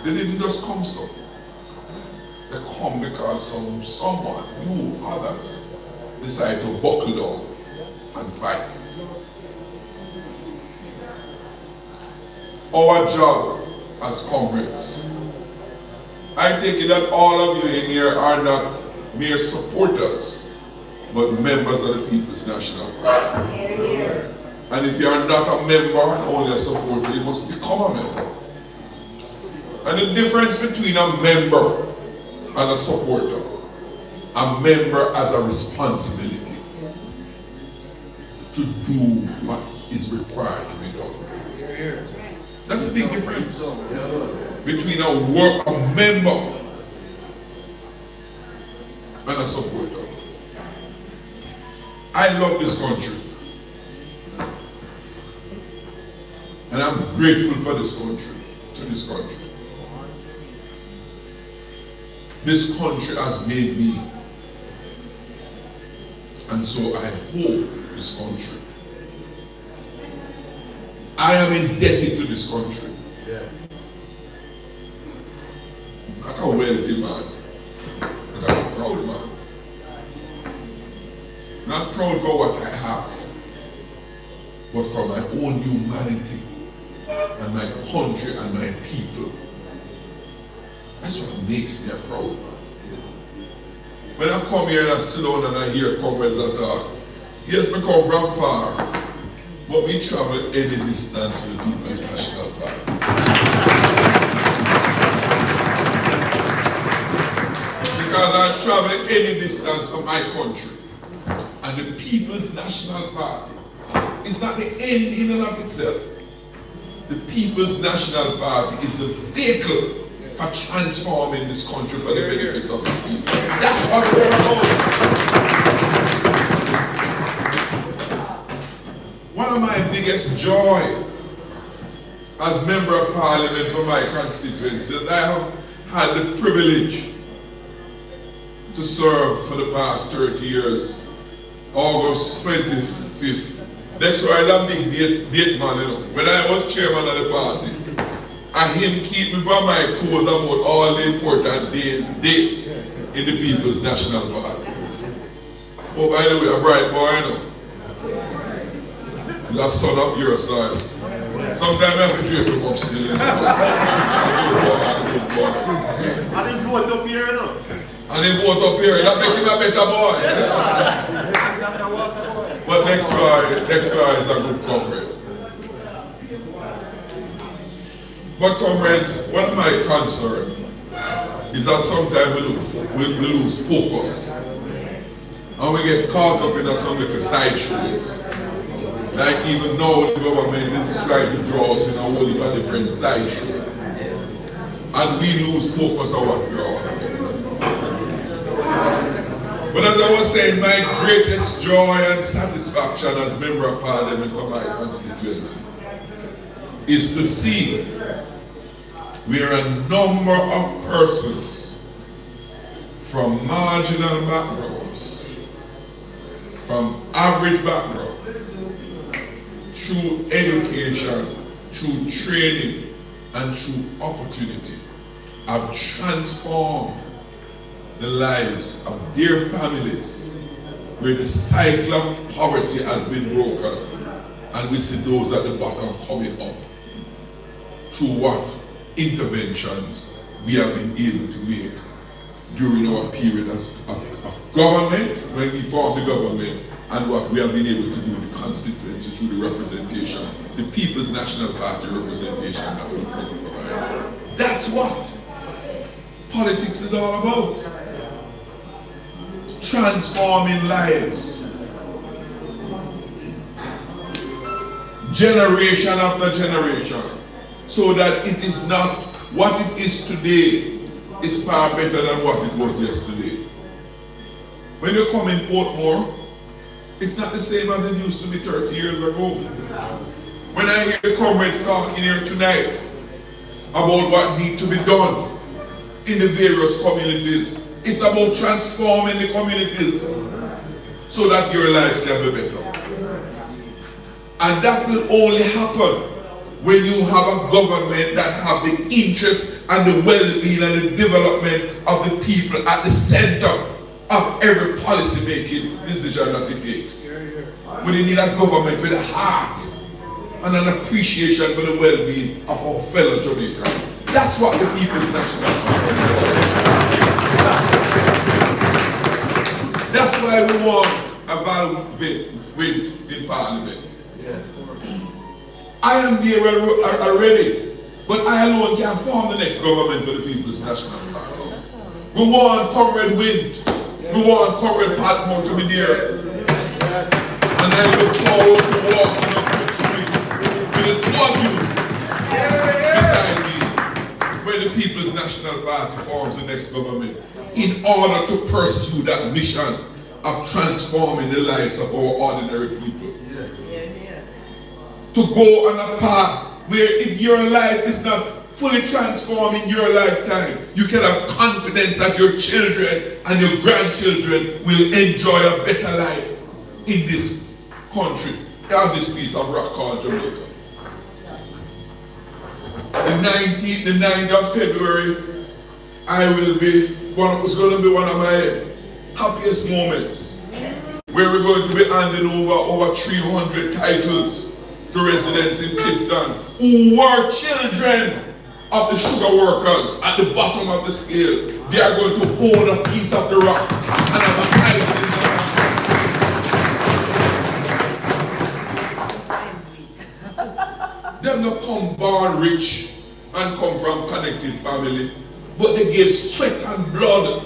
They didn't just come so. They come because someone, you, others, decide to buckle down and fight. Our job as comrades, I think that all of you in here are not mere supporters, but members of the People's National Party. And if you are not a member and only a supporter, you must become a member. And the difference between a member and a supporter, a member has a responsibility to do what is required to be done. That's a big difference between a member and a supporter. I love this country. And I'm grateful for this country, to this country. This country has made me. And so I hope this country. I am indebted to this country. Not a wealthy man, but I'm a proud man. Not proud for what I have, but for my own humanity and my country and my people. That's what makes me a proud man. When I come here and I sit down and I hear comrades talk, yes, we come from far, but we travel any distance to the People's National Party. Because I travel any distance from my country. And the People's National Party is not the end in and of itself. The People's National Party is the vehicle for transforming this country for the benefits of its people. That's what we're about. One of my biggest joy as Member of Parliament for my constituency is that I have had the privilege to serve for the past 30 years. August 25th. Next year is a big date man, you know. When I was chairman of the party, and him keep me by my toes about all the important dates in the People's National Party. Oh, by the way, a bright boy, you know. He's a son of your soil. Sometimes I have to drape him up still, you know. A good boy. And he vote up here, you know. And he vote up here, that make him a better boy. But next year is a good comrade. But comrades, one of my concerns is that sometimes we lose focus. And we get caught up in some little side shows. Like even now the government is trying to draw us in a whole heap of different side shows. And we lose focus on what we're all about. But as I was saying, my greatest joy and satisfaction as member of parliament for my constituency is to see where a number of persons from marginal backgrounds, from average background, through education, through training, and through opportunity, have transformed the lives of their families, where the cycle of poverty has been broken, and we see those at the bottom coming up through what interventions we have been able to make during our period of government, when we formed the government, and what we have been able to do in the constituency through the representation, the People's National Party representation that we provide. That's what politics is all about. Transforming lives. Generation after generation. So that it is not what it is today is far better than what it was yesterday. When you come in Portmore, it's not the same as it used to be 30 years ago. When I hear the comrades talking here tonight about what needs to be done in the various communities, it's about transforming the communities so that your lives can be better. And that will only happen when you have a government that have the interest and the well-being and the development of the people at the center of every policy-making decision that it takes. When you need a government with a heart and an appreciation for the well-being of our fellow Jamaicans. That's what the People's National Party is. That's why we want a value in Parliament. I am here already, but I alone can't form the next government for the People's National Party. We want Comrade Wind. We want Comrade Patmore to be there. And I look forward to walking up next week with the two of you beside me when the People's National Party forms the next government in order to pursue that mission of transforming the lives of our ordinary people. To go on a path where if your life is not fully transformed in your lifetime, you can have confidence that your children and your grandchildren will enjoy a better life in this country, on this piece of rock called Jamaica. The 9th of February, it's going to be one of my happiest moments, where we're going to be handing over 300 titles to residents in Clifton who were children of the sugar workers at the bottom of the scale. They are going to own a piece of the rock and have a title in their hand. Them not come born rich and come from connected family, but they gave sweat and blood.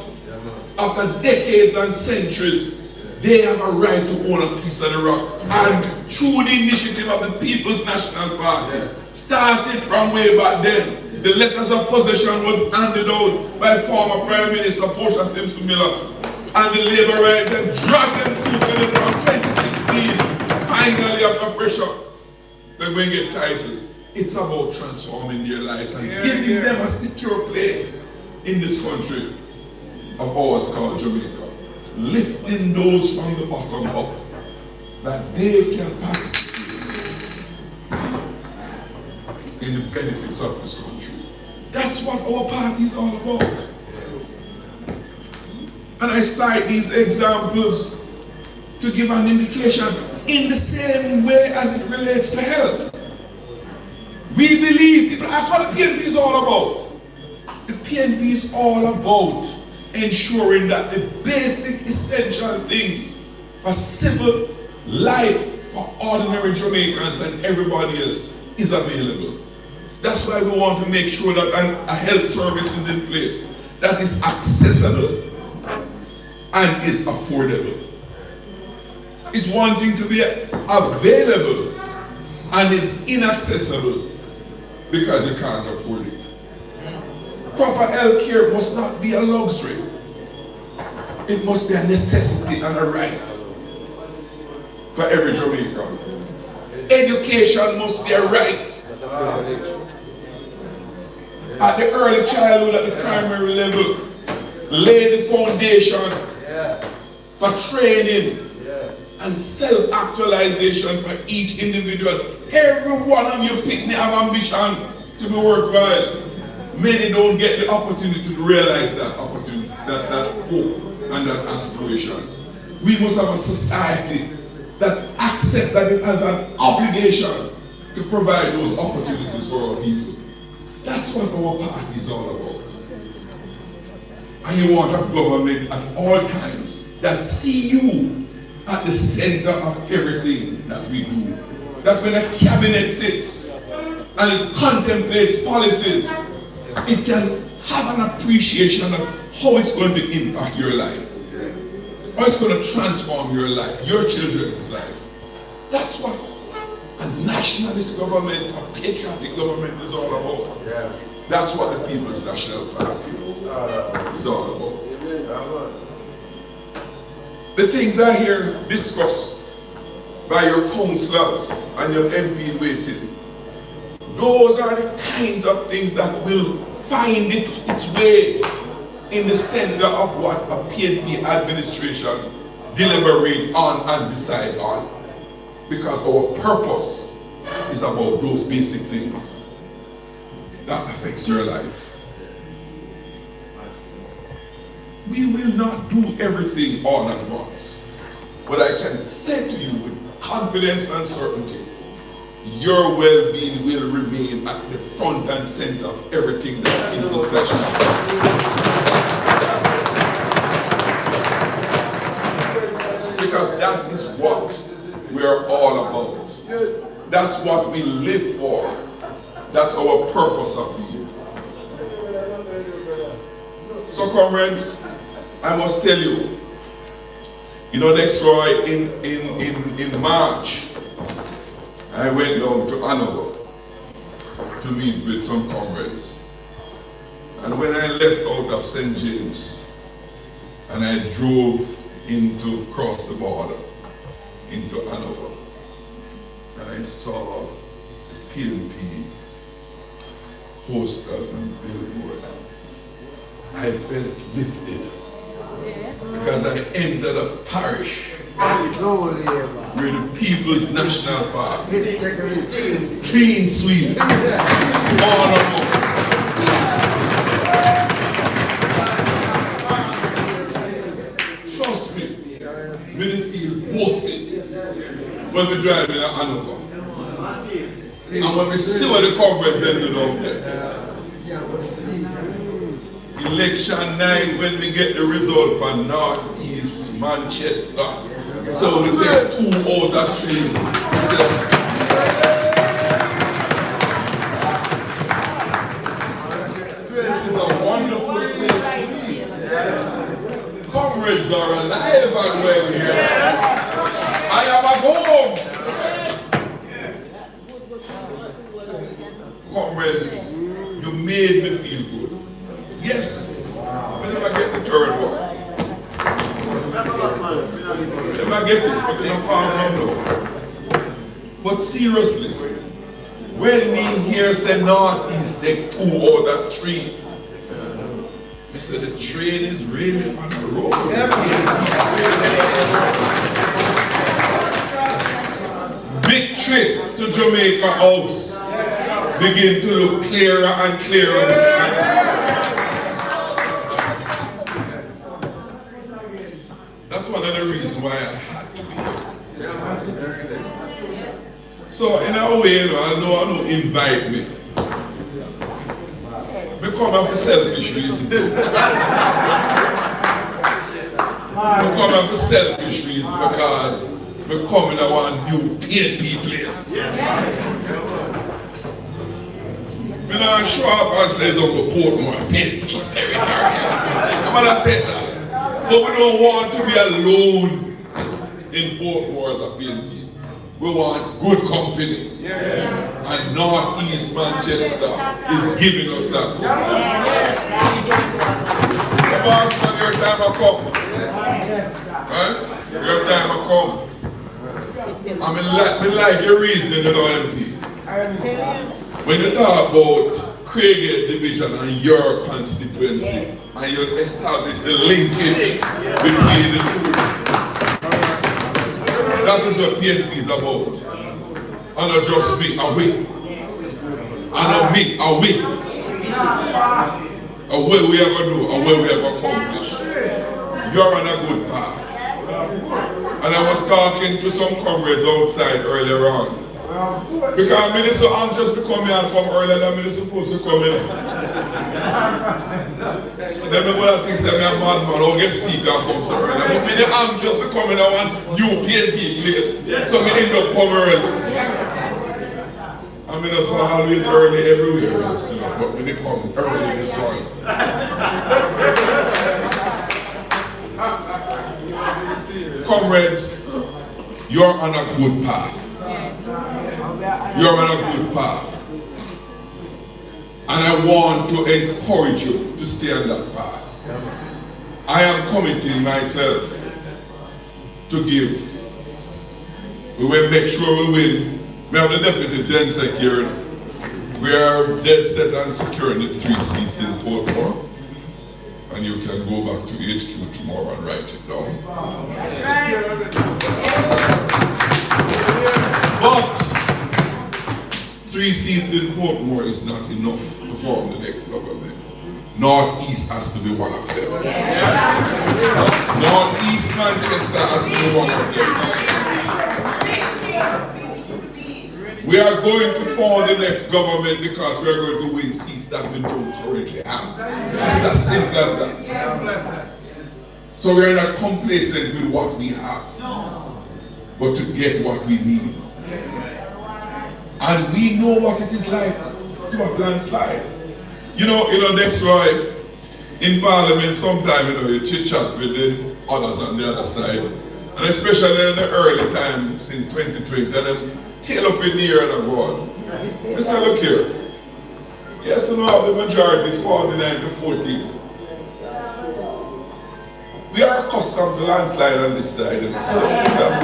After decades and centuries, they have a right to own a piece of the rock. And through the initiative of the People's National Party, started from way back then, the letters of possession was handed out by former Prime Minister Portia Simpson Miller, and the Labour Rights and dragged them through from 2016. Finally, after pressure, they're going to get titles. It's about transforming their lives and giving them a secure place in this country of ours called Jamaica. Lifting those from the bottom up, that they can participate in the benefits of this country. That's what our party is all about. And I cite these examples to give an indication in the same way as it relates to health. We believe, that's what the PNP is all about. The PNP is all about ensuring that the basic essential things for civil life for ordinary Jamaicans and everybody else is available. That's why we want to make sure that a health service is in place that is accessible and is affordable. It's one thing to be available and is inaccessible because you can't afford it. Proper health care must not be a luxury. It must be a necessity and a right for every Jamaican. Education must be a right. At the early childhood, at the primary level, lay the foundation for training and self-actualization for each individual. Every one of you pick me have ambition to be worthwhile. Many don't get the opportunity to realize that opportunity, that hope and that aspiration. We must have a society that accepts that it has an obligation to provide those opportunities for our people. That's what our party is all about. And you want a government at all times that see you at the center of everything that we do. That when a cabinet sits and it contemplates policies, it can have an appreciation of how it's going to impact your life, how it's going to transform your life, your children's life. That's what a nationalist government, a patriotic government is all about. That's what the People's National Party is all about. The things I hear discussed by your councillors and your MP waiting, those are the kinds of things that will find its way in the center of what a PNP administration deliberate on and decide on. Because our purpose is about those basic things that affects your life. We will not do everything all at once. But I can say to you with confidence and certainty, your well-being will remain at the front and center of everything that is discussion. Because that is what we are all about. That's what we live for. That's our purpose of being. So comrades, I must tell you, next Roy, in March, I went down to Hanover to meet with some comrades. And when I left out of St. James, and I drove across the border, into Hanover, and I saw the PNP posters and billboard, I felt lifted. Because I entered a parish where the People's National Party, clean sweep, all about. Trust me, we feel boasted when we drive in Hanover. And when we see what the comrades ended up there. Election night when we get the result from Northeast Manchester. So we take 2 out of 3. This is a wonderful place to be. Comrades are alive and well here. I am at home. Comrades, you made me feel good. Yes, we never get the third one. We never get it, but in a far from now. But seriously, when we hear say Northeast take 2 out of 3, we say the train is really on the road. Victory to Jamaica House begin to look clearer and clearer. That's one of the reasons why I had to be here. So in a way, I don't invite me. Because of a selfish reason too. Because of a selfish reason, because we're coming to one new PNP place. Me not show off and say it's on the Portmore PNP territory. I'm gonna take that. But we don't want to be alone in Portmore as a PNP. We want good company. And Northeast Manchester is giving us that company. The boss, your time will come. Right? Your time will come. I mean, like your reasoning, you know, MP. When you talk about Craighead Division and your constituency, and you establish the linkage between the two, that is what PNP is about. And not just me away. And not me away. And what we ever do, and what we ever accomplish. You're on a good path. And I was talking to some comrades outside earlier on. Because I'm really so anxious to come here and come earlier than I'm really supposed to come in. And then people think that I'm a madman, I'll get speaker and come so early. But I'm anxious to come in one new PNP place. So I end up coming early. I mean, that's always early everywhere, but when they come early this morning. Comrades, you're on a good path. You're on a good path. And I want to encourage you to stay on that path. I am committing myself to give. We will make sure we win. We have the Deputy Gen Sec here. We are dead set on securing the 3 seats in Portmore. And you can go back to HQ tomorrow and write it down. That's right. But 3 seats in Portmore is not enough to form the next government. Northeast has to be one of them. Northeast Manchester has to be one of them. We are going to form the next government because we are going to win seats that we don't currently have. It's as simple as that. So we are not complacent with what we have, but to get what we need. And we know what it is like to have landslide. You know, that's why in Parliament sometimes, you chit-chat with the others on the other side. And especially in the early times in 2020, and then tail up in the air and go on. They say, look here. Yes, you know, the majority is 49 to 14. We are accustomed to landslide on this side. So that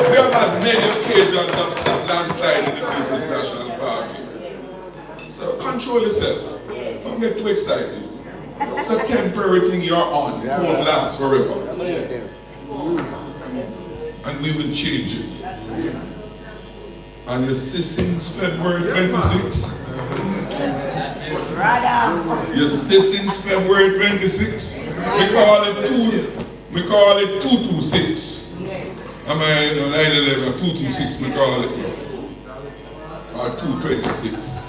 we have had many occasions of stop landslide in the People's National Party. So control yourself. Don't get too excited. It's a temporary thing you're on. It won't last forever. And we will change it. And you see since February 26. You see since February 26. We call it 226. Am I 9/11 226 we call it now? Or 226.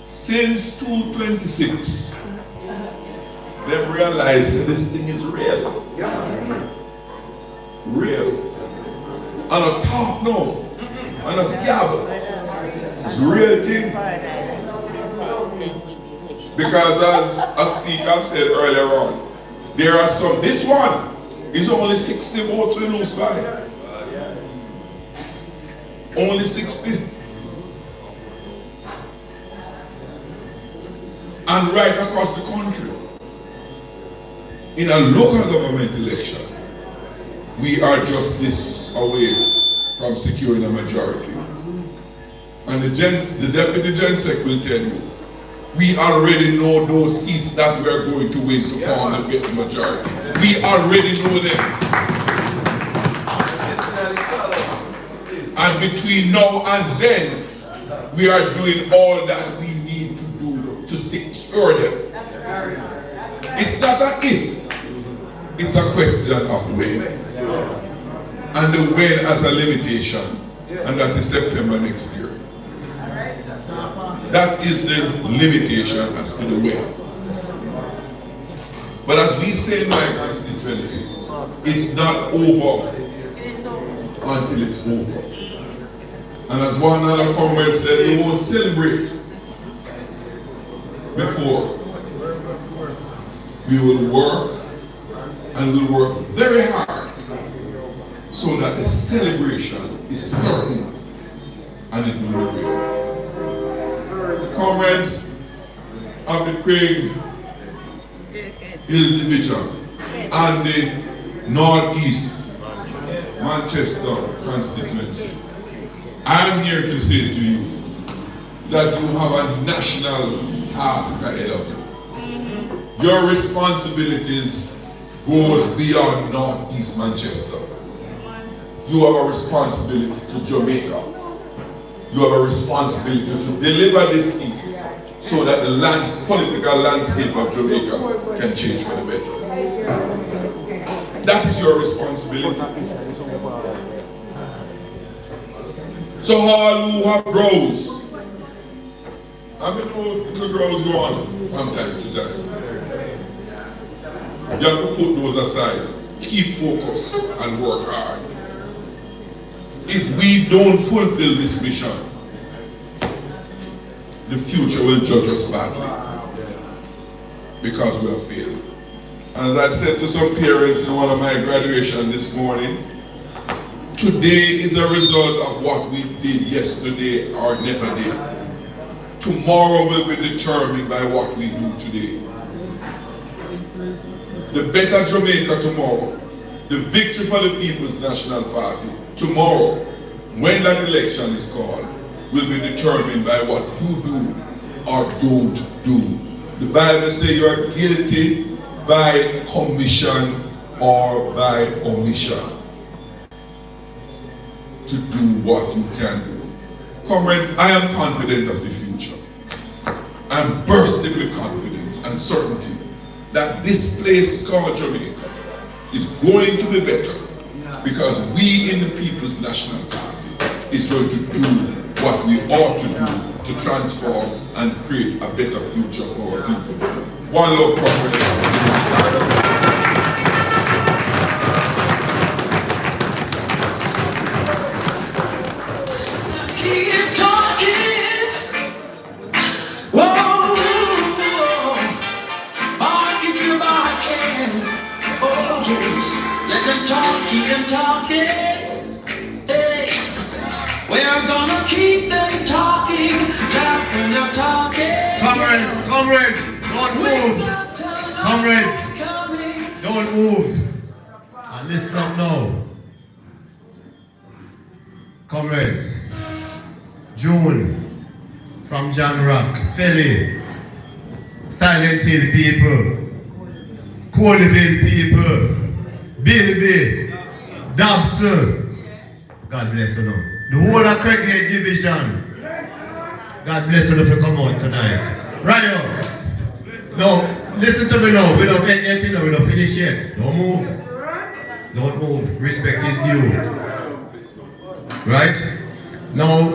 Since 226, they've realized this thing is real. Real. And a talk no. And a gabble. It's a real thing. Because as a speaker said earlier on, there are some, this one is only 60 votes we lose by. Only 60. And right across the country, in a local government election, we are just this away from securing a majority. And the Deputy Gen Sec will tell you, we already know those seats that we are going to win to form and get the majority. We already know them. And between now and then, we are doing all that we need to do to secure them. It's not a if, it's a question of when. And the when has a limitation, and that is September next year. That is the limitation as to the when. But as we say in my constituency, it's not over until it's over. And as one other comrade said, we won't celebrate before. We will work, and we'll work very hard so that the celebration is certain and it will be real. Comrades of the Craighead Division and the Northeast Manchester Constituency, I am here to say to you that you have a national task ahead of you. Your responsibilities goes beyond Northeast Manchester. You have a responsibility to Jamaica. You have a responsibility to deliver this seat so that the political landscape of Jamaica can change for the better. That is your responsibility. So all who have grows, I mean, little girls go on from time to time. You have to put those aside, keep focus and work hard. If we don't fulfill this mission, the future will judge us badly because we have failed. And as I said to some parents in one of my graduations this morning, today is a result of what we did yesterday or never did. Tomorrow will be determined by what we do today. The better Jamaica tomorrow, the victory for the People's National Party tomorrow, when that election is called, will be determined by what you do or don't do. The Bible says you are guilty by commission or by omission to do what you can do. Comrades, I am confident of the future. I am bursting with confidence and certainty that this place called Jamaica is going to be better because we in the People's National Party is going to do what we ought to do to transform and create a better future for our people. One love, comrades. Keep them talking, hey. We're gonna keep them talking, laugh when they're talking. Comrades, don't move. Comrades, don't move. And listen up now. Comrades, June, from John Rock, Philly, Silent Hill people, Coleyville people, Bilby, Dobson, God bless you now. The whole of Craighead Division, God bless you if you come out tonight. Right now. Now, listen to me now. We don't end anything, we don't finish yet. Don't move. Don't move. Respect is due. Right? Now,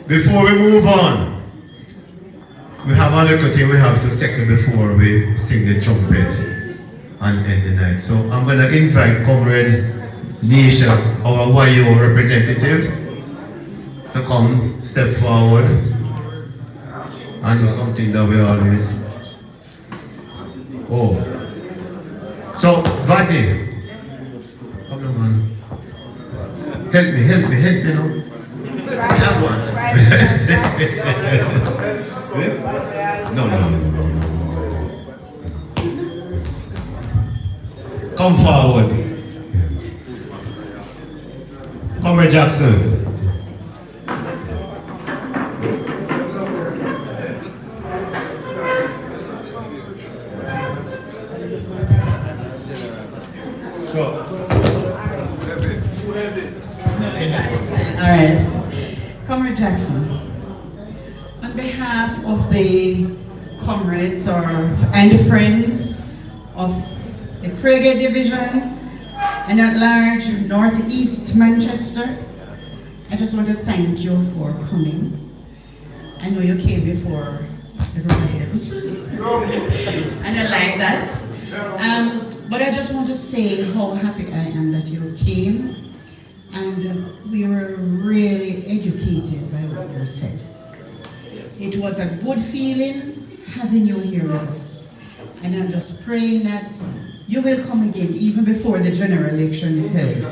before we move on, we have a little thing we have to settle before we sing the trumpet and end the night. So I'm going to invite Comrade Nisha, our YO representative, to come step forward and do something that we always. Oh. So, Vadni, come on, man. Help me now. I have one. No. Come forward. Comrade Jackson. All right. Comrade Jackson, on behalf of the comrades and the friends of the Craighead Division and at large Northeast Manchester, I just want to thank you for coming. I know you came before everybody else, and I like that. But I just want to say how happy I am that you came and we were really educated by what you said. It was a good feeling having you here with us. And I'm just praying that you will come again even before the general election is held.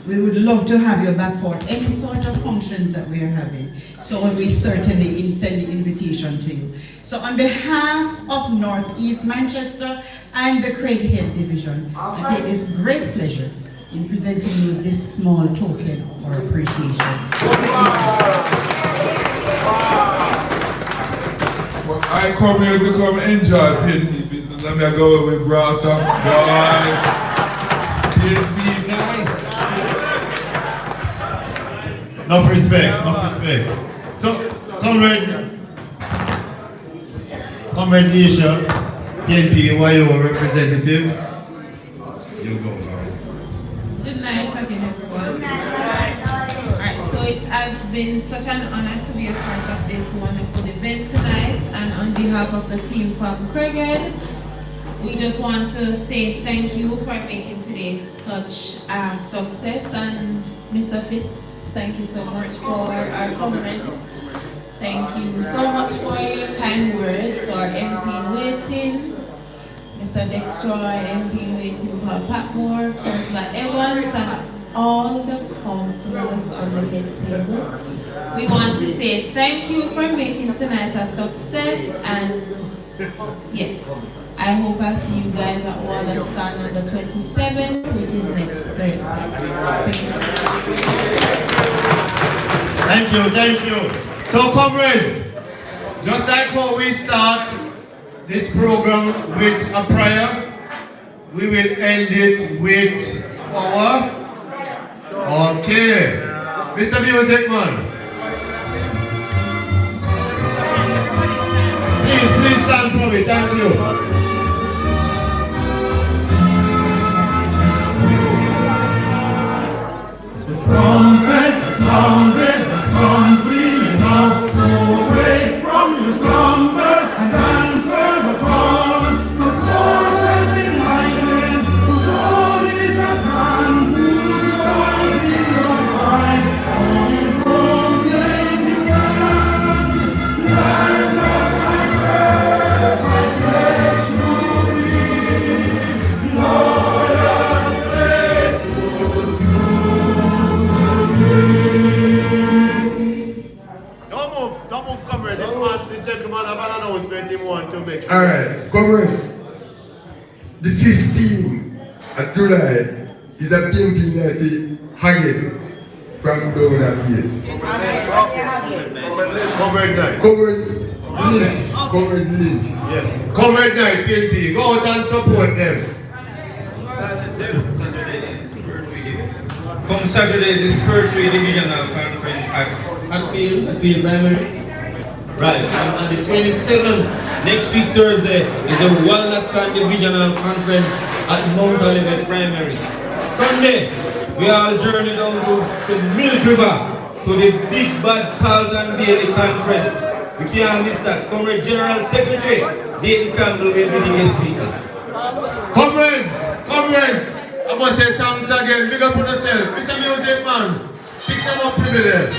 We would love to have you back for any sort of functions that we are having. So we certainly send the invitation to you. So on behalf of Northeast Manchester and the Craighead Division, I take this great pleasure in presenting you this small token of our appreciation. Well, I come here to come enjoy PNP business. Let me go where we brought up. Boy, PNP nice. Enough respect, enough respect. So, Comrade Nation, PNP, YO representative, you go, Lauren. Good night again, everyone. Alright, so it has been such an honor to be a part of this wonderful event tonight, and on behalf of the team from Craighead, we just want to say thank you for making today such a success. And Mr. Fitz, thank you so much for our comrade. Thank you so much for your kind words. Our MP waiting, Mr. Dextroy, MP waiting, Paul Patmore, Councillor Evans, and all the councillors on the head table. We want to say thank you for making tonight a success, and yes, I hope I see you guys at Waterstown on the 27th, which is next Thursday. Thank you. Thank you. So, comrades, just like how we start this program with a prayer, we will end it with our okay. Mr. Music Man. Please stand for me. Thank you. Trumpet sounded, country now, away from your slumber and answer the call. The torch has been lighted, the dawn is at hand. Join in your fight, on your throne blazing brand. Land of my birth, I pledge to be loyal, faithful, true. Don't move, comrade. This gentleman have an announcement he want to make. Alright, comrade. The 15th of July is a PNP night in Haggard from down that place. Comrade night. Comrade Lynch. Yes. Comrade night, PNP. Go out and support them. Come Saturday, this Poetry Divisional Conference at Field Primary. Right, and on the 27th, next week Thursday, is the Wallaceton Divisional Conference at Mount Olivet Primary. Sunday, we all journey down to Milk River to the Big Bad Carlton Bailey Conference. We can't miss that. Comrade General Secretary David Campbell will be the guest speaker. Comrades, I must say thanks again. Big up on yourself. Mr. Music Man, pick them up privilege.